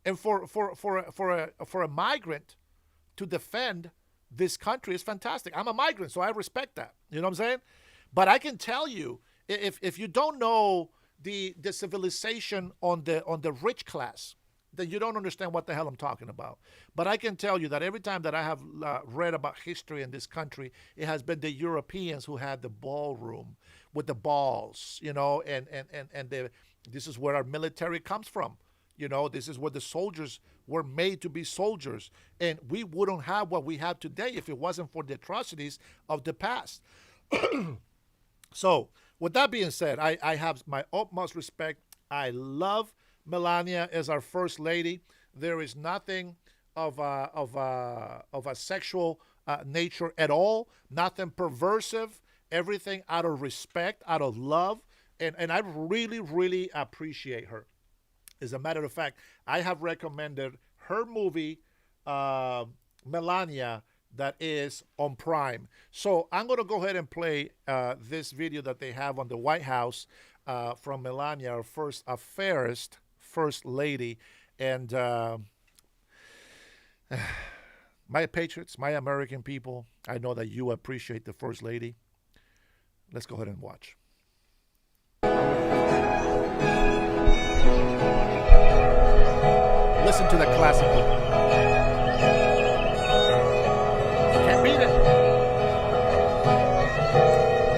And for a migrant to defend this country is fantastic. I'm a migrant, so I respect that. You know what I'm saying? But I can tell you, if you don't know the civilization on the rich class, then you don't understand what the hell I'm talking about. But I can tell you that every time that I have read about history in this country, it has been the Europeans who had the ballroom with the balls, this is where our military comes from. This is where the soldiers were made to be soldiers. And we wouldn't have what we have today if it wasn't for the atrocities of the past. So, with that being said, I have my utmost respect. I love Melania as our first lady. There is nothing of a sexual nature at all. Nothing perversive. Everything out of respect, out of love, and I really, really appreciate her. As a matter of fact, I have recommended her movie, Melania, that is on Prime. So I'm going to go ahead and play this video that they have on the White House from Melania, our fairest first lady. And my patriots, my American people, I know that you appreciate the first lady. Let's go ahead and watch. Listen to the classical. Can't beat it.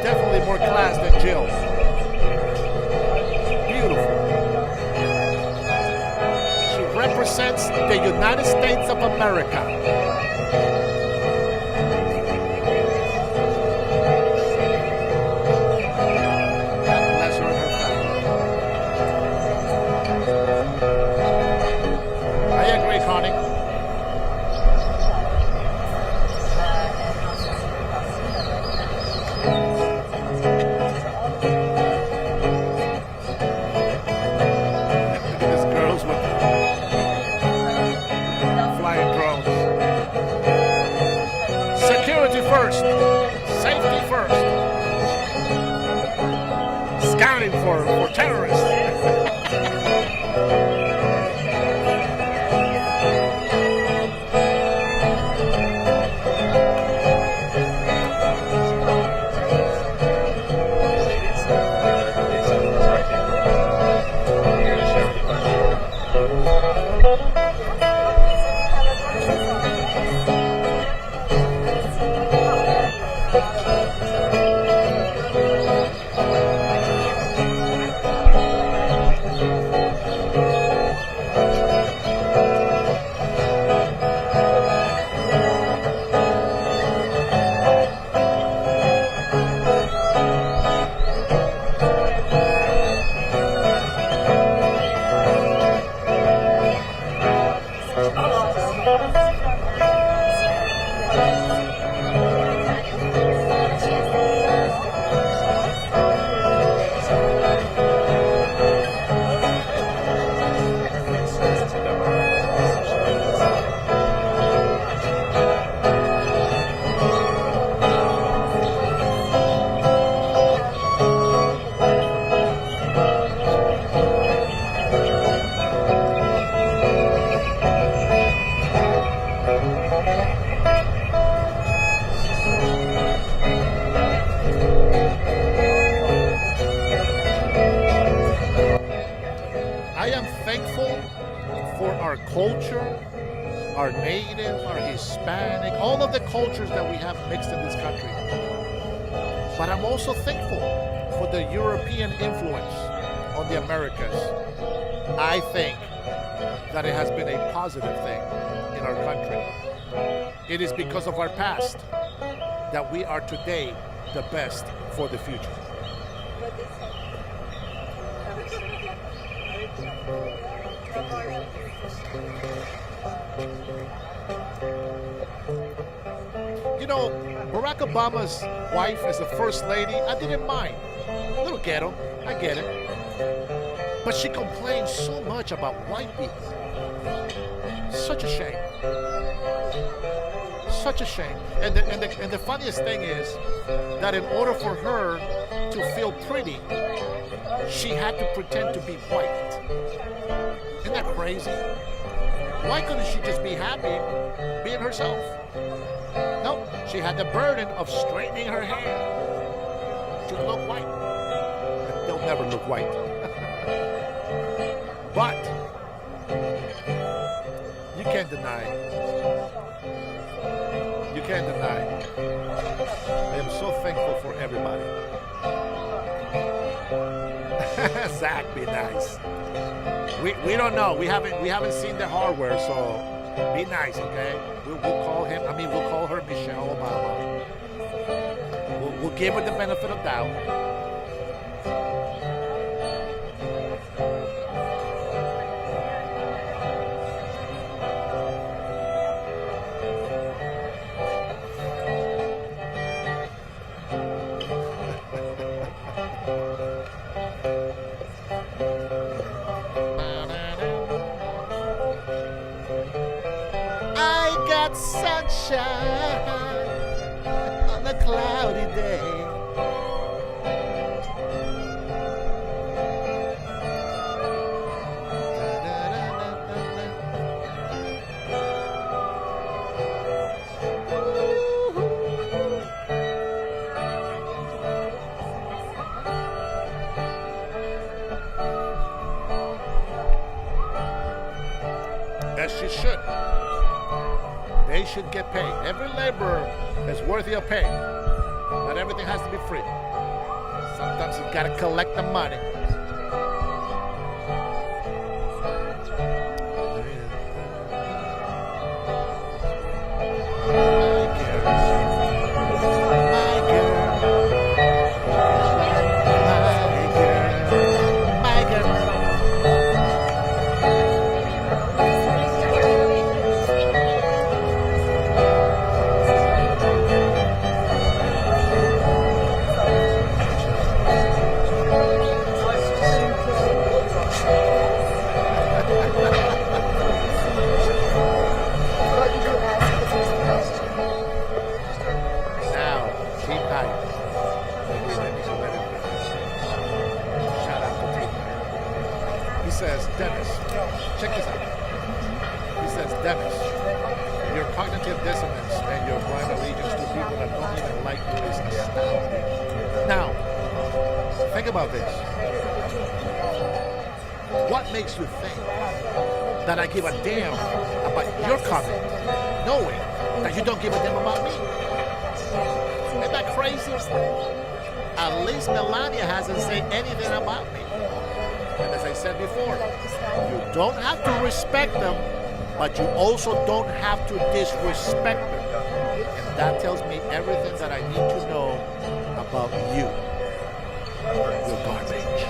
Definitely more class than Jill. Beautiful. She represents the United States of America. For terrorists. culture, our native, our Hispanic, all of the cultures that we have mixed in this country. But I'm also thankful for the European influence on the Americas. I think that it has been a positive thing in our country. It is because of our past that we are today the best for the future. You know, Barack Obama's wife as the first lady, I didn't mind. A little ghetto, I get it. But she complains so much about white people. Such a shame. Such a shame. And the funniest thing is that in order for her to feel pretty, she had to pretend to be white. Isn't that crazy? Why couldn't she just be happy being herself? No, she had the burden of straightening her hair to look white. They'll never look white. But you can't deny. You can't deny. I am so thankful for everybody. Zach, be nice. We don't know. We haven't seen the hardware, so be nice, okay? We'll call him. I mean, we'll call her Michelle Obama. We'll give her the benefit of doubt. Sunshine on a cloudy day. As she should. They should get paid. Every laborer is worthy of pay. Not everything has to be free. Sometimes you gotta collect the money. That I give a damn about your comment, knowing that you don't give a damn about me. Isn't that crazy? At least Melania hasn't said anything about me. And as I said before, you don't have to respect them, but you also don't have to disrespect them. And that tells me everything that I need to know about you. You're garbage.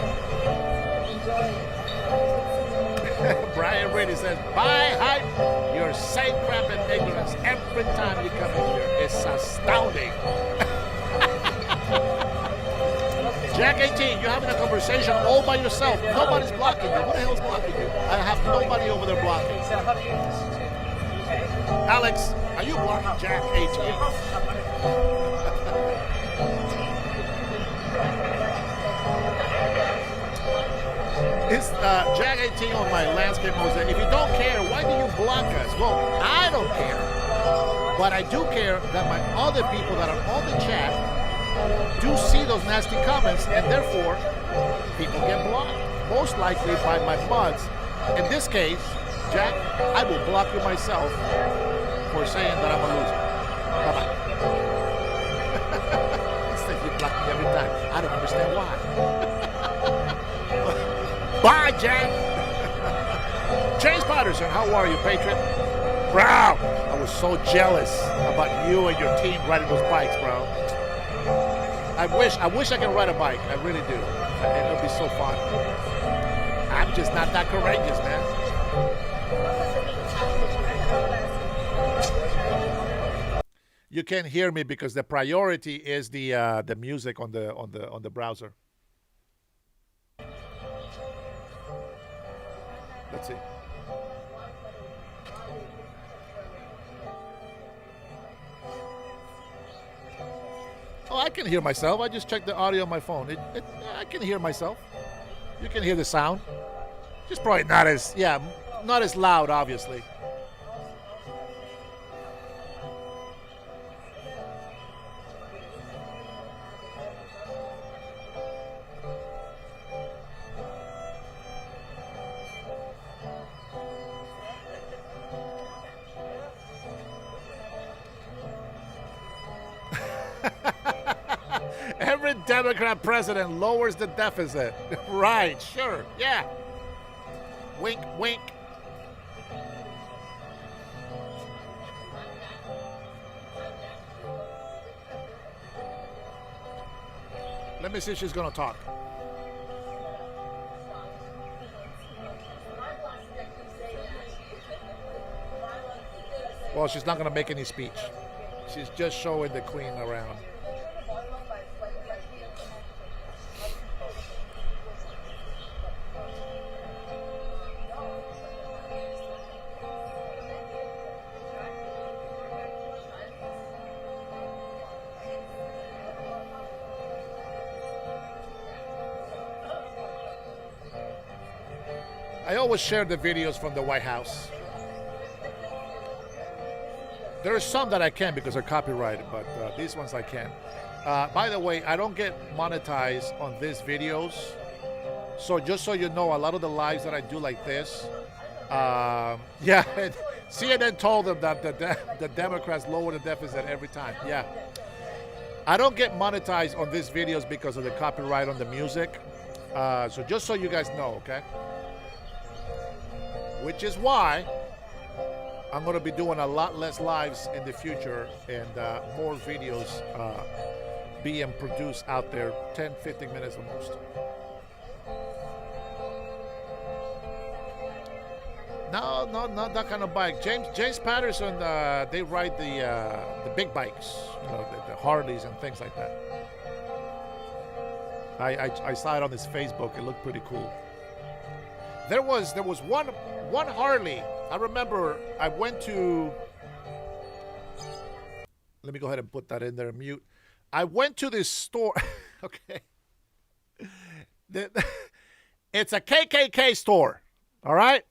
Brian Brady says, bye, hype. Your same crap and ignorance every time you come in here. It's astounding. Jack 18, you're having a conversation all by yourself. Nobody's blocking you. Who the hell's blocking you? I have nobody over there blocking. Alex, are you blocking Jack 18? It's Jack 18 on my landscape mosaic. If you don't care, why do you block us? Well, I don't care. But I do care that my other people that are on the chat do see those nasty comments, and therefore, people get blocked. Most likely by my mods. In this case, Jack, I will block you myself for saying that I'm a loser. Bye-bye. He says you block me every time. I don't understand why. Bye, Jack. James Patterson, how are you, Patriot? Bro, I was so jealous about you and your team riding those bikes, bro. I wish I could ride a bike. I really do. It would be so fun. I'm just not that courageous, man. You can't hear me because the priority is the music on the browser. Let's see. Oh, I can hear myself. I just checked the audio on my phone. I can hear myself. You can hear the sound. Just probably not as loud, obviously. Every Democrat president lowers the deficit. Right, sure, yeah. Wink, wink. Let me see if she's going to talk. Well, she's not going to make any speech. She's just showing the queen around. I always share the videos from the White House. There are some that I can't because they're copyrighted, but these ones I can. By the way, I don't get monetized on these videos. So just so you know, a lot of the lives that I do like this, yeah, CNN told them that the Democrats lower the deficit every time. Yeah. I don't get monetized on these videos because of the copyright on the music. So just so you guys know, okay? Which is why I'm going to be doing a lot less lives in the future and more videos being produced out there, 10, 15 minutes the most. No, not that kind of bike. James Patterson, they ride the big bikes, you know, the Harleys and things like that. I saw it on his Facebook. It looked pretty cool. There was one Harley. I remember I went to. Let me go ahead and put that in there. Mute. I went to this store. Okay. It's a KKK store. All right.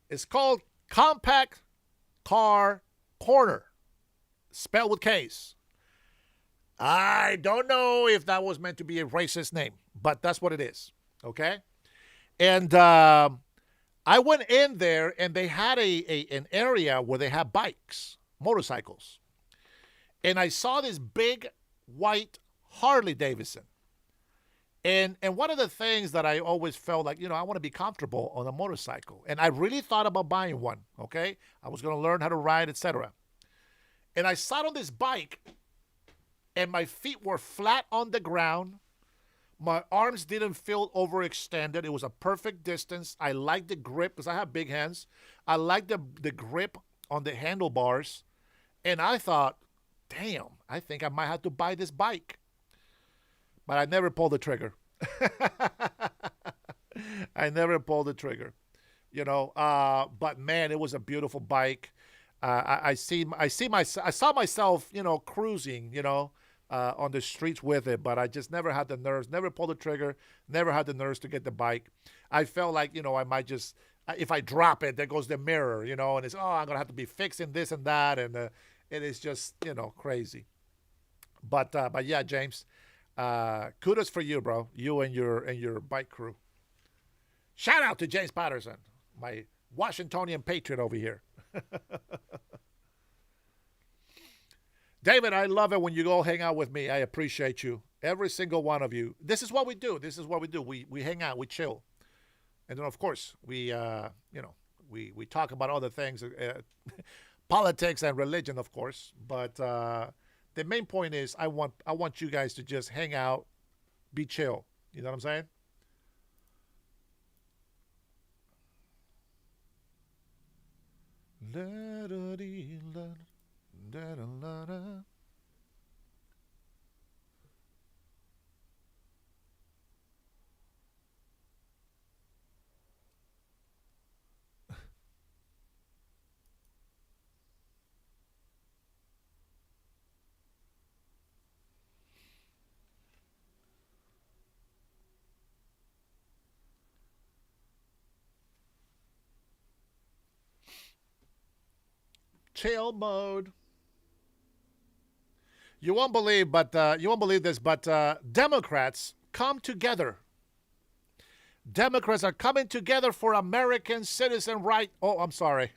It's called Compact Car Corner, spelled with K's. I don't know if that was meant to be a racist name, but that's what it is. Okay. And I went in there, and they had an area where they had bikes, motorcycles. And I saw this big white Harley Davidson. And one of the things that I always felt like, you know, I want to be comfortable on a motorcycle. And I really thought about buying one, okay? I was going to learn how to ride, etc. And I sat on this bike, and my feet were flat on the ground. My arms didn't feel overextended. It was a perfect distance. I liked the grip because I have big hands. I liked the grip on the handlebars. And I thought, damn, I think I might have to buy this bike. But I never pulled the trigger. I never pulled the trigger. You know, but man, it was a beautiful bike. I saw myself, you know, cruising, you know, on the streets with it, but I just never had the nerves, never pulled the trigger, never had the nerves to get the bike. I felt like, you know, I might just, if I drop it, there goes the mirror, you know, and it's, I'm going to have to be fixing this and that, and it is just, you know, crazy. But yeah, James, kudos for you, bro, you and your bike crew. Shout out to James Patterson, my Washingtonian patriot over here. David, I love it when you go hang out with me. I appreciate you. Every single one of you. This is what we do. This is what we do. We hang out. We chill. And then, of course, we talk about other things. Politics and religion, of course. But the main point is I want you guys to just hang out, be chill. You know what I'm saying? Chill mode. You won't believe this, but Democrats come together. Democrats are coming together for American citizen right. Oh, I'm sorry.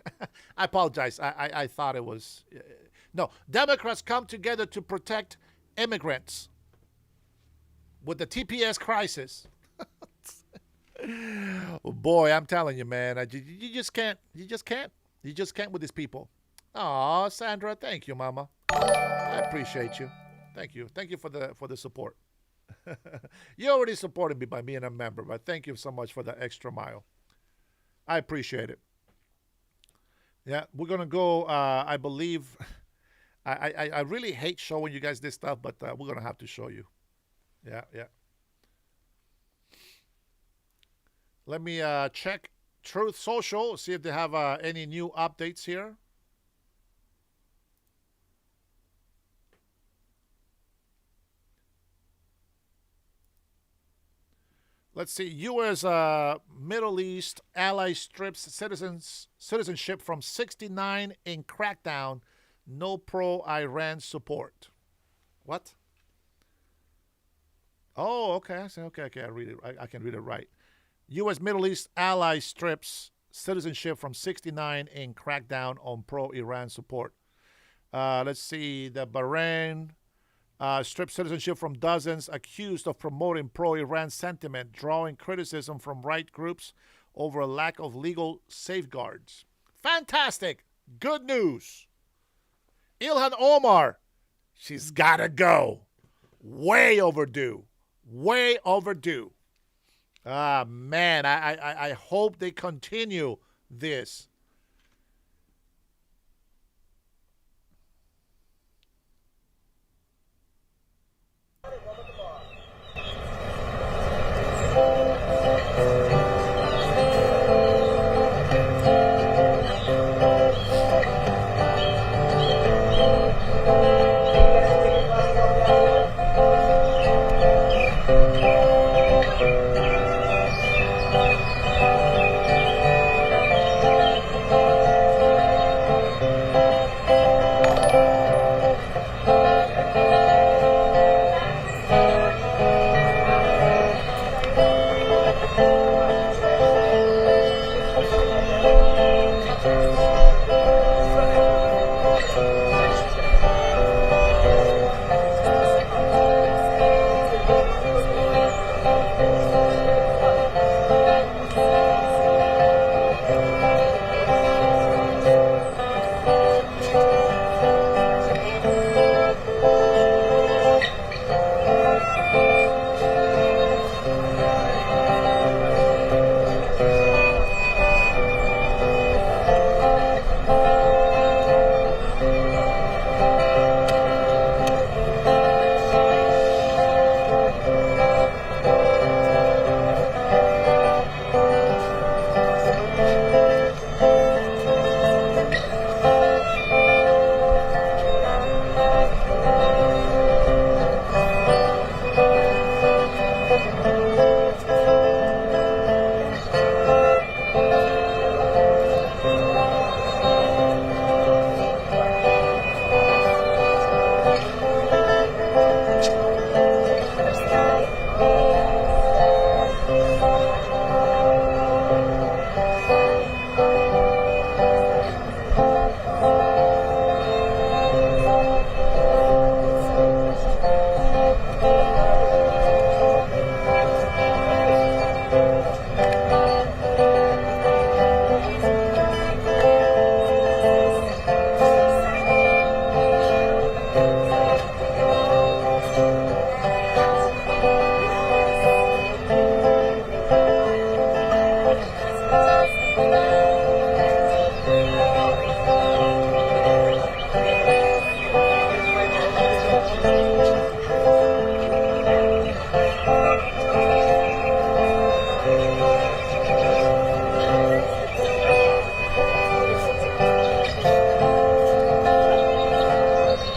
I apologize. I thought it was. No, Democrats come together to protect immigrants with the TPS crisis. Oh, boy, I'm telling you, man. You just can't. You just can't. You just can't with these people. Aw, Sandra, thank you, Mama. I appreciate you. Thank you. Thank you for the support. You already supported me by being a member, but thank you so much for the extra mile. I appreciate it. Yeah, we're gonna go. I believe. I really hate showing you guys this stuff, but we're gonna have to show you. Yeah. Let me check Truth Social, see if they have any new updates here. Let's see. U.S. Middle East ally strips citizenship from 69 in crackdown. No pro-Iran support. What? Oh, okay. I see. Okay. I read it. I can read it right. U.S. Middle East ally strips citizenship from 69 in crackdown on pro-Iran support. Let's see. The Bahrain stripped citizenship from dozens accused of promoting pro-Iran sentiment, drawing criticism from right groups over a lack of legal safeguards. Fantastic. Good news. Ilhan Omar, she's got to go. Way overdue. Way overdue. Ah, man, I hope they continue this.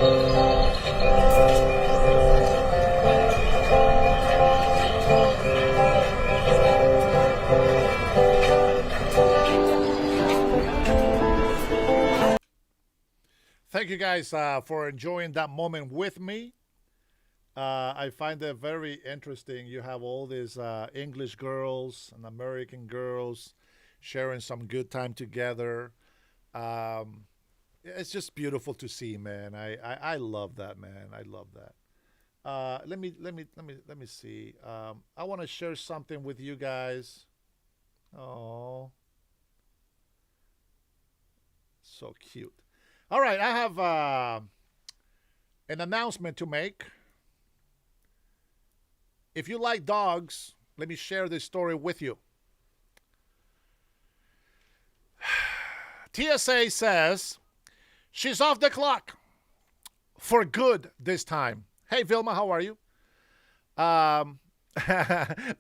Thank you guys for enjoying that moment with me. I find it very interesting. You have all these English girls and American girls sharing some good time together. It's just beautiful to see, man. I love that, man. I love that. Let me see. I want to share something with you guys. Oh, so cute. All right, I have an announcement to make. If you like dogs, let me share this story with you. TSA says she's off the clock for good this time. Hey, Vilma, how are you?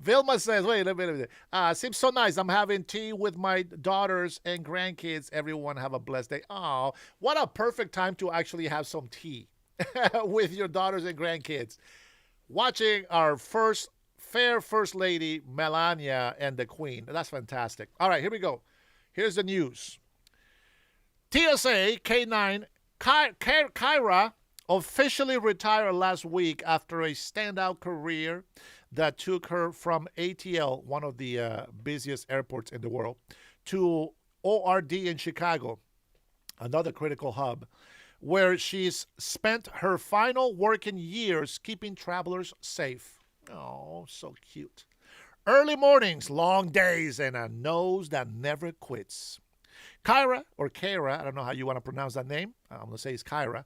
Vilma says, wait a minute. Seems so nice. I'm having tea with my daughters and grandkids. Everyone have a blessed day. Oh, what a perfect time to actually have some tea with your daughters and grandkids. Watching our first lady, Melania, and the Queen. That's fantastic. All right, here we go. Here's the news. TSA K9 Kyra officially retired last week after a standout career that took her from ATL, one of the busiest airports in the world, to ORD in Chicago, another critical hub, where she's spent her final working years keeping travelers safe. Oh, so cute. Early mornings, long days, and a nose that never quits. Kyra, or Kara, I don't know how you want to pronounce that name. I'm going to say it's Kyra.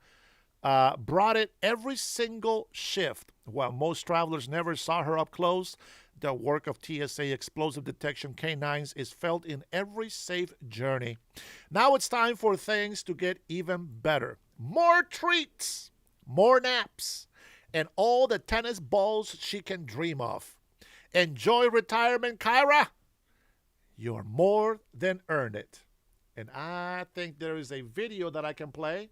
Brought it every single shift. While most travelers never saw her up close, the work of TSA Explosive Detection K9s is felt in every safe journey. Now it's time for things to get even better. More treats, more naps, and all the tennis balls she can dream of. Enjoy retirement, Kyra. You're more than earned it. And I think there is a video that I can play.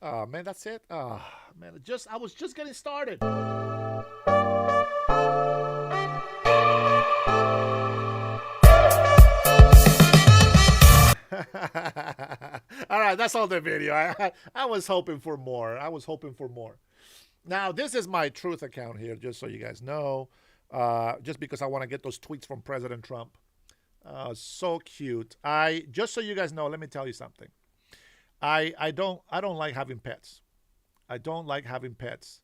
Oh, man, that's it? Oh, man, I was just getting started. All right, that's all the video. I was hoping for more. Now, this is my truth account here, just so you guys know. Just because I want to get those tweets from President Trump. So cute. Just so you guys know, let me tell you something. I don't like having pets. I don't like having pets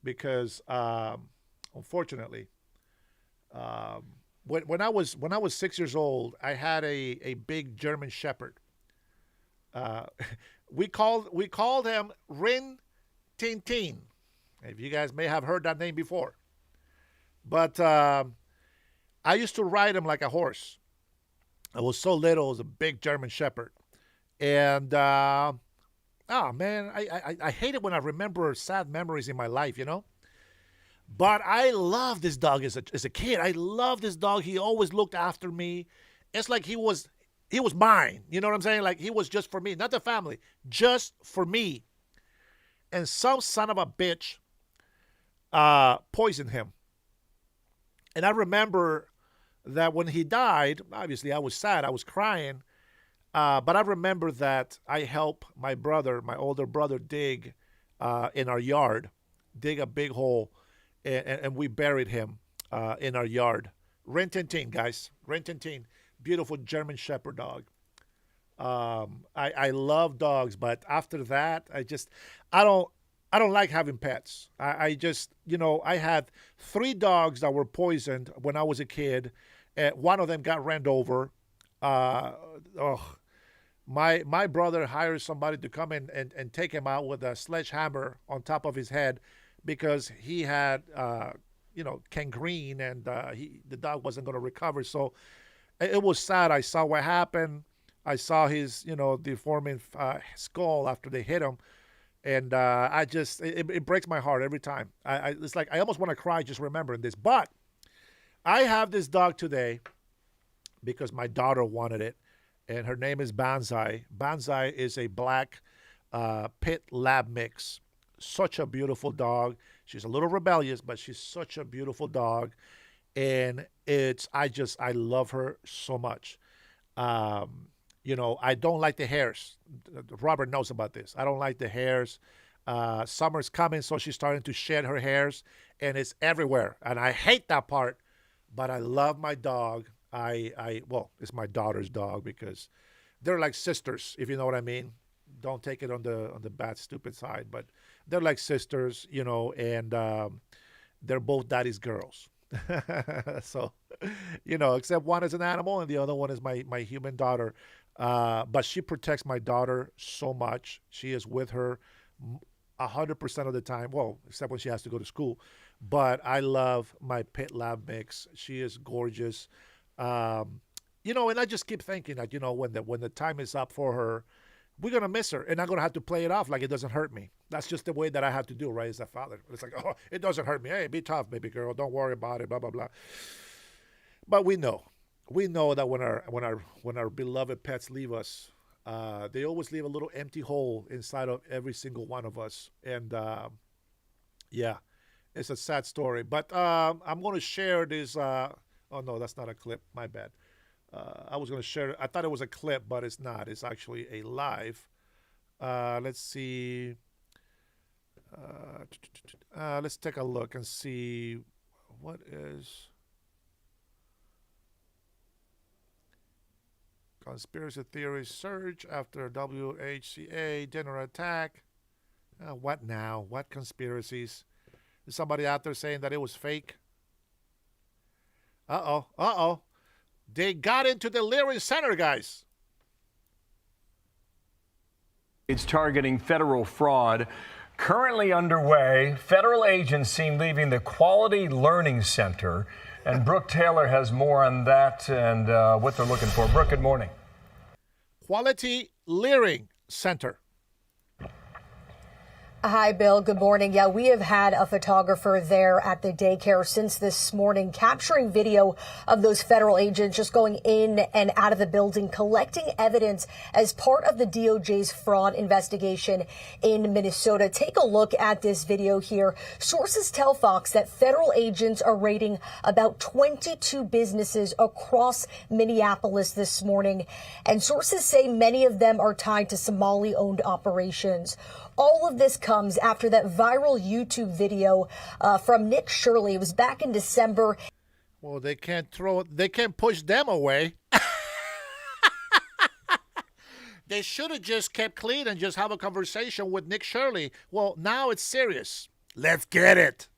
because unfortunately, when I was 6 years old, I had a big German Shepherd. We called him Rin Tin Tin. If you guys may have heard that name before, but I used to ride him like a horse. I was so little, it was a big German Shepherd. And, oh, man, I hate it when I remember sad memories in my life, you know? But I love this dog as a kid. I love this dog. He always looked after me. It's like he was mine. You know what I'm saying? Like he was just for me, not the family, just for me. And some son of a bitch poisoned him. And I remember that when he died, obviously I was sad. I was crying. But I remember that I helped my older brother, dig in our yard, dig a big hole, and we buried him in our yard. Rin Tin Tin, guys. Rin Tin Tin. Beautiful German Shepherd dog. I love dogs, but after that, I don't like having pets. I just, I had 3 dogs that were poisoned when I was a kid. One of them got ran over. My brother hired somebody to come in and take him out with a sledgehammer on top of his head because he had, gangrene and the dog wasn't going to recover. So it was sad. I saw what happened. I saw his, deforming skull after they hit him. And I just, it breaks my heart every time. It's like I almost want to cry just remembering this. But I have this dog today because my daughter wanted it, and her name is Banzai. Banzai is a black pit lab mix. Such a beautiful dog. She's a little rebellious, but she's such a beautiful dog. And I love her so much. You know, I don't like the hairs. Robert knows about this. I don't like the hairs. Summer's coming, so she's starting to shed her hairs, and it's everywhere. And I hate that part, but I love my dog. Well, it's my daughter's dog because they're like sisters, if you know what I mean. Don't take it on the bad, stupid side, but they're like sisters, you know, and they're both daddy's girls. So, you know, except one is an animal and the other one is my human daughter. But she protects my daughter so much. She is with her 100% of the time. Well, except when she has to go to school. But I love my pit lab mix. She is gorgeous. You know, and I just keep thinking that, you know, when the time is up for her, we're going to miss her, and I'm going to have to play it off like it doesn't hurt me. That's just the way that I have to do, right, as a father. It's like, oh, it doesn't hurt me. Hey, be tough, baby girl. Don't worry about it, blah, blah, blah. But we know that when our beloved pets leave us, they always leave a little empty hole inside of every single one of us. And, yeah, it's a sad story. But I'm going to share this. Oh, no, that's not a clip. My bad. I was going to share it. I thought it was a clip, but it's not. It's actually a live. Let's see. Let's take a look and see what is conspiracy theories surge after WHCA dinner attack. What now? What conspiracies? Is somebody out there saying that it was fake? Uh-oh. They got into the Leary Center, guys. It's targeting federal fraud. Currently underway, federal agents seen leaving the Quality Learning Center. And Brooke Taylor has more on that and what they're looking for. Brooke, good morning. Quality Learning Center. Hi, Bill. Good morning. Yeah, we have had a photographer there at the daycare since this morning, capturing video of those federal agents just going in and out of the building, collecting evidence as part of the DOJ's fraud investigation in Minnesota. Take a look at this video here. Sources tell Fox that federal agents are raiding about 22 businesses across Minneapolis this morning. And sources say many of them are tied to Somali-owned operations. All of this comes after that viral YouTube video from Nick Shirley. It was back in December. Well, they can't push them away. They should have just kept clean and just have a conversation with Nick Shirley. Well, now it's serious. Let's get it.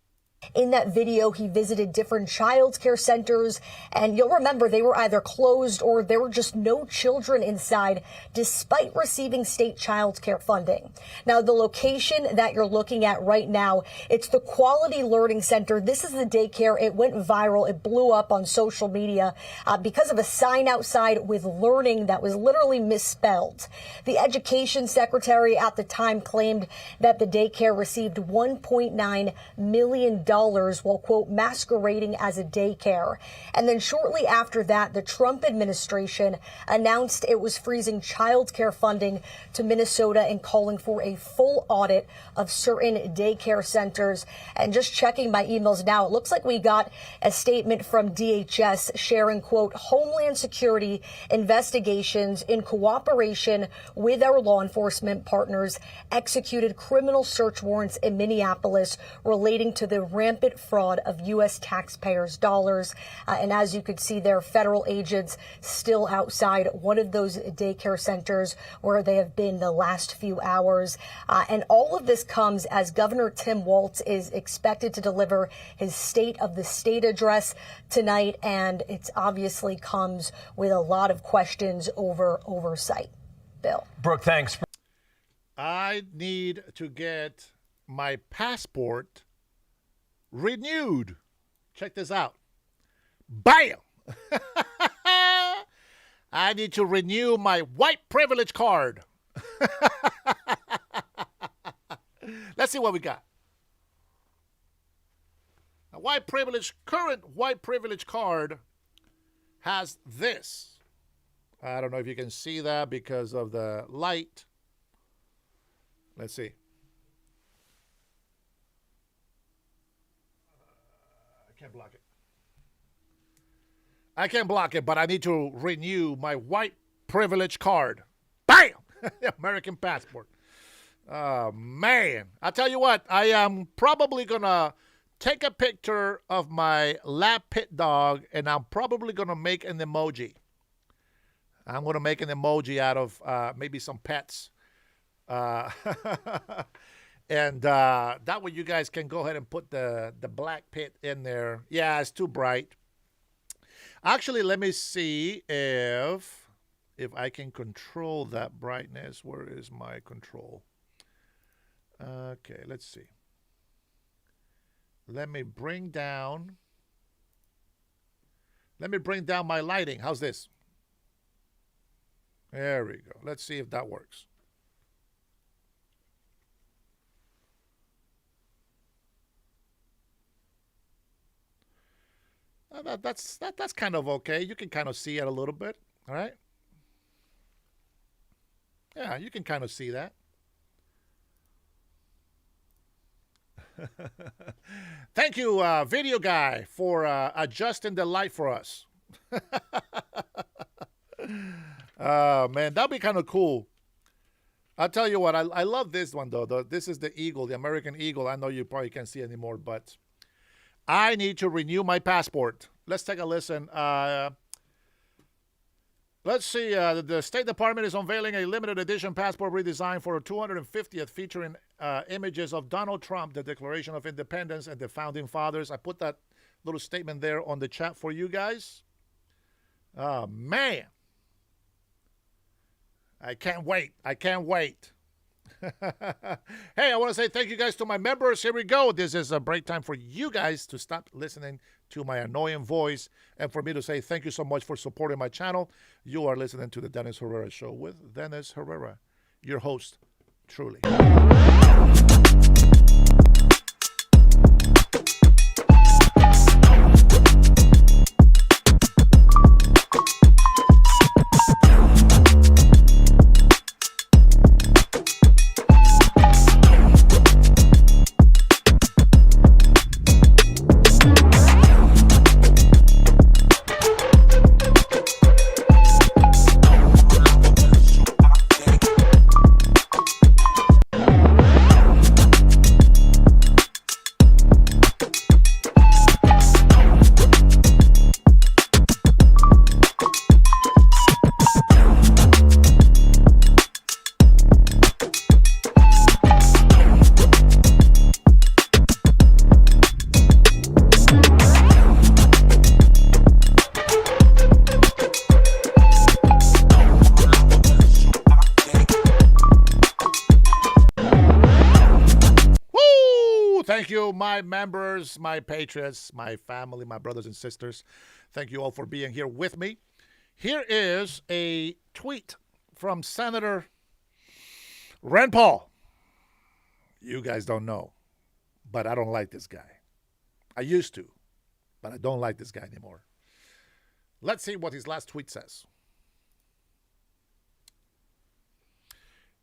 In that video, he visited different child care centers, and you'll remember they were either closed or there were just no children inside, despite receiving state child care funding. Now, the location that you're looking at right now, it's the Quality Learning Center. This is the daycare. It went viral. It blew up on social media because of a sign outside with learning that was literally misspelled. The education secretary at the time claimed that the daycare received $1.9 million while, quote, masquerading as a daycare. And then shortly after that, the Trump administration announced it was freezing child care funding to Minnesota and calling for a full audit of certain daycare centers. And just checking my emails now, it looks like we got a statement from DHS sharing, quote, Homeland Security investigations in cooperation with our law enforcement partners executed criminal search warrants in Minneapolis relating to the rampant fraud of U.S. taxpayers' dollars. And as you could see there, federal agents still outside one of those daycare centers where they have been the last few hours. And all of this comes as Governor Tim Walz is expected to deliver his State of the State address tonight. And it obviously comes with a lot of questions over oversight. Bill. Brooke, thanks. I need to get my passport renewed. Check this out. Bam! I need to renew my white privilege card. Let's see what we got. A current white privilege card has this. I don't know if you can see that because of the light. Let's see. I can't block it. I can't block it, but I need to renew my white privilege card. Bam! American passport. Oh, man. I'll tell you what, I am probably going to take a picture of my lab pit dog, and I'm probably going to make an emoji. I'm going to make an emoji out of maybe some pets. And that way you guys can go ahead and put the black pit in there. Yeah, it's too bright. Actually, let me see if I can control that brightness. Where is my control? Okay, let's see. Let me bring down my lighting. How's this? There we go. Let's see if that works. That's kind of okay. You can kind of see it a little bit. All right. Yeah, you can kind of see that. Thank you, video guy, for adjusting the light for us. Man, that'd be kind of cool. I'll tell you what, I love this one, though. This is the eagle, the American eagle. I know you probably can't see anymore, but I need to renew my passport. Let's take a listen. Let's see. The State Department is unveiling a limited edition passport redesign for a 250th featuring images of Donald Trump, the Declaration of Independence, and the Founding Fathers. I put that little statement there on the chat for you guys. Oh, man. I can't wait. I can't wait. Hey, I want to say thank you guys to my members. Here we go. This is a break time for you guys to stop listening to my annoying voice and for me to say thank you so much for supporting my channel. You are listening to the Dennis Herrera Show with Dennis Herrera, your host, truly. Thank you, my members, my patriots, my family, my brothers and sisters. Thank you all for being here with me. Here is a tweet from Senator Rand Paul. You guys don't know, but I don't like this guy. I used to, but I don't like this guy anymore. Let's see what his last tweet says.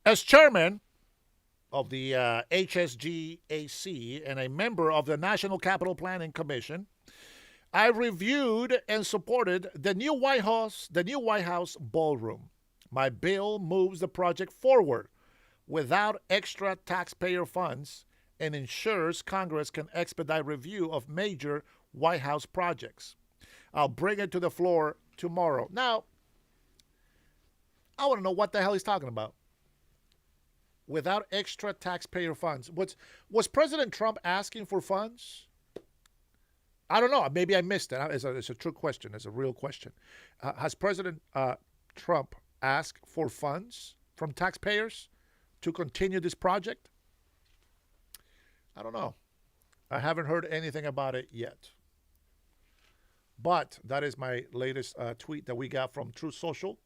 As chairman of the HSGAC and a member of the National Capital Planning Commission, I reviewed and supported the new White House ballroom. My bill moves the project forward without extra taxpayer funds and ensures Congress can expedite review of major White House projects. I'll bring it to the floor tomorrow. Now, I want to know what the hell he's talking about. Without extra taxpayer funds. Was President Trump asking for funds? I don't know. Maybe I missed it. It's a true question. It's a real question. Has President Trump asked for funds from taxpayers to continue this project? I don't know. I haven't heard anything about it yet. But that is my latest tweet that we got from Truth Social.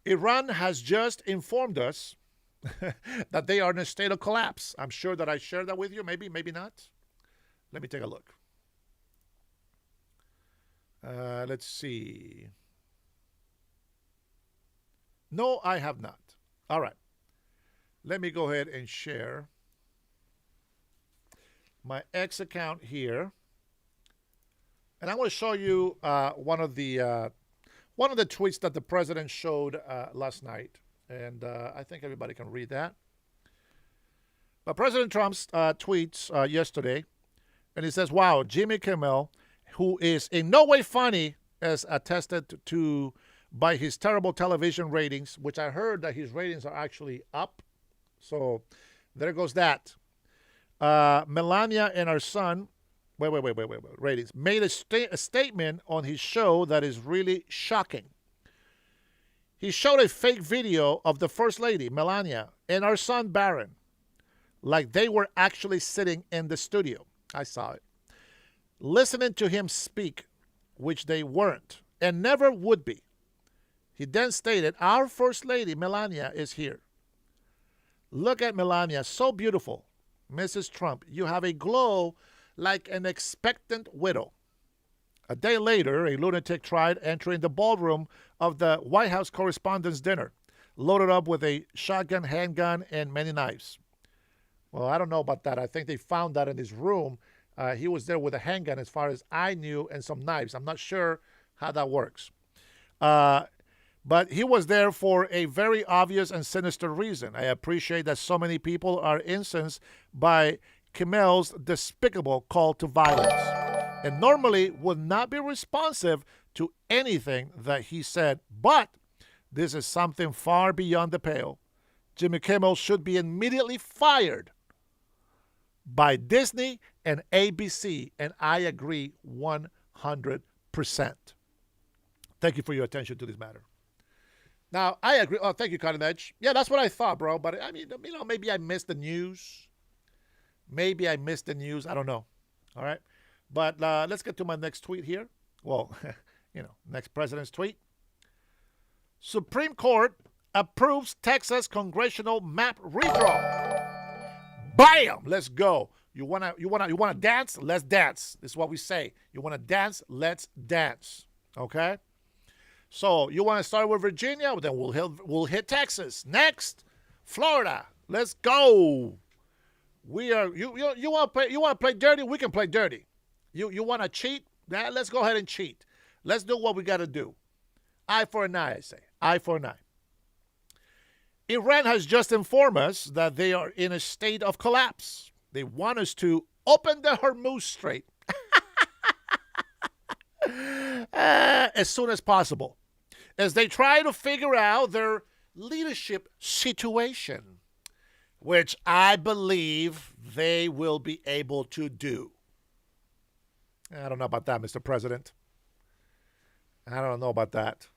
Iran has just informed us that they are in a state of collapse. I'm sure that I shared that with you. Maybe, maybe not. Let me take a look. Let's see. No, I have not. All right. Let me go ahead and share my X account here. And I want to show you one of the tweets that the president showed last night. And I think everybody can read that. But President Trump's tweets yesterday, and he says, wow, Jimmy Kimmel, who is in no way funny, as attested to by his terrible television ratings, which I heard that his ratings are actually up. So there goes that. Melania and her son, ratings, made a statement on his show that is really shocking. He showed a fake video of the First Lady, Melania, and her son, Barron, like they were actually sitting in the studio. I saw it. Listening to him speak, which they weren't and never would be. He then stated, our First Lady, Melania, is here. Look at Melania, so beautiful. Mrs. Trump, you have a glow like an expectant widow. A day later, a lunatic tried entering the ballroom of the White House Correspondents' Dinner, loaded up with a shotgun, handgun, and many knives. Well, I don't know about that. I think they found that in his room. He was there with a handgun, as far as I knew, and some knives. I'm not sure how that works. But he was there for a very obvious and sinister reason. I appreciate that so many people are incensed by Kimmel's despicable call to violence and normally would not be responsive to anything that he said. But this is something far beyond the pale. Jimmy Kimmel should be immediately fired by Disney and ABC, and I agree 100%. Thank you for your attention to this matter. Now, I agree. Oh, thank you, Cutting Edge. Yeah, that's what I thought, bro. But, I mean, maybe I missed the news. I don't know. All right. But let's get to my next tweet here. Well, next president's tweet. Supreme Court approves Texas congressional map redraw. Bam! Let's go. You wanna dance? Let's dance. This is what we say. You wanna dance? Let's dance. Okay? So you want to start with Virginia? Then we'll hit Texas. Next, Florida. Let's go. You want to play dirty? We can play dirty. You want to cheat? Let's go ahead and cheat. Let's do what we got to do. Eye for an eye, I say. Eye for an eye. Iran has just informed us that they are in a state of collapse. They want us to open the Hormuz Strait as soon as possible, as they try to figure out their leadership situation, which I believe they will be able to do. I don't know about that, Mr. President. I don't know about that.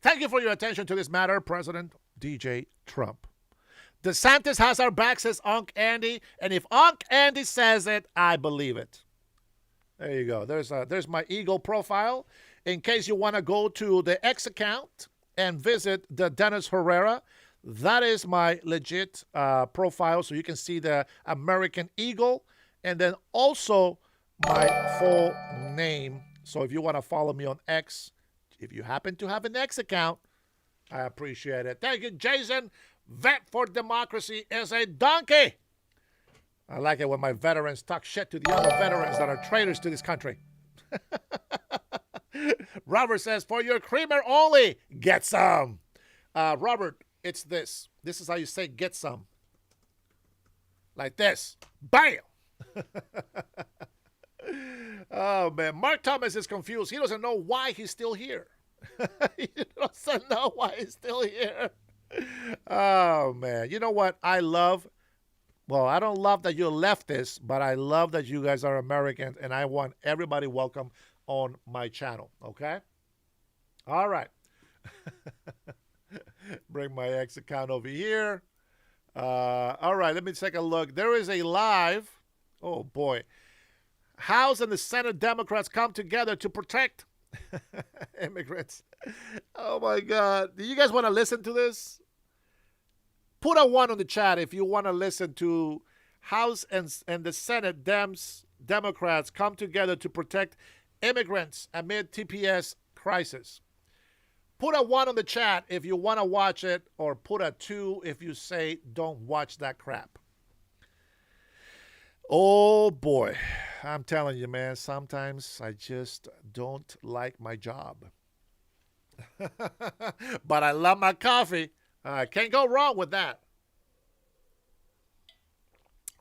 Thank you for your attention to this matter, President DJ Trump. DeSantis has our back, says Unc Andy, and if Unc Andy says it, I believe it. There you go. There's my Eagle profile. In case you want to go to the X account and visit the Dennis Herrera, that is my legit profile, so you can see the American Eagle, and then also my full name. So if you want to follow me on X, if you happen to have an X account, I appreciate it. Thank you, Jason. Vet for Democracy is a donkey. I like it when my veterans talk shit to the other veterans that are traitors to this country. Robert says, for your creamer only, get some. Robert, it's this. This is how you say get some. Like this. Bam! Oh, man. Mark Thomas is confused. He doesn't know why he's still here. He doesn't know why he's still here. Oh, man. You know what? I don't love that you're leftist, but I love that you guys are Americans, and I want everybody welcome on my channel, okay? All right. Bring my X account over here. All right, let me take a look. There is a live. Oh, boy. House and the Senate Democrats come together to protect immigrants. Oh, my God. Do you guys want to listen to this? Put a 1 on the chat if you want to listen to House and the Senate Democrats come together to protect immigrants amid TPS crisis. Put a 1 on the chat if you want to watch it, or put a 2 if you say don't watch that crap. Oh boy, I'm telling you, man, sometimes I just don't like my job. But I love my coffee. I can't go wrong with that.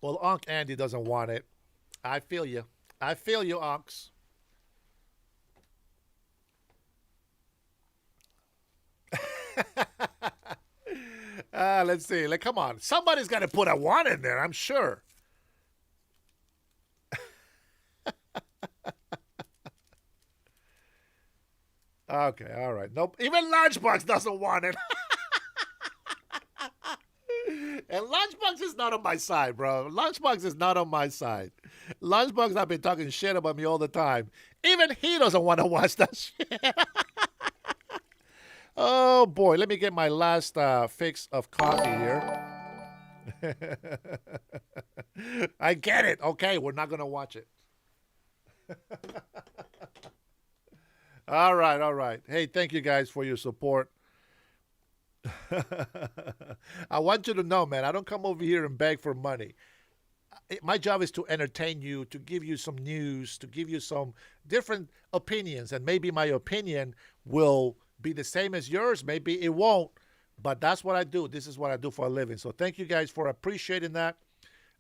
Well, Unc Andy doesn't want it. I feel you. I feel you, Unks. Let's see. Come on. Somebody's got to put a 1 in there, I'm sure. Okay, all right. Nope. Even Lunchbox doesn't want it. And Lunchbox is not on my side, bro. Lunchbox is not on my side. Lunchbox have been talking shit about me all the time. Even he doesn't want to watch that shit. Oh, boy. Let me get my last fix of coffee here. I get it. Okay, we're not going to watch it. All right, all right. Hey, thank you guys for your support. I want you to know, man, I don't come over here and beg for money. My job is to entertain you, to give you some news, to give you some different opinions. And maybe my opinion will be the same as yours. Maybe it won't. But that's what I do. This is what I do for a living. So thank you guys for appreciating that.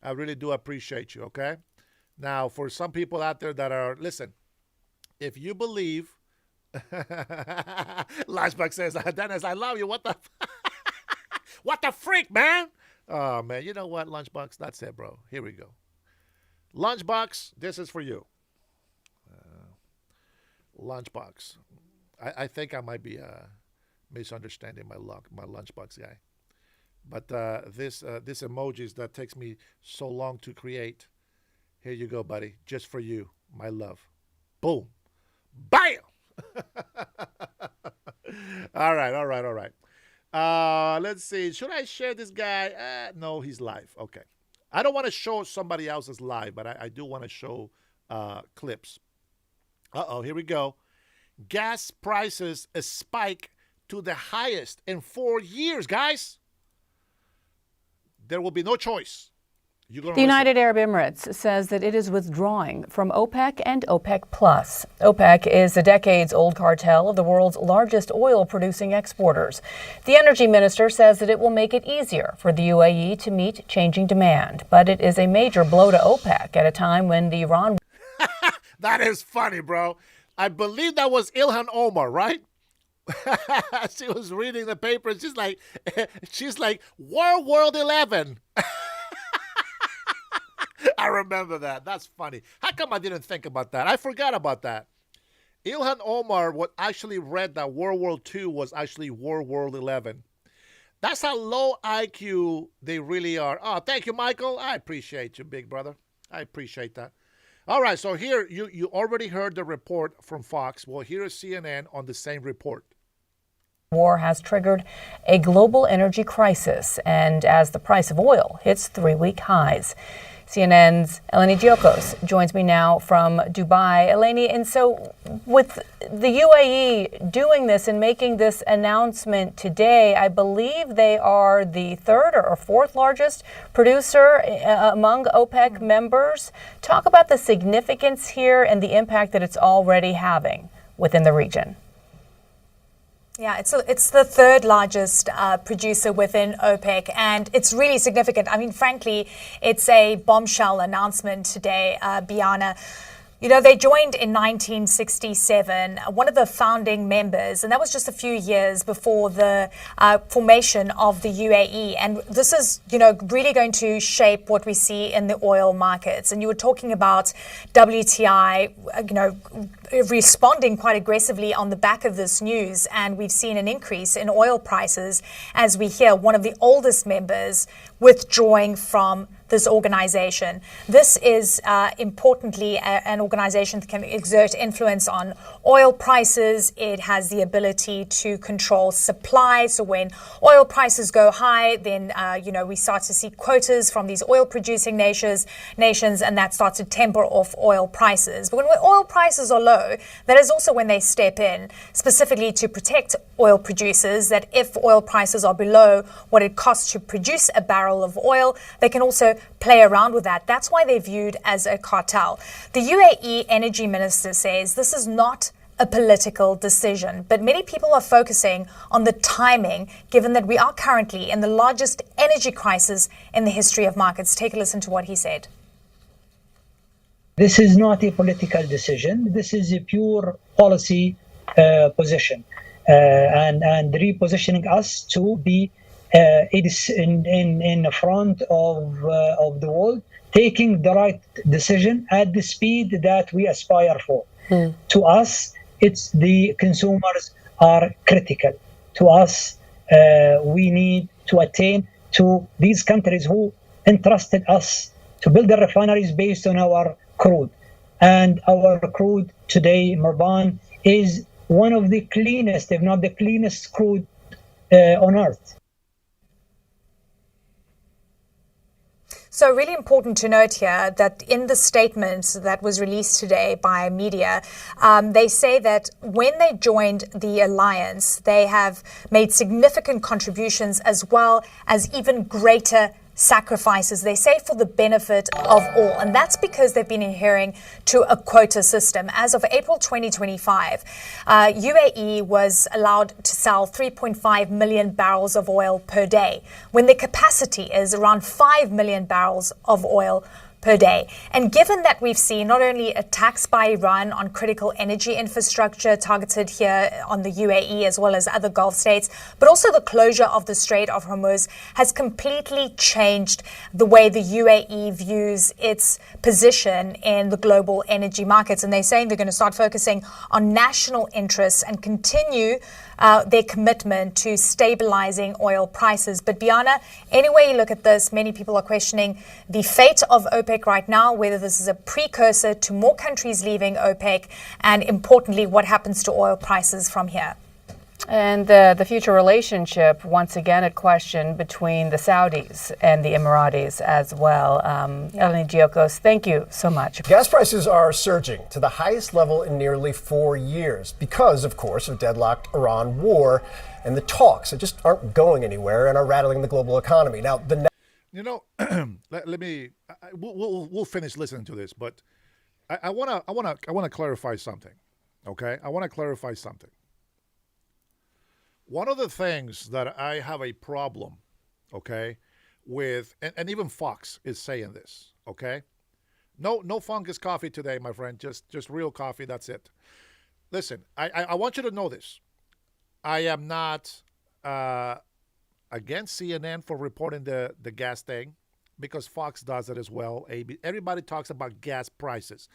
I really do appreciate you, okay? Now, for some people out there that are, listen, if you believe, Lunchbox says, Dennis, I love you. What the, what the freak, man? Oh, man, you know what, Lunchbox? That's it, bro. Here we go. Lunchbox, this is for you. Lunchbox. I think I might be misunderstanding my Lunchbox guy. But this emojis that takes me so long to create. Here you go, buddy. Just for you, my love. Boom. Bam! All right. Let's see. Should I share this guy? No, he's live. Okay. I don't want to show somebody else's live, but I do want to show clips. Uh-oh, here we go. Gas prices spike to the highest in 4 years, guys. There will be no choice. The United Arab Emirates says that it is withdrawing from OPEC and OPEC+. OPEC is a decades-old cartel of the world's largest oil-producing exporters. The energy minister says that it will make it easier for the UAE to meet changing demand, but it is a major blow to OPEC at a time when the Iran... That is funny, bro. I believe that was Ilhan Omar, right? She was reading the paper and she's like, World 11. I remember that. That's funny. How come I didn't think about that? I forgot about that. Ilhan Omar actually read that World War II was actually World 11. That's how low IQ they really are. Oh, thank you, Michael. I appreciate you, big brother. I appreciate that. All right, so here, you already heard the report from Fox. Well, here is CNN on the same report. War has triggered a global energy crisis, and as the price of oil hits 3-week highs. CNN's Eleni Giokos joins me now from Dubai. Eleni, and so with the UAE doing this and making this announcement today, I believe they are the third or fourth largest producer among OPEC members. Talk about the significance here and the impact that it's already having within the region. Yeah, it's the third largest producer within OPEC, and it's really significant. I mean, frankly, it's a bombshell announcement today, Biana. You know, they joined in 1967, one of the founding members, and that was just a few years before the formation of the UAE. And this is, really going to shape what we see in the oil markets. And you were talking about WTI, responding quite aggressively on the back of this news. And we've seen an increase in oil prices as we hear one of the oldest members withdrawing from this organization. This is importantly an organization that can exert influence on oil prices. It has the ability to control supply. So when oil prices go high, then we start to see quotas from these oil-producing nations, and that starts to temper off oil prices. But when oil prices are low, that is also when they step in, specifically to protect oil producers, that if oil prices are below what it costs to produce a barrel of oil, they can also play around with that. That's why they're viewed as a cartel. The UAE energy minister says this is not a political decision, but many people are focusing on the timing, given that we are currently in the largest energy crisis in the history of markets. Take a listen to what he said. This is not a political decision. This is a pure policy position, and repositioning us to be in front of the world, taking the right decision at the speed that we aspire for. To us, it's the consumers are critical. To us, we need to attain to these countries who entrusted us to build the refineries based on our crude. And our crude today, Marban, is one of the cleanest, if not the cleanest crude on earth. So really important to note here that in the statement that was released today by media, they say that when they joined the alliance, they have made significant contributions as well as even greater sacrifices, they say, for the benefit of all. And that's because they've been adhering to a quota system. As of April 2025, UAE was allowed to sell 3.5 million barrels of oil per day, when the capacity is around 5 million barrels of oil per day. And given that we've seen not only attacks by Iran on critical energy infrastructure targeted here on the UAE as well as other Gulf states, but also the closure of the Strait of Hormuz has completely changed the way the UAE views its position in the global energy markets. And they're saying they're going to start focusing on national interests and continue their commitment to stabilizing oil prices. But Biana, any way you look at this, many people are questioning the fate of OPEC right now, whether this is a precursor to more countries leaving OPEC, and importantly, what happens to oil prices from here. And the future relationship, once again, at question between the Saudis and the Emiratis as well. Eleni Giokos, thank you so much. Gas prices are surging to the highest level in nearly 4 years because, of course, of deadlocked Iran war and the talks that just aren't going anywhere and are rattling the global economy. Now, let me. We'll finish listening to this, but I want to clarify something. Okay, I want to clarify something. One of the things that I have a problem, okay, with, and even Fox is saying this, okay? No fungus coffee today, my friend. Just real coffee. That's it. Listen, I want you to know this. I am not against CNN for reporting the gas thing, because Fox does it as well. Everybody talks about gas prices.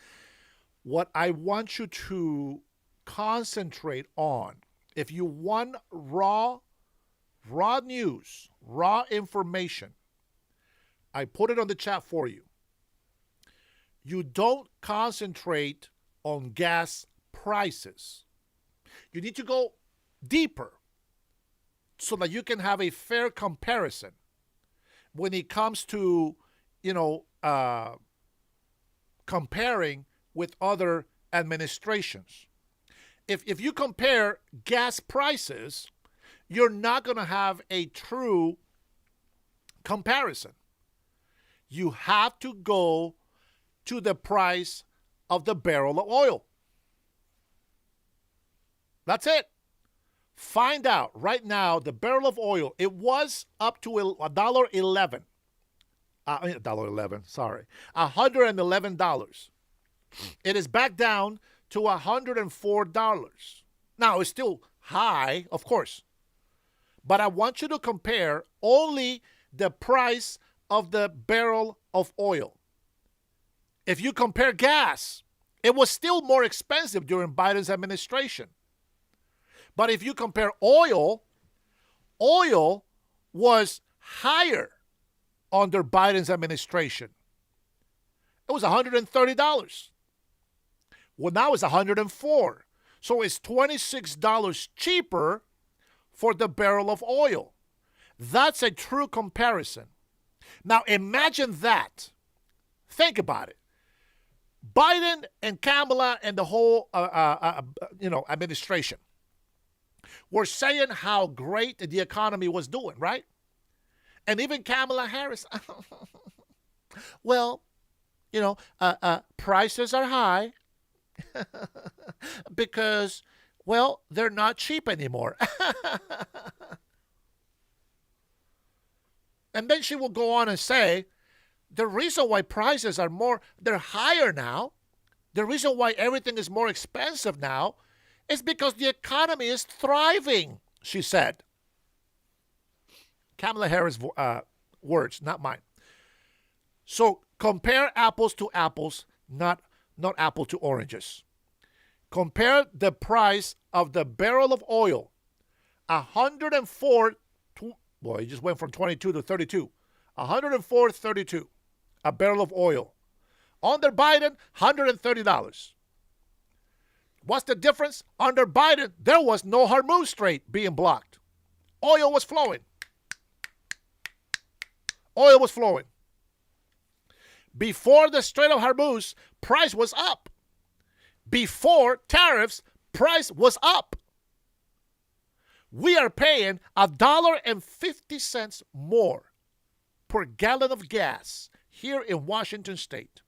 What I want you to concentrate on, if you want raw news, raw information, I put it on the chat for you. You don't concentrate on gas prices. You need to go deeper so that you can have a fair comparison when it comes to, comparing with other administrations. If you compare gas prices, you're not going to have a true comparison. You have to go to the price of the barrel of oil. That's it. Find out right now the barrel of oil. It was up to $1.11. $111. It is back down to $104. Now, it's still high, of course. But I want you to compare only the price of the barrel of oil. If you compare gas, it was still more expensive during Biden's administration. But if you compare oil was higher under Biden's administration. It was $130. Well, now it's $104. So it's $26 cheaper for the barrel of oil. That's a true comparison. Now imagine that. Think about it. Biden and Kamala and the whole administration were saying how great the economy was doing, right? And even Kamala Harris, well, prices are high because, well, they're not cheap anymore. And then she will go on and say, the reason why prices are they're higher now, the reason why everything is more expensive now is because the economy is thriving, she said. Kamala Harris' words, not mine. So compare apples to apples, not apple to oranges. Compare the price of the barrel of oil, 104. Boy, it just went from 22 to 32. 104.32 a barrel of oil. Under Biden, $130. What's the difference? Under Biden, there was no Hormuz Strait being blocked. Oil was flowing. Oil was flowing. Before the Strait of Hormuz, price was up. Before tariffs, price was up. We are paying $1.50 more per gallon of gas here in Washington State.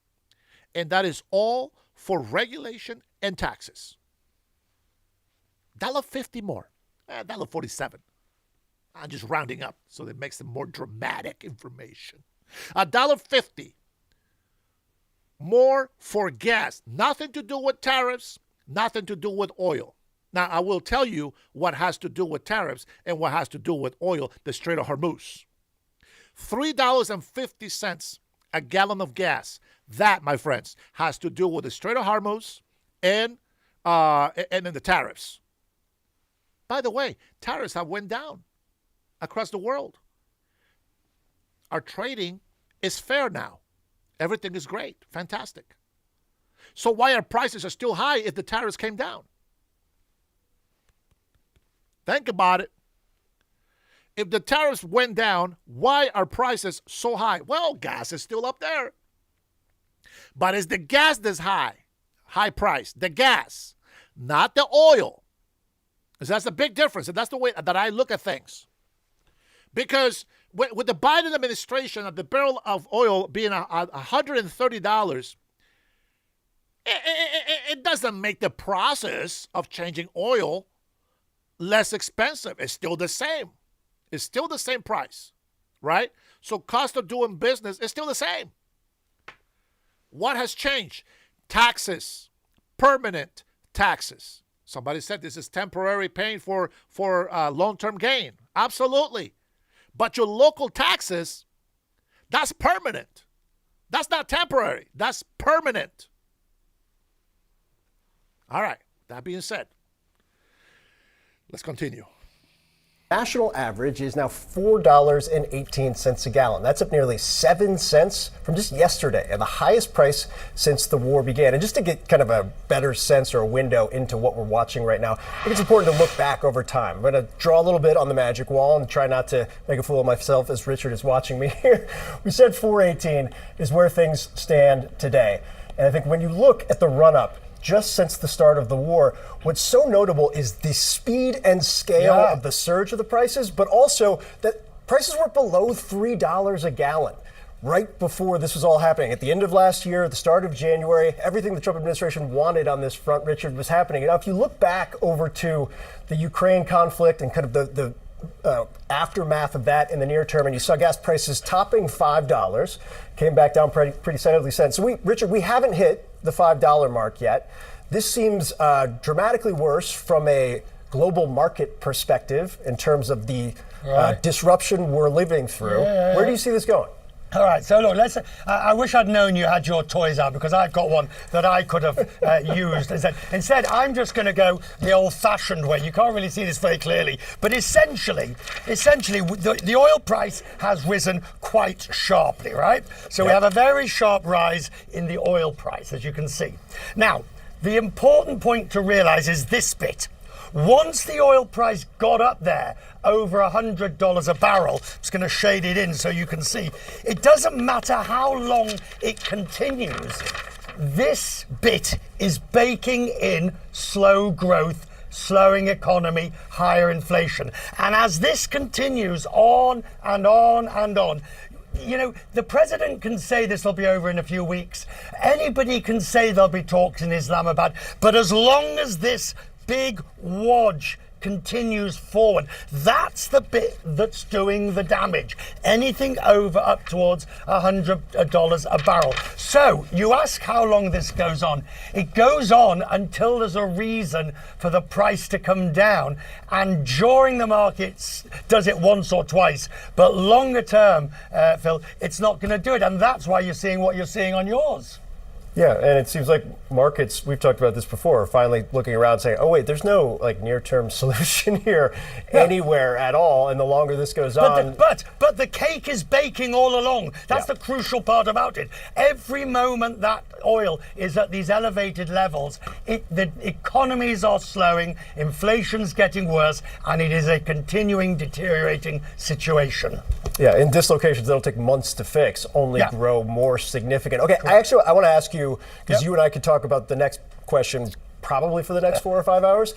And that is all for regulation and taxes. $1.50 more. $1.47. I'm just rounding up so that makes it more dramatic information. $1.50 more for gas. Nothing to do with tariffs, nothing to do with oil. Now, I will tell you what has to do with tariffs and what has to do with oil, the Strait of Hormuz. $3.50 a gallon of gas. That, my friends, has to do with the Strait of Hormuz and then the tariffs. By the way, tariffs have went down across the world. Our trading is fair now. Everything is great, fantastic. So why our prices are still high if the tariffs came down? Think about it. If the tariffs went down, why are prices so high? Well, gas is still up there. But it's the gas that's high price, the gas, not the oil. Because that's the big difference, and that's the way that I look at things. Because with the Biden administration of the barrel of oil being $130, it doesn't make the process of changing oil less expensive. It's still the same. It's still the same price, right? So cost of doing business is still the same. What has changed? Taxes, permanent taxes. Somebody said this is temporary pain for long-term gain. Absolutely. But your local taxes, that's permanent. That's not temporary. That's permanent. All right. That being said, let's continue. National average is now $4.18 a gallon. That's up nearly 7 cents from just yesterday, and the highest price since the war began. And just to get kind of a better sense or a window into what we're watching right now, I think it's important to look back over time. I'm going to draw a little bit on the magic wall and try not to make a fool of myself as Richard is watching me here. We said 418 is where things stand today. And I think when you look at the run-up just since the start of the war, what's so notable is the speed and scale of the surge of the prices, but also that prices were below $3 a gallon right before this was all happening. At the end of last year, at the start of January, everything the Trump administration wanted on this front, Richard, was happening. And now if you look back over to the Ukraine conflict and kind of the aftermath of that in the near term, and you saw gas prices topping $5, came back down pretty solidly since. So Richard, we haven't hit the $5 mark yet. This seems dramatically worse from a global market perspective in terms of the disruption we're living through. Where do you see this going? All right, so look, I wish I'd known you had your toys out, because I've got one that I could have used. Instead, I'm just going to go the old-fashioned way. You can't really see this very clearly, but essentially, the oil price has risen quite sharply, right? So we have a very sharp rise in the oil price, as you can see. Now, the important point to realize is this bit. Once the oil price got up there over $100 a barrel, I'm just going to shade it in so you can see, it doesn't matter how long it continues, this bit is baking in slow growth, slowing economy, higher inflation. And as this continues on and on and on, you know, the president can say this will be over in a few weeks. Anybody can say there'll be talks in Islamabad. But as long as this big wodge continues forward, that's the bit that's doing the damage. Anything over up towards $100 a barrel. So you ask how long this goes on. It goes on until there's a reason for the price to come down, and during the markets does it once or twice, but longer term, Phil, it's not going to do it, and that's why you're seeing what you're seeing on yours. Yeah, and it seems like markets, we've talked about this before, are finally looking around saying, oh wait, there's no like near-term solution here anywhere at all, and the longer this goes on... But the cake is baking all along. That's the crucial part about it. Every moment that oil is at these elevated levels, the economies are slowing, inflation's getting worse, and it is a continuing deteriorating situation. Yeah, and dislocations that'll take months to fix only grow more significant. Okay, I want to ask you, because you and I could talk about the next question probably for the next 4 or 5 hours.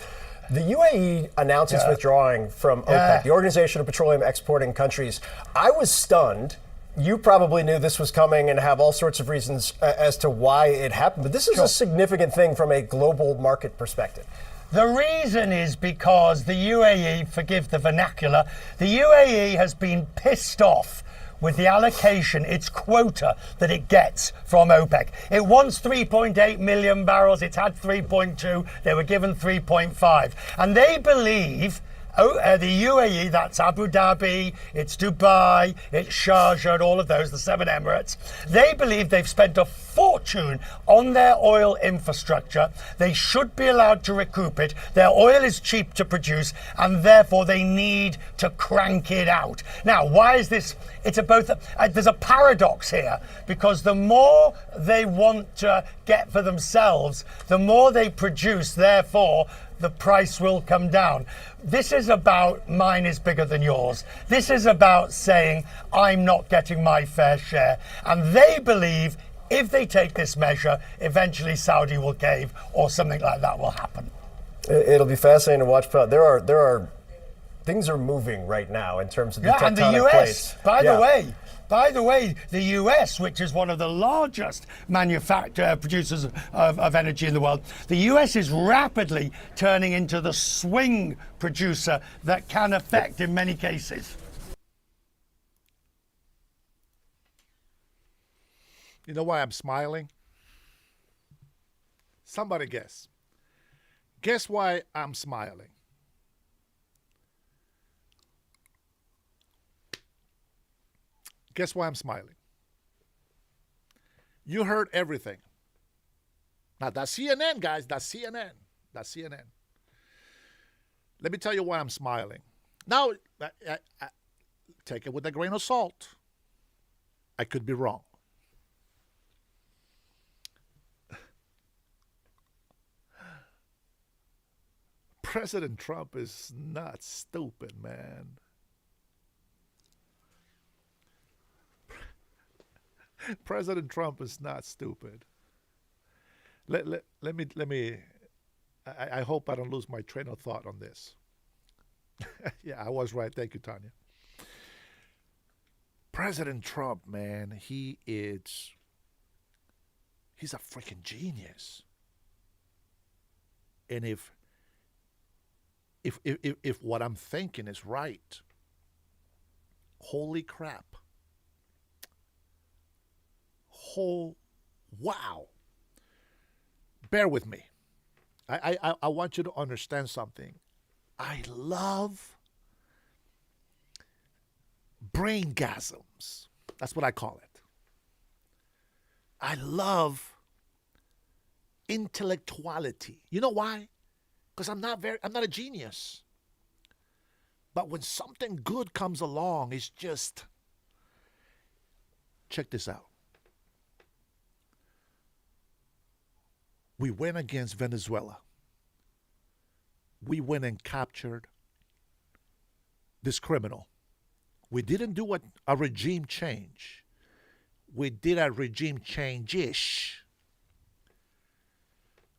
The UAE announced its withdrawing from OPEC, the Organization of Petroleum Exporting Countries. I was stunned. You probably knew this was coming and have all sorts of reasons as to why it happened, but this is a significant thing from a global market perspective. The reason is because the UAE, forgive the vernacular, the UAE has been pissed off with the allocation, its quota that it gets from OPEC. It wants 3.8 million barrels, it's had 3.2, they were given 3.5. And they believe, the UAE, that's Abu Dhabi, it's Dubai, it's Sharjah, all of those, the 7 Emirates, they believe they've spent a fortune on their oil infrastructure. They should be allowed to recoup it. Their oil is cheap to produce, and therefore they need to crank it out. Now, why is this? It's there's a paradox here, because the more they want to get for themselves, the more they produce, therefore the price will come down. This is about mine is bigger than yours. This is about saying I'm not getting my fair share. And they believe if they take this measure, eventually Saudi will cave or something like that will happen. It'll be fascinating to watch. There are things are moving right now in terms of the tectonic and the US, plates. By the way, the US, which is one of the largest producers of energy in the world, the US is rapidly turning into the swing producer that can affect in many cases. You know why I'm smiling? Somebody guess. Guess why I'm smiling? Guess why I'm smiling? You heard everything. Now, that's CNN, guys. That's CNN. That's CNN. Let me tell you why I'm smiling. Now, I take it with a grain of salt. I could be wrong. President Trump is not stupid, man. President Trump is not stupid. Let me. I hope I don't lose my train of thought on this. Yeah, I was right. Thank you, Tanya. President Trump, man, he's a freaking genius. And if what I'm thinking is right, holy crap. Wow. Bear with me. I want you to understand something. I love braingasms. That's what I call it. I love intellectuality. You know why? Because I'm not a genius. But when something good comes along, it's just, check this out. We went against Venezuela. We went and captured this criminal. We didn't do a regime change. We did a regime change-ish.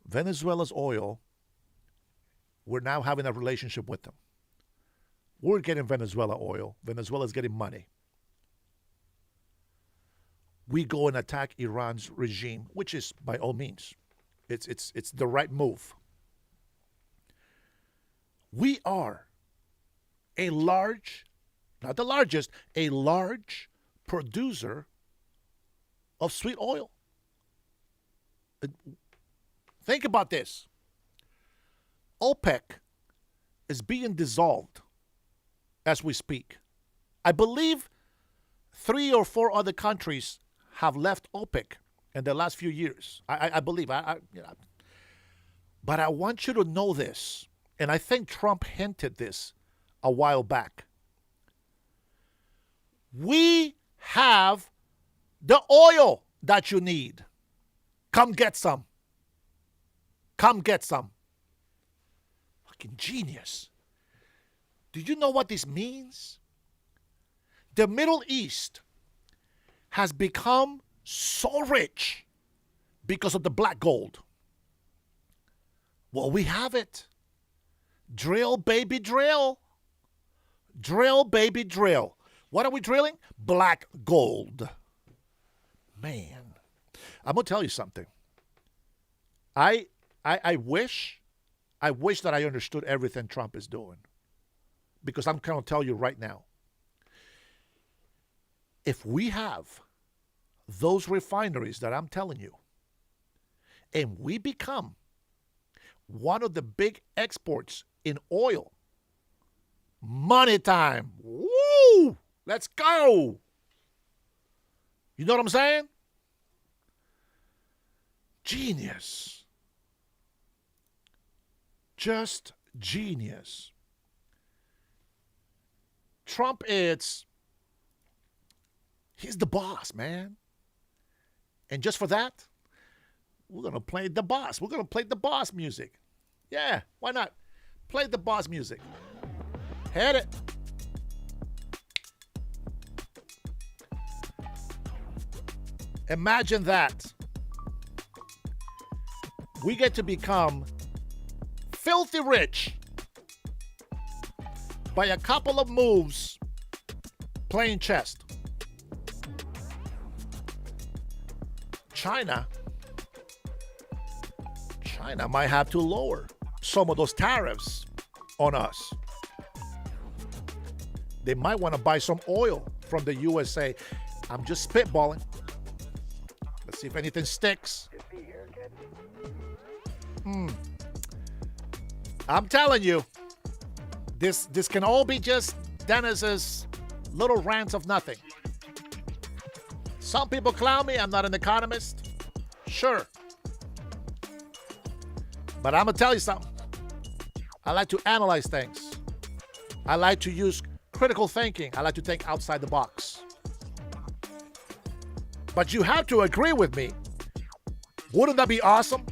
Venezuela's oil, we're now having a relationship with them. We're getting Venezuela oil. Venezuela's getting money. We go and attack Iran's regime, which is by all means, it's the right move. We are a large, not the largest, a large producer of sweet oil. Think about this. OPEC is being dissolved as we speak. I believe 3 or 4 other countries have left OPEC in the last few years. I believe. But I want you to know this, and I think Trump hinted this a while back. We have the oil that you need. Come get some. Come get some. Fucking genius. Do you know what this means? The Middle East has become so rich because of the black gold. Well, we have it. Drill, baby, drill. Drill, baby, drill. What are we drilling? Black gold. Man, I'm going to tell you something. I wish that I understood everything Trump is doing. Because I'm going to tell you right now. If we have those refineries that I'm telling you, and we become one of the big exports in oil, money time. Woo! Let's go. You know what I'm saying? Genius. Just genius. Trump he's the boss, man. And just for that, we're going to play the boss. We're going to play the boss music. Yeah, why not? Play the boss music. Hit it. Imagine that. We get to become filthy rich by a couple of moves playing chess. China might have to lower some of those tariffs on us. They might want to buy some oil from the USA. I'm just spitballing. Let's see if anything sticks. I'm telling you, this can all be just Dennis's little rants of nothing. Some people clown me. I'm not an economist. Sure. But I'm going to tell you something. I like to analyze things. I like to use critical thinking. I like to think outside the box. But you have to agree with me. Wouldn't that be awesome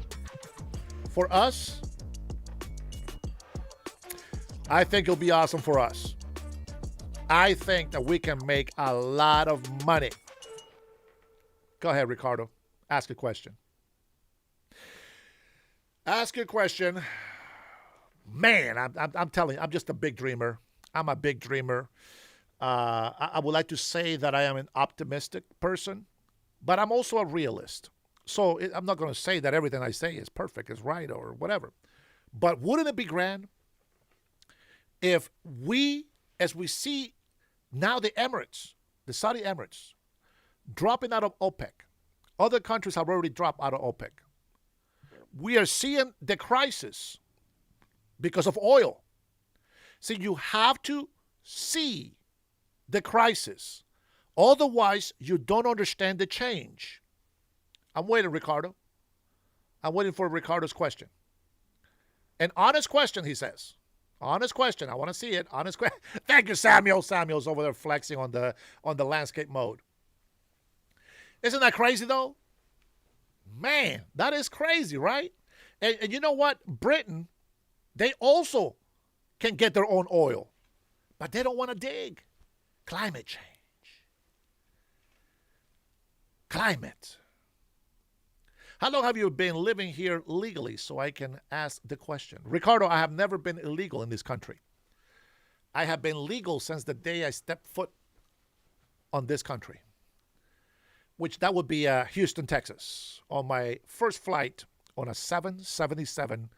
for us? I think it'll be awesome for us. I think that we can make a lot of money. Go ahead, Ricardo. Ask a question. Ask a question. Man, I'm telling you, I'm just a big dreamer. I'm a big dreamer. I would like to say that I am an optimistic person, but I'm also a realist. So I'm not going to say that everything I say is perfect, is right, or whatever. But wouldn't it be grand if we, as we see now the Emirates, the Saudi Emirates, dropping out of OPEC. Other countries have already dropped out of OPEC. We are seeing the crisis because of oil. See, you have to see the crisis. Otherwise, you don't understand the change. I'm waiting, Ricardo. I'm waiting for Ricardo's question. An honest question, he says. Honest question. I want to see it. Honest question. Thank you, Samuel. Samuel's over there flexing on the landscape mode. Isn't that crazy, though? Man, that is crazy, right? And you know what? Britain, they also can get their own oil, but they don't want to dig. Climate change. Climate. How long have you been living here legally, so I can ask the question? Ricardo, I have never been illegal in this country. I have been legal since the day I stepped foot on this country, which that would be Houston, Texas, on my first flight on a 777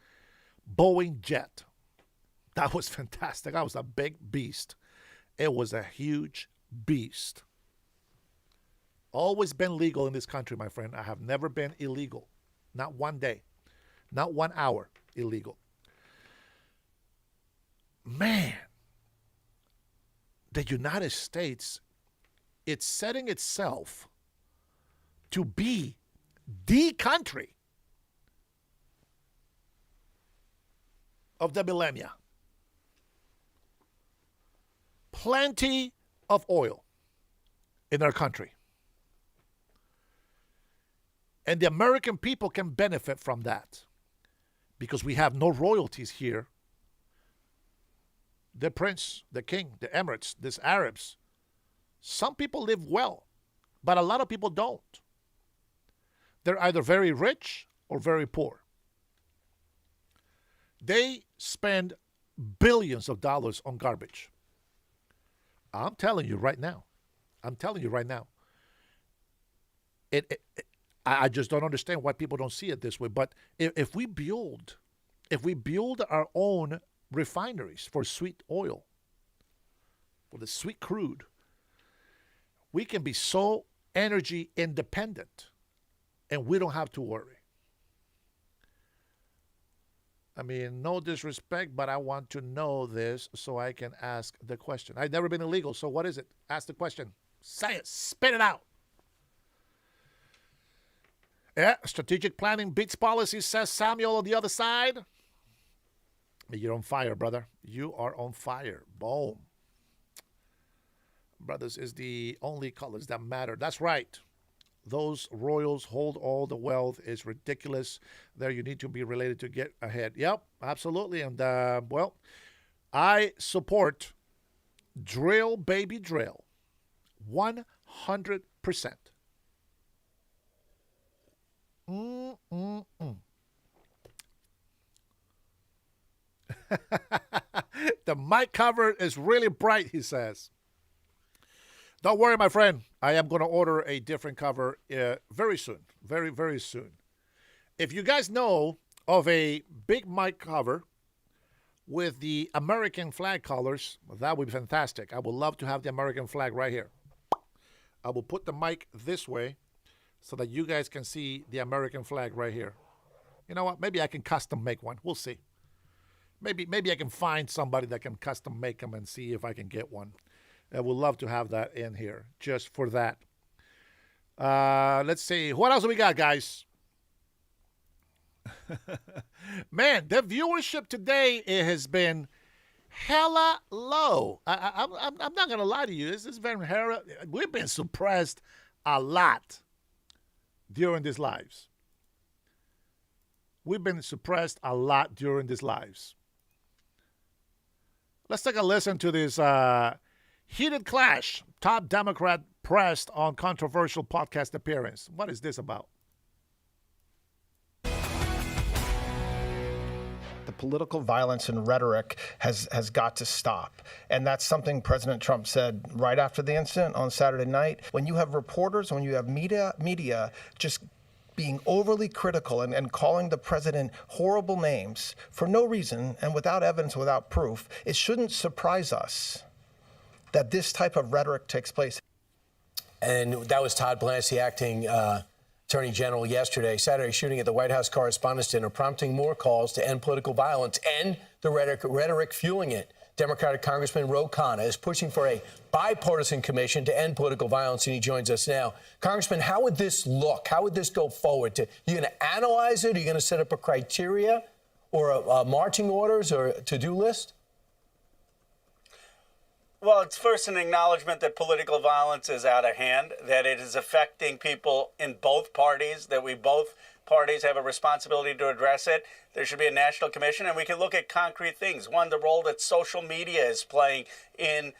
Boeing jet. That was fantastic. That was a big beast. It was a huge beast. Always been legal in this country, my friend. I have never been illegal. Not one day. Not 1 hour illegal. Man, the United States, it's setting itself to be the country of the millennia. Plenty of oil in our country. And the American people can benefit from that because we have no royalties here. The prince, the king, the Emirates, these Arabs, some people live well, but a lot of people don't. They're either very rich or very poor. They spend billions of dollars on garbage. I'm telling you right now. I just don't understand why people don't see it this way. But if we build our own refineries for sweet oil, for the sweet crude, we can be so energy independent and we don't have to worry. I mean, no disrespect, but I want to know this so I can ask the question. I've never been illegal, so what is it? Ask the question. Say it. Spit it out. Yeah, strategic planning beats policy, says Samuel on the other side. You're on fire, brother. You are on fire. Boom. Brothers is the only colors that matter. That's right. Those royals hold all the wealth. Is ridiculous. There you need to be related to get ahead. Yep, absolutely. And, well, I support drill, baby, drill. 100%. The mic cover is really bright, he says. Don't worry, my friend. I am going to order a different cover very soon. Very, very soon. If you guys know of a big mic cover with the American flag colors, that would be fantastic. I would love to have the American flag right here. I will put the mic this way so that you guys can see the American flag right here. You know what? Maybe I can custom make one. We'll see. Maybe I can find somebody that can custom make them and see if I can get one. I would love to have that in here just for that. Let's see. What else do we got, guys? Man, the viewership today, it has been hella low. I'm not going to lie to you. This is very Herrera. We've been suppressed a lot during these lives. We've been suppressed a lot during these lives. Let's take a listen to this heated clash. Top Democrat pressed on controversial podcast appearance. What is this about? The political violence and rhetoric has got to stop. And that's something President Trump said right after the incident on Saturday night. When you have reporters, when you have media just being overly critical and calling the president horrible names for no reason and without evidence, without proof, it shouldn't surprise us that this type of rhetoric takes place. And that was Todd Blancy, acting Attorney General, yesterday. Saturday shooting at the White House Correspondents' Dinner, prompting more calls to end political violence and the rhetoric fueling it. Democratic Congressman Ro Khanna is pushing for a bipartisan commission to end political violence, and he joins us now. Congressman, how would this look? How would this go forward? Are you going to analyze it? Are you going to set up a criteria or a marching orders or a to-do list? Well, it's first an acknowledgement that political violence is out of hand, that it is affecting people in both parties, that both parties have a responsibility to address it. There should be a national commission, and we can look at concrete things. One, the role that social media is playing in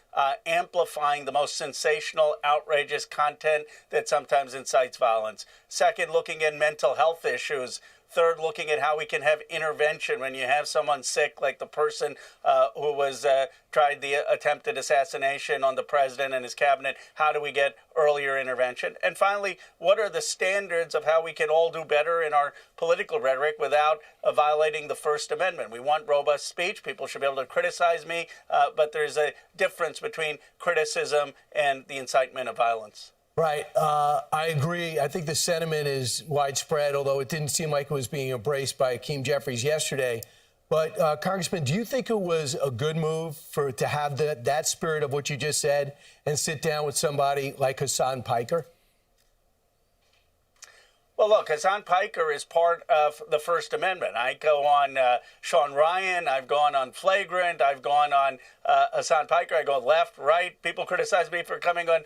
amplifying the most sensational, outrageous content that sometimes incites violence. Second, looking at mental health issues. Third, looking at how we can have intervention when you have someone sick, like the person who was tried the attempted assassination on the president and his cabinet. How do we get earlier intervention? And finally, what are the standards of how we can all do better in our political rhetoric without violating the First Amendment? We want robust speech. People should be able to criticize me, but there's a difference between criticism and the incitement of violence. Right. I agree. I think the sentiment is widespread, although it didn't seem like it was being embraced by Hakeem Jeffries yesterday. But, Congressman, do you think it was a good move to have that spirit of what you just said and sit down with somebody like Hassan Piker? Well, look, Hassan Piker is part of the First Amendment. I go on Sean Ryan. I've gone on Flagrant. I've gone on Hassan Piker. I go left, right. People criticize me for coming on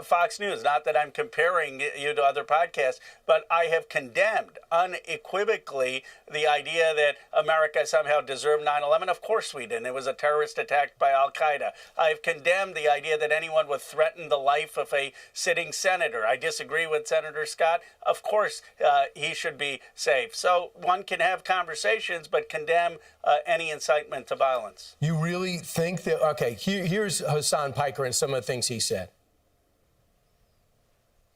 Fox News. Not that I'm comparing you to other podcasts, but I have condemned unequivocally the idea that America somehow deserved 9/11. Of course we didn't. It was a terrorist attack by al-Qaeda. I've condemned the idea that anyone would threaten the life of a sitting senator. I disagree with Senator Scott. Of course, he should be safe. So one can have conversations, but condemn any incitement to violence. You really think that? Okay, here's Hassan Piker and some of the things he said.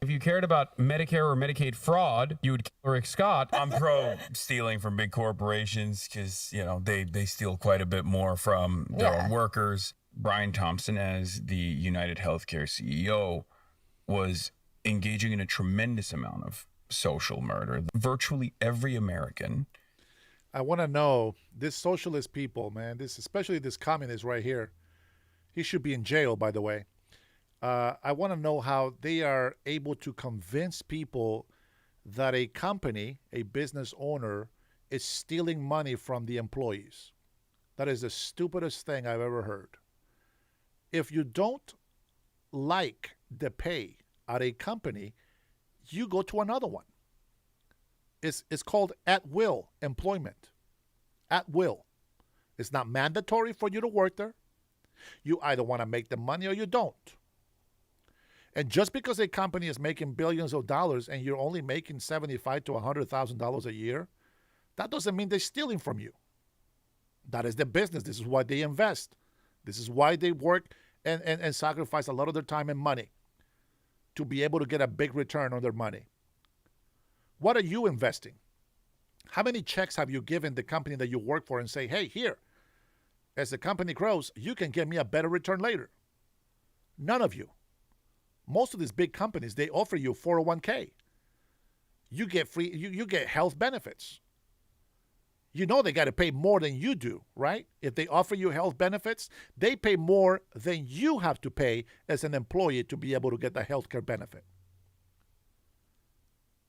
If you cared about Medicare or Medicaid fraud, you would kill Rick Scott. I'm pro stealing from big corporations because, they steal quite a bit more from their own workers. Brian Thompson, as the United Healthcare CEO, was engaging in a tremendous amount of social murder. Virtually every American. I want to know, this socialist people, man, especially this communist right here, he should be in jail, by the way. I want to know how they are able to convince people that a company, a business owner, is stealing money from the employees. That is the stupidest thing I've ever heard. If you don't like the pay at a company, you go to another one. It's called at-will employment. At will. It's not mandatory for you to work there. You either want to make the money or you don't. And just because a company is making billions of dollars and you're only making $75,000 to $100,000 a year, that doesn't mean they're stealing from you. That is their business. This is why they invest. This is why they work and sacrifice a lot of their time and money to be able to get a big return on their money. What are you investing? How many checks have you given the company that you work for and say, hey, here, as the company grows, you can get me a better return later? None of you. Most of these big companies, they offer you 401k. You get free, you get health benefits. You know they got to pay more than you do, right? If they offer you health benefits, they pay more than you have to pay as an employee to be able to get the health care benefit.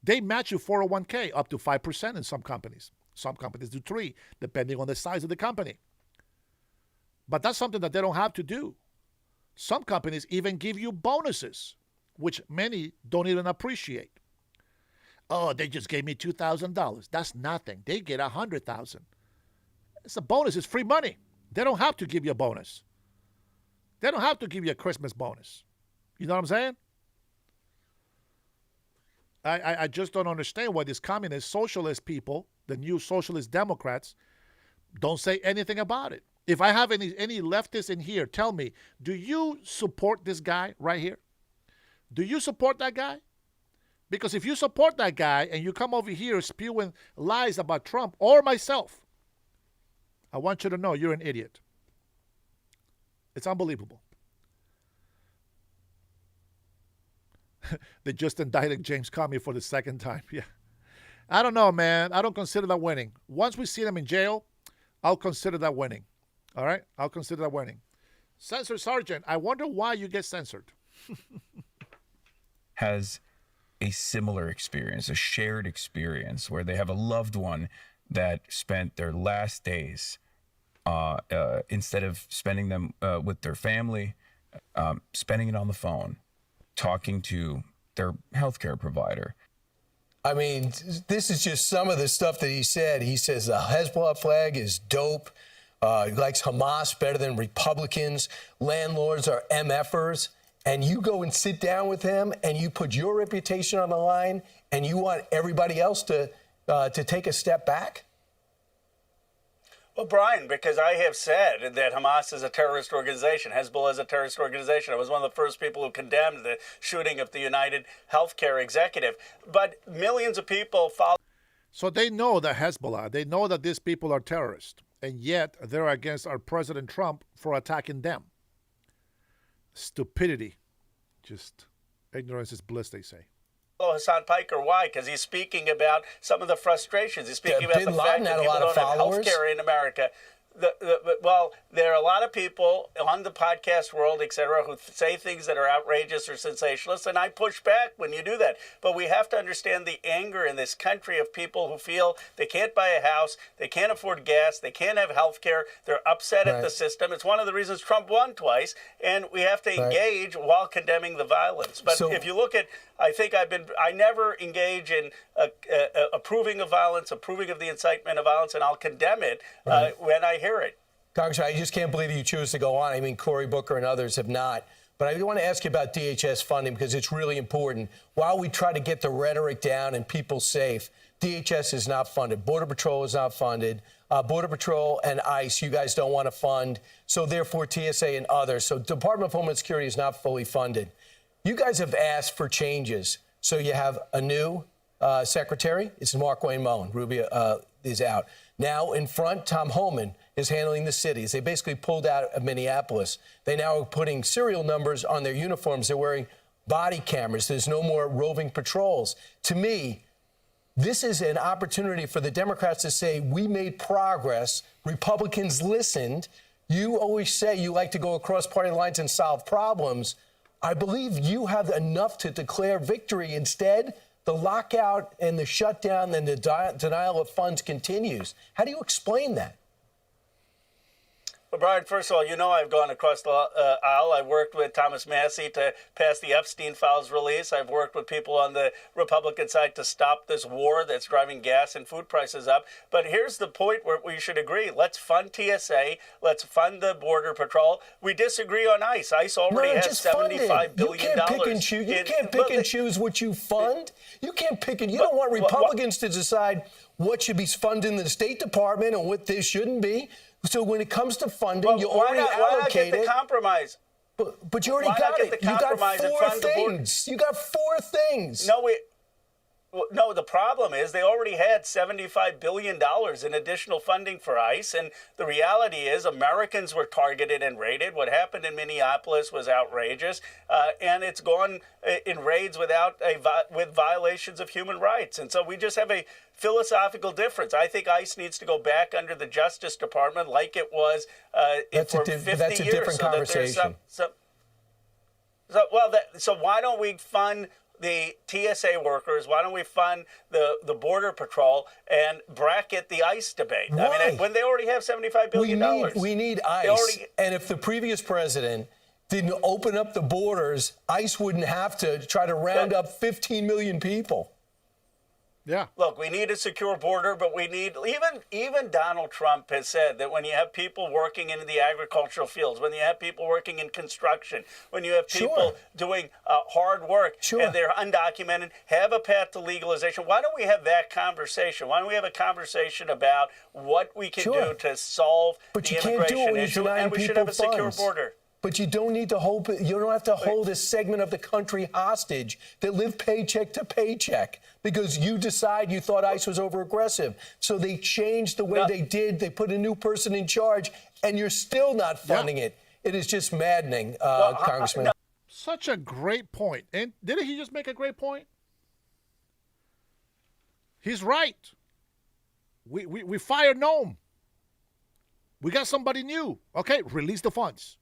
They match you 401k up to 5% in some companies. Some companies do 3%, depending on the size of the company. But that's something that they don't have to do. Some companies even give you bonuses, which many don't even appreciate. Oh, they just gave me $2,000. That's nothing. They get $100,000. It's a bonus. It's free money. They don't have to give you a bonus. They don't have to give you a Christmas bonus. You know what I'm saying? I just don't understand why these communist socialist people, the new socialist Democrats, don't say anything about it. If I have any leftists in here, tell me, do you support this guy right here? Do you support that guy? Because if you support that guy and you come over here spewing lies about Trump or myself, I want you to know you're an idiot. It's unbelievable. They just indicted James Comey for the second time. Yeah. I don't know, man. I don't consider that winning. Once we see them in jail, I'll consider that winning. All right? I'll consider that winning. Censor Sergeant, I wonder why you get censored. Has a similar experience, a shared experience where they have a loved one that spent their last days, instead of spending them with their family, spending it on the phone, talking to their healthcare provider. I mean, this is just some of the stuff that he said. He says the Hezbollah flag is dope. He likes Hamas better than Republicans. Landlords are MFers. And you go and sit down with him and you put your reputation on the line and you want everybody else to take a step back? Well, Brian, because I have said that Hamas is a terrorist organization, Hezbollah is a terrorist organization. I was one of the first people who condemned the shooting of the United Healthcare executive. But millions of people follow. So they know that Hezbollah, they know that these people are terrorists, and yet they're against our President Trump for attacking them. Stupidity. Just ignorance is bliss, they say. Hassan Piker. Why? Because he's speaking about some of the frustrations. He's speaking about the fact that people don't have health care in America. Well, there are a lot of people on the podcast world, et cetera, who say things that are outrageous or sensationalist, and I push back when you do that. But we have to understand the anger in this country of people who feel they can't buy a house, they can't afford gas, they can't have health care, they're upset at the system. It's one of the reasons Trump won twice, and we have to engage while condemning the violence. But if you look at, I never engage in approving of violence, approving of the incitement of violence, and I'll condemn it when I hear it. Congressman, I just can't believe you choose to go on. I mean, Cory Booker and others have not. But I want to ask you about DHS funding because it's really important. While we try to get the rhetoric down and people safe, DHS is not funded. Border Patrol is not funded. Border Patrol and ICE, you guys don't want to fund. So therefore, TSA and others. So Department of Homeland Security is not fully funded. You guys have asked for changes. So you have a new secretary. It's Markwayne Mullin. Rubio is out. Now in front, Tom Homan is handling the cities. They basically pulled out of Minneapolis. They now are putting serial numbers on their uniforms. They're wearing body cameras. There's no more roving patrols. To me, this is an opportunity for the Democrats to say, we made progress. Republicans listened. You always say you like to go across party lines and solve problems. I believe you have enough to declare victory. Instead, the lockout and the shutdown and the denial of funds continues. How do you explain that? Well, Brian, first of all, you know I've gone across the aisle. I've worked with Thomas Massie to pass the Epstein files release. I've worked with people on the Republican side to stop this war that's driving gas and food prices up. But here's the point where we should agree. Let's fund TSA. Let's fund the Border Patrol. We disagree on ICE. ICE already has $75 billion. You can't pick and choose. You can't pick and choose what you fund. You can't pick and you don't want Republicans to decide what should be funded in the State Department and what this shouldn't be. So when it comes to funding, you already allocate it. Why not get the compromise? But you already got it. You got four things. You got four things. No, the problem is they already had $75 billion in additional funding for ICE. And the reality is Americans were targeted and raided. What happened in Minneapolis was outrageous. And it's gone in raids with violations of human rights. And so we just have a philosophical difference. I think ICE needs to go back under the Justice Department like it was for 50 years. That's a different conversation. So why don't we fund the TSA workers? Why don't we fund the Border Patrol and bracket the ICE debate? Why? I mean, when they already have $75 billion. We need ICE. And if the previous president didn't open up the borders, ICE wouldn't have to try to round up 15 million people. Yeah. Look, we need a secure border, but we need, even Donald Trump has said that when you have people working in the agricultural fields, when you have people working in construction, when you have people doing hard work and they're undocumented, have a path to legalization. Why don't we have that conversation? Why don't we have a conversation about what we can do to solve the immigration issue? And we should have a secure border. But you don't need to hold. You don't have to hold a segment of the country hostage that live paycheck to paycheck because you decide you thought ICE was over-aggressive. So they changed the way they did. They put a new person in charge, and you're still not funding it. It is just maddening, Congressman. Such a great point. And didn't he just make a great point? He's right. We fired Noam. We got somebody new. Okay, release the funds.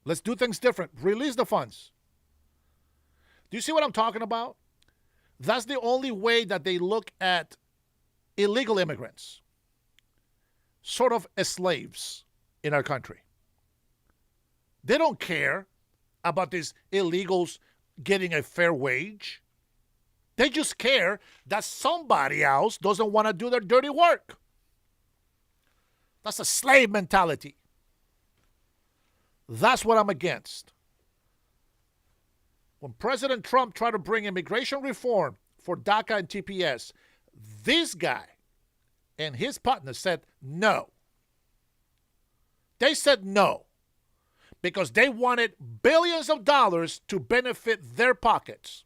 Let's do things different. Release the funds. Do you see what I'm talking about? That's the only way that they look at illegal immigrants, sort of as slaves in our country. They don't care about these illegals getting a fair wage. They just care that somebody else doesn't want to do their dirty work. That's a slave mentality. That's what I'm against. When President Trump tried to bring immigration reform for DACA and TPS, this guy and his partner said no. They said no because they wanted billions of dollars to benefit their pockets.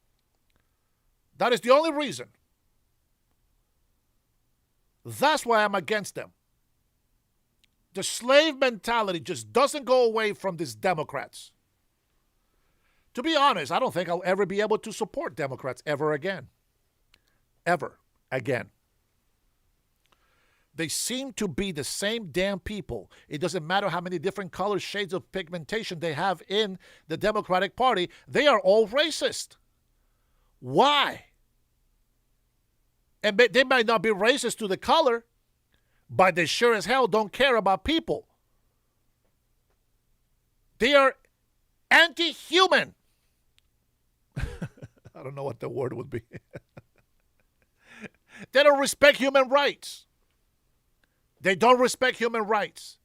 That is the only reason. That's why I'm against them. The slave mentality just doesn't go away from these Democrats. To be honest, I don't think I'll ever be able to support Democrats ever again. Ever again. They seem to be the same damn people. It doesn't matter how many different colors, shades of pigmentation they have in the Democratic Party. They are all racist. Why? And they might not be racist to the color, but they sure as hell don't care about people. They are anti-human. I don't know what the word would be. They don't respect human rights. They don't respect human rights.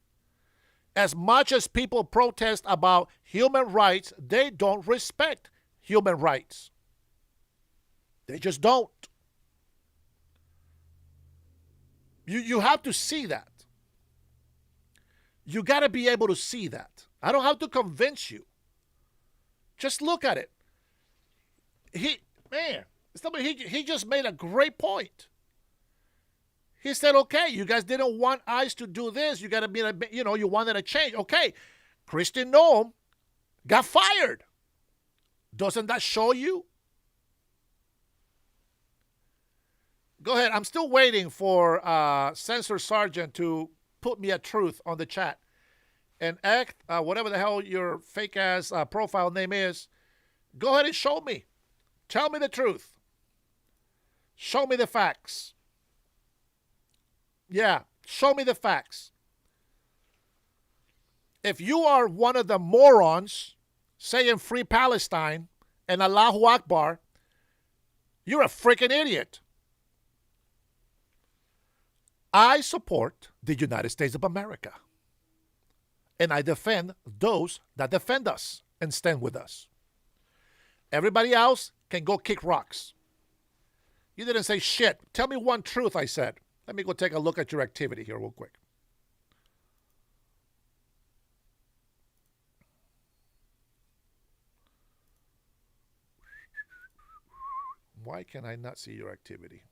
As much as people protest about human rights, they don't respect human rights. They just don't. You have to see that. You got to be able to see that. I don't have to convince you. Just look at it. He just made a great point. He said, okay, you guys didn't want ICE to do this. You got to be, you wanted a change. Okay, Kristi Noem got fired. Doesn't that show you? Go ahead. I'm still waiting for Censor Sergeant to put me a truth on the chat. And act, whatever the hell your fake-ass profile name is, go ahead and show me. Tell me the truth. Show me the facts. Yeah, show me the facts. If you are one of the morons saying Free Palestine and Allahu Akbar, you're a freaking idiot. I support the United States of America. And I defend those that defend us and stand with us. Everybody else can go kick rocks. You didn't say shit. Tell me one truth I said. Let me go take a look at your activity here real quick. Why can I not see your activity?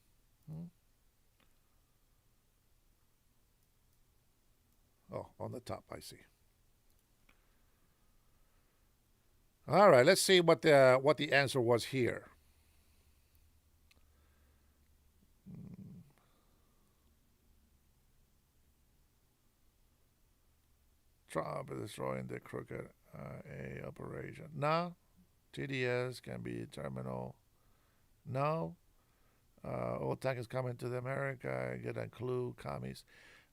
Oh, on the top, I see. All right, let's see what the answer was here. Trump is destroying the crooked A operation. No. TDS can be terminal. No. OTAN is coming to the America. Get a clue, commies.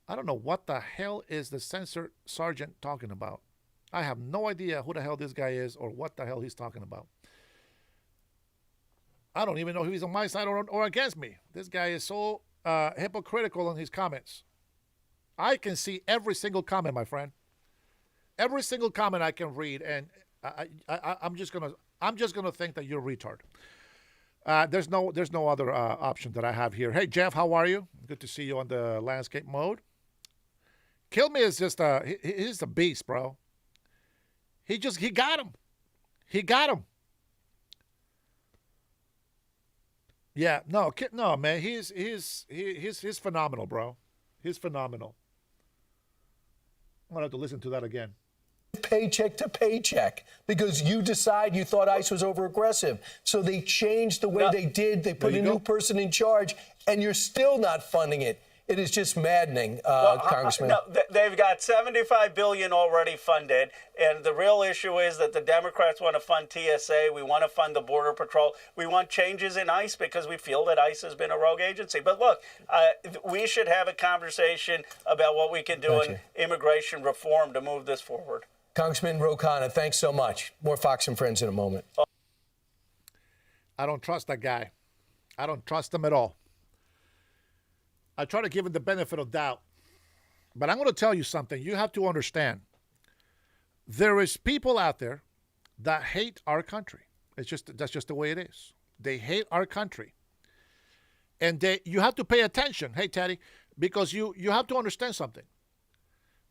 I don't know what the hell is the Censor Sergeant talking about. I have no idea who the hell this guy is or what the hell he's talking about. I don't even know if he's on my side or against me. This guy is so hypocritical in his comments. I can see every single comment, my friend. Every single comment I can read, and I'm just gonna think that you're a retard. There's no other option that I have here. Hey Jeff, how are you? Good to see you on the landscape mode. Kill Me is just he's a beast, bro. He got him. He got him. Yeah, no, man. He's phenomenal, bro. He's phenomenal. I'm gonna have to listen to that again. Paycheck to paycheck because you decide you thought ICE was over aggressive. So they changed the way they did. They put a new person in charge, and you're still not funding it. It is just maddening, Congressman. No, they've got $75 billion already funded, and the real issue is that the Democrats want to fund TSA. We want to fund the Border Patrol. We want changes in ICE because we feel that ICE has been a rogue agency. But look, we should have a conversation about what we can do in immigration reform to move this forward. Congressman Ro Khanna, thanks so much. More Fox and Friends in a moment. I don't trust that guy. I don't trust him at all. I try to give him the benefit of doubt. But I'm going to tell you something. You have to understand. There is people out there that hate our country. That's just the way it is. They hate our country. And you have to pay attention. Hey, Teddy, because you have to understand something.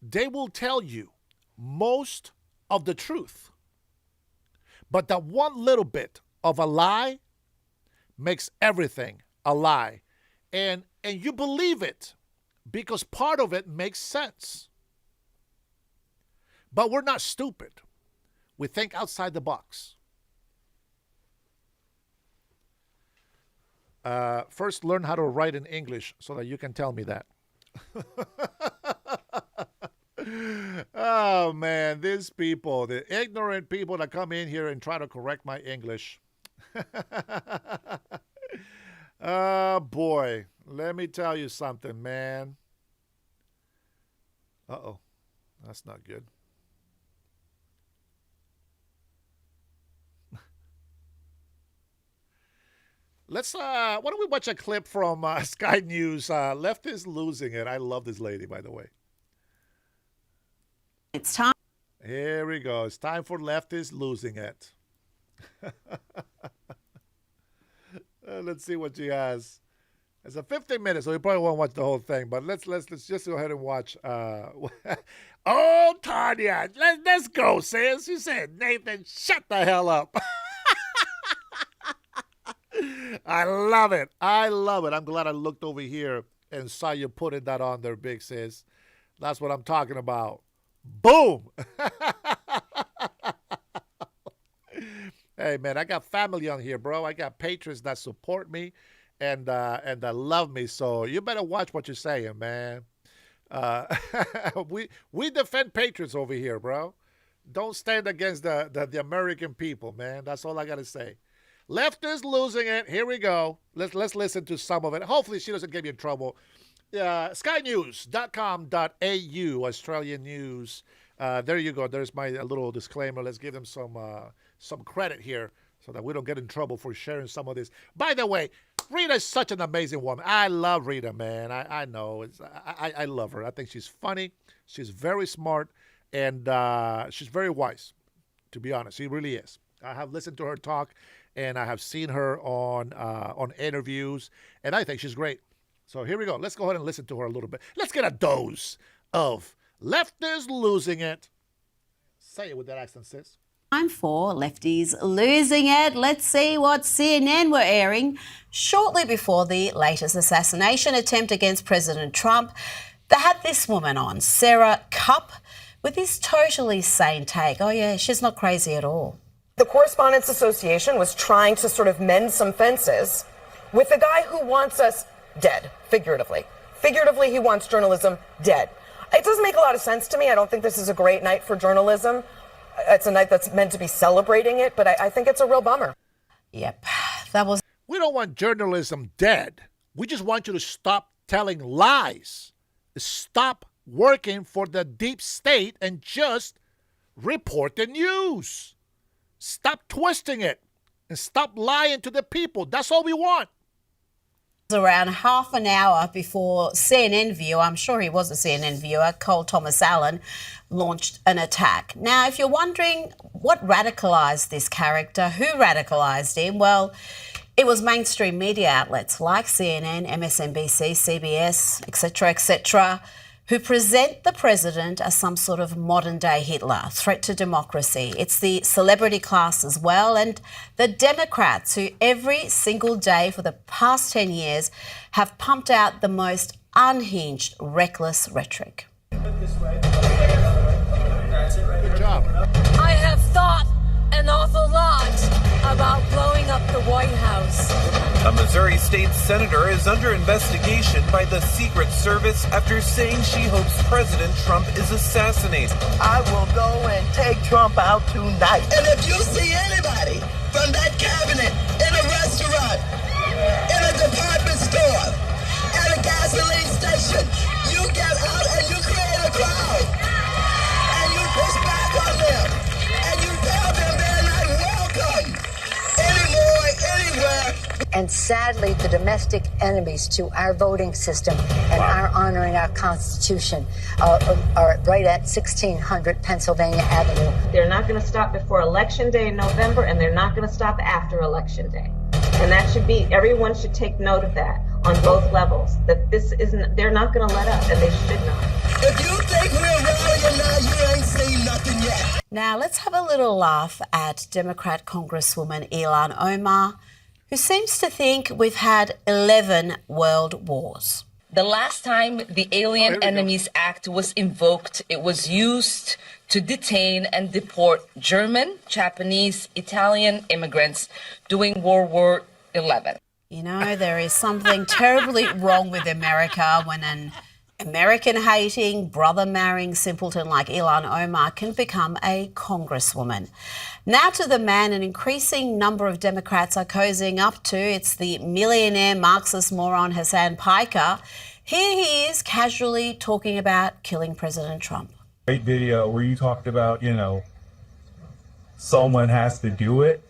They will tell you most of the truth. But that one little bit of a lie makes everything a lie. And you believe it because part of it makes sense. But we're not stupid. We think outside the box. First, learn how to write in English so that you can tell me that. Oh, man, these people, the ignorant people that come in here and try to correct my English. Oh, boy. Let me tell you something, man. Uh-oh. That's not good. Let's, why don't we watch a clip from Sky News. Left is losing it. I love this lady, by the way. It's time. Here we go. It's time for Left is losing it. Let's see what she has. It's a 15 minutes, so you probably won't watch the whole thing. But let's just go ahead and watch. Oh, Tanya, let's go, sis. She said, Nathan, shut the hell up. I love it. I love it. I'm glad I looked over here and saw you putting that on there, big sis. That's what I'm talking about. Boom. Hey, man, I got family on here, bro. I got patrons that support me and that love me. So you better watch what you're saying, man. We defend patrons over here, bro. Don't stand against the American people, man. That's all I got to say. Left is losing it. Here we go. Let's listen to some of it. Hopefully she doesn't get me in trouble. Skynews.com.au, Australian news. There you go. There's my little disclaimer. Let's give them some credit here so that we don't get in trouble for sharing some of this. By the way, Rita is such an amazing woman. I love Rita, man. I know. I love her. I think she's funny. She's very smart. And she's very wise, to be honest. She really is. I have listened to her talk, and I have seen her on interviews, and I think she's great. So here we go. Let's go ahead and listen to her a little bit. Let's get a dose of Left is Losing It. Say it with that accent, sis. Time for Lefties Losing It. Let's see what CNN were airing shortly before the latest assassination attempt against President Trump. They had this woman on, Sarah Cupp, with this totally sane take. Oh, yeah, she's not crazy at all. The Correspondents Association was trying to sort of mend some fences with a guy who wants us dead, figuratively. Figuratively, he wants journalism dead. It doesn't make a lot of sense to me. I don't think this is a great night for journalism. It's a night that's meant to be celebrating it, but I think it's a real bummer. Yep, that was... We don't want journalism dead. We just want you to stop telling lies. Stop working for the deep state and just report the news. Stop twisting it and stop lying to the people. That's all we want. Around half an hour before CNN viewer, I'm sure he was a CNN viewer, Cole Thomas Allen, launched an attack. Now, if you're wondering what radicalized this character, who radicalized him, well, it was mainstream media outlets like CNN, MSNBC, CBS, etc., who present the president as some sort of modern-day Hitler, threat to democracy. It's the celebrity class as well, and the Democrats who every single day for the past 10 years have pumped out the most unhinged, reckless rhetoric. Good job. I have thought an awful lot about blowing up the White House. A Missouri state senator is under investigation by the Secret Service after saying she hopes President Trump is assassinated. I will go and take Trump out tonight. And if you see anybody from that cabinet in a restaurant, in a department store, at a gasoline station, you get out and you create a crowd. And you push back on them. And you tell them they're not welcome anymore, anywhere. And sadly, the domestic enemies to our voting system and our honoring our Constitution are right at 1600 Pennsylvania Avenue. They're not going to stop before Election Day in November, and they're not going to stop after Election Day. And that should be, everyone should take note of that on both levels, that this isn't, they're not going to let up, and they should not. If you think we're rallying now, you ain't seen nothing yet. Now, let's have a little laugh at Democrat Congresswoman Ilhan Omar, who seems to think we've had 11 world wars. The last time the Alien Enemies Act was invoked, it was used to detain and deport German, Japanese, Italian immigrants during World War XI. You know, there is something terribly wrong with America when an American-hating, brother-marrying simpleton like Ilhan Omar can become a congresswoman. Now to the man an increasing number of Democrats are cozying up to. It's the millionaire Marxist moron Hassan Piker. Here he is casually talking about killing President Trump. Great video where you talked about, someone has to do it.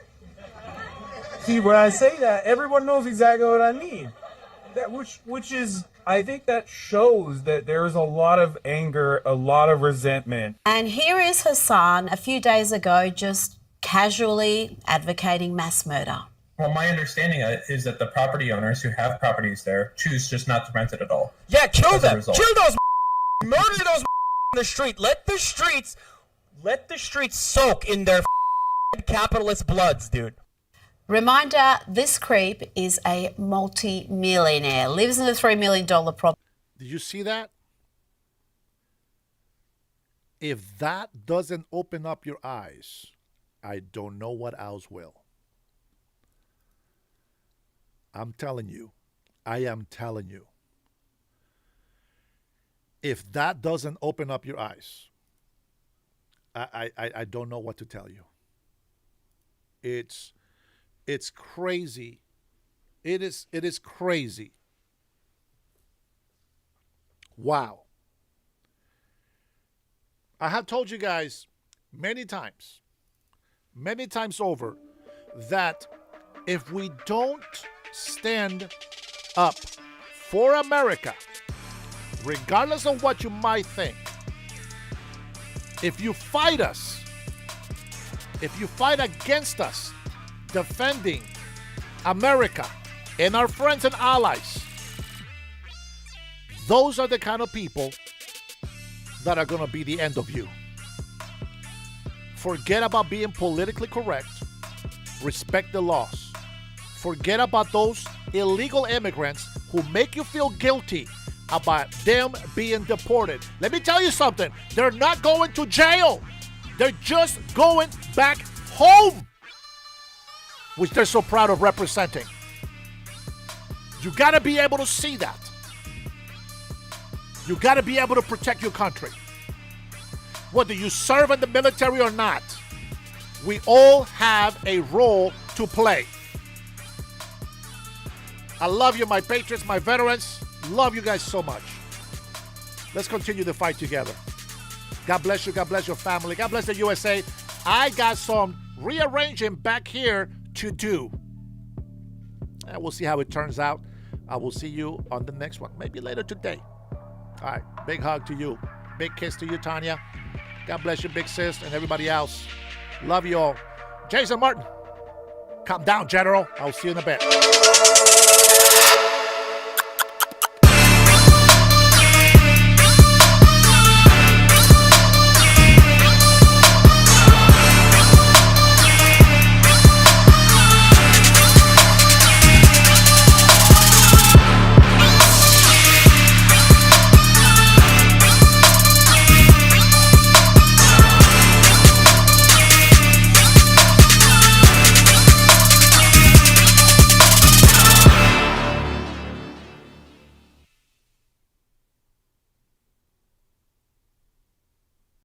See, when I say that, everyone knows exactly what I mean. That which is, I think that shows that there is a lot of anger, a lot of resentment. And here is Hassan a few days ago just casually advocating mass murder. Well, my understanding is that the property owners who have properties there choose just not to rent it at all. Yeah, kill them. Kill those murder those in the street. Let the streets soak in their capitalist bloods, dude. Reminder, this creep is a multi-millionaire, lives in a $3 million property. Did you see that? If that doesn't open up your eyes, I don't know what else will. I'm telling you. I am telling you. If that doesn't open up your eyes, I don't know what to tell you. It's crazy. It is crazy. Wow. I have told you guys many times over, that if we don't stand up for America, regardless of what you might think, if you fight us, if you fight against us, defending America and our friends and allies, those are the kind of people that are going to be the end of you. Forget about being politically correct. Respect the laws. Forget about those illegal immigrants who make you feel guilty about them being deported. Let me tell you something. They're not going to jail. They're just going back home, which they're so proud of representing. You got to be able to see that. You got to be able to protect your country. Whether you serve in the military or not, we all have a role to play. I love you, my patriots, my veterans. Love you guys so much. Let's continue the fight together. God bless you. God bless your family. God bless the USA. I got some rearranging back here to do. And we'll see how it turns out. I will see you on the next one. Maybe later today. All right. Big hug to you. Big kiss to you, Tanya. God bless you, big sis, and everybody else. Love you all. Jason Martin. Calm down, General. I'll see you in a bit.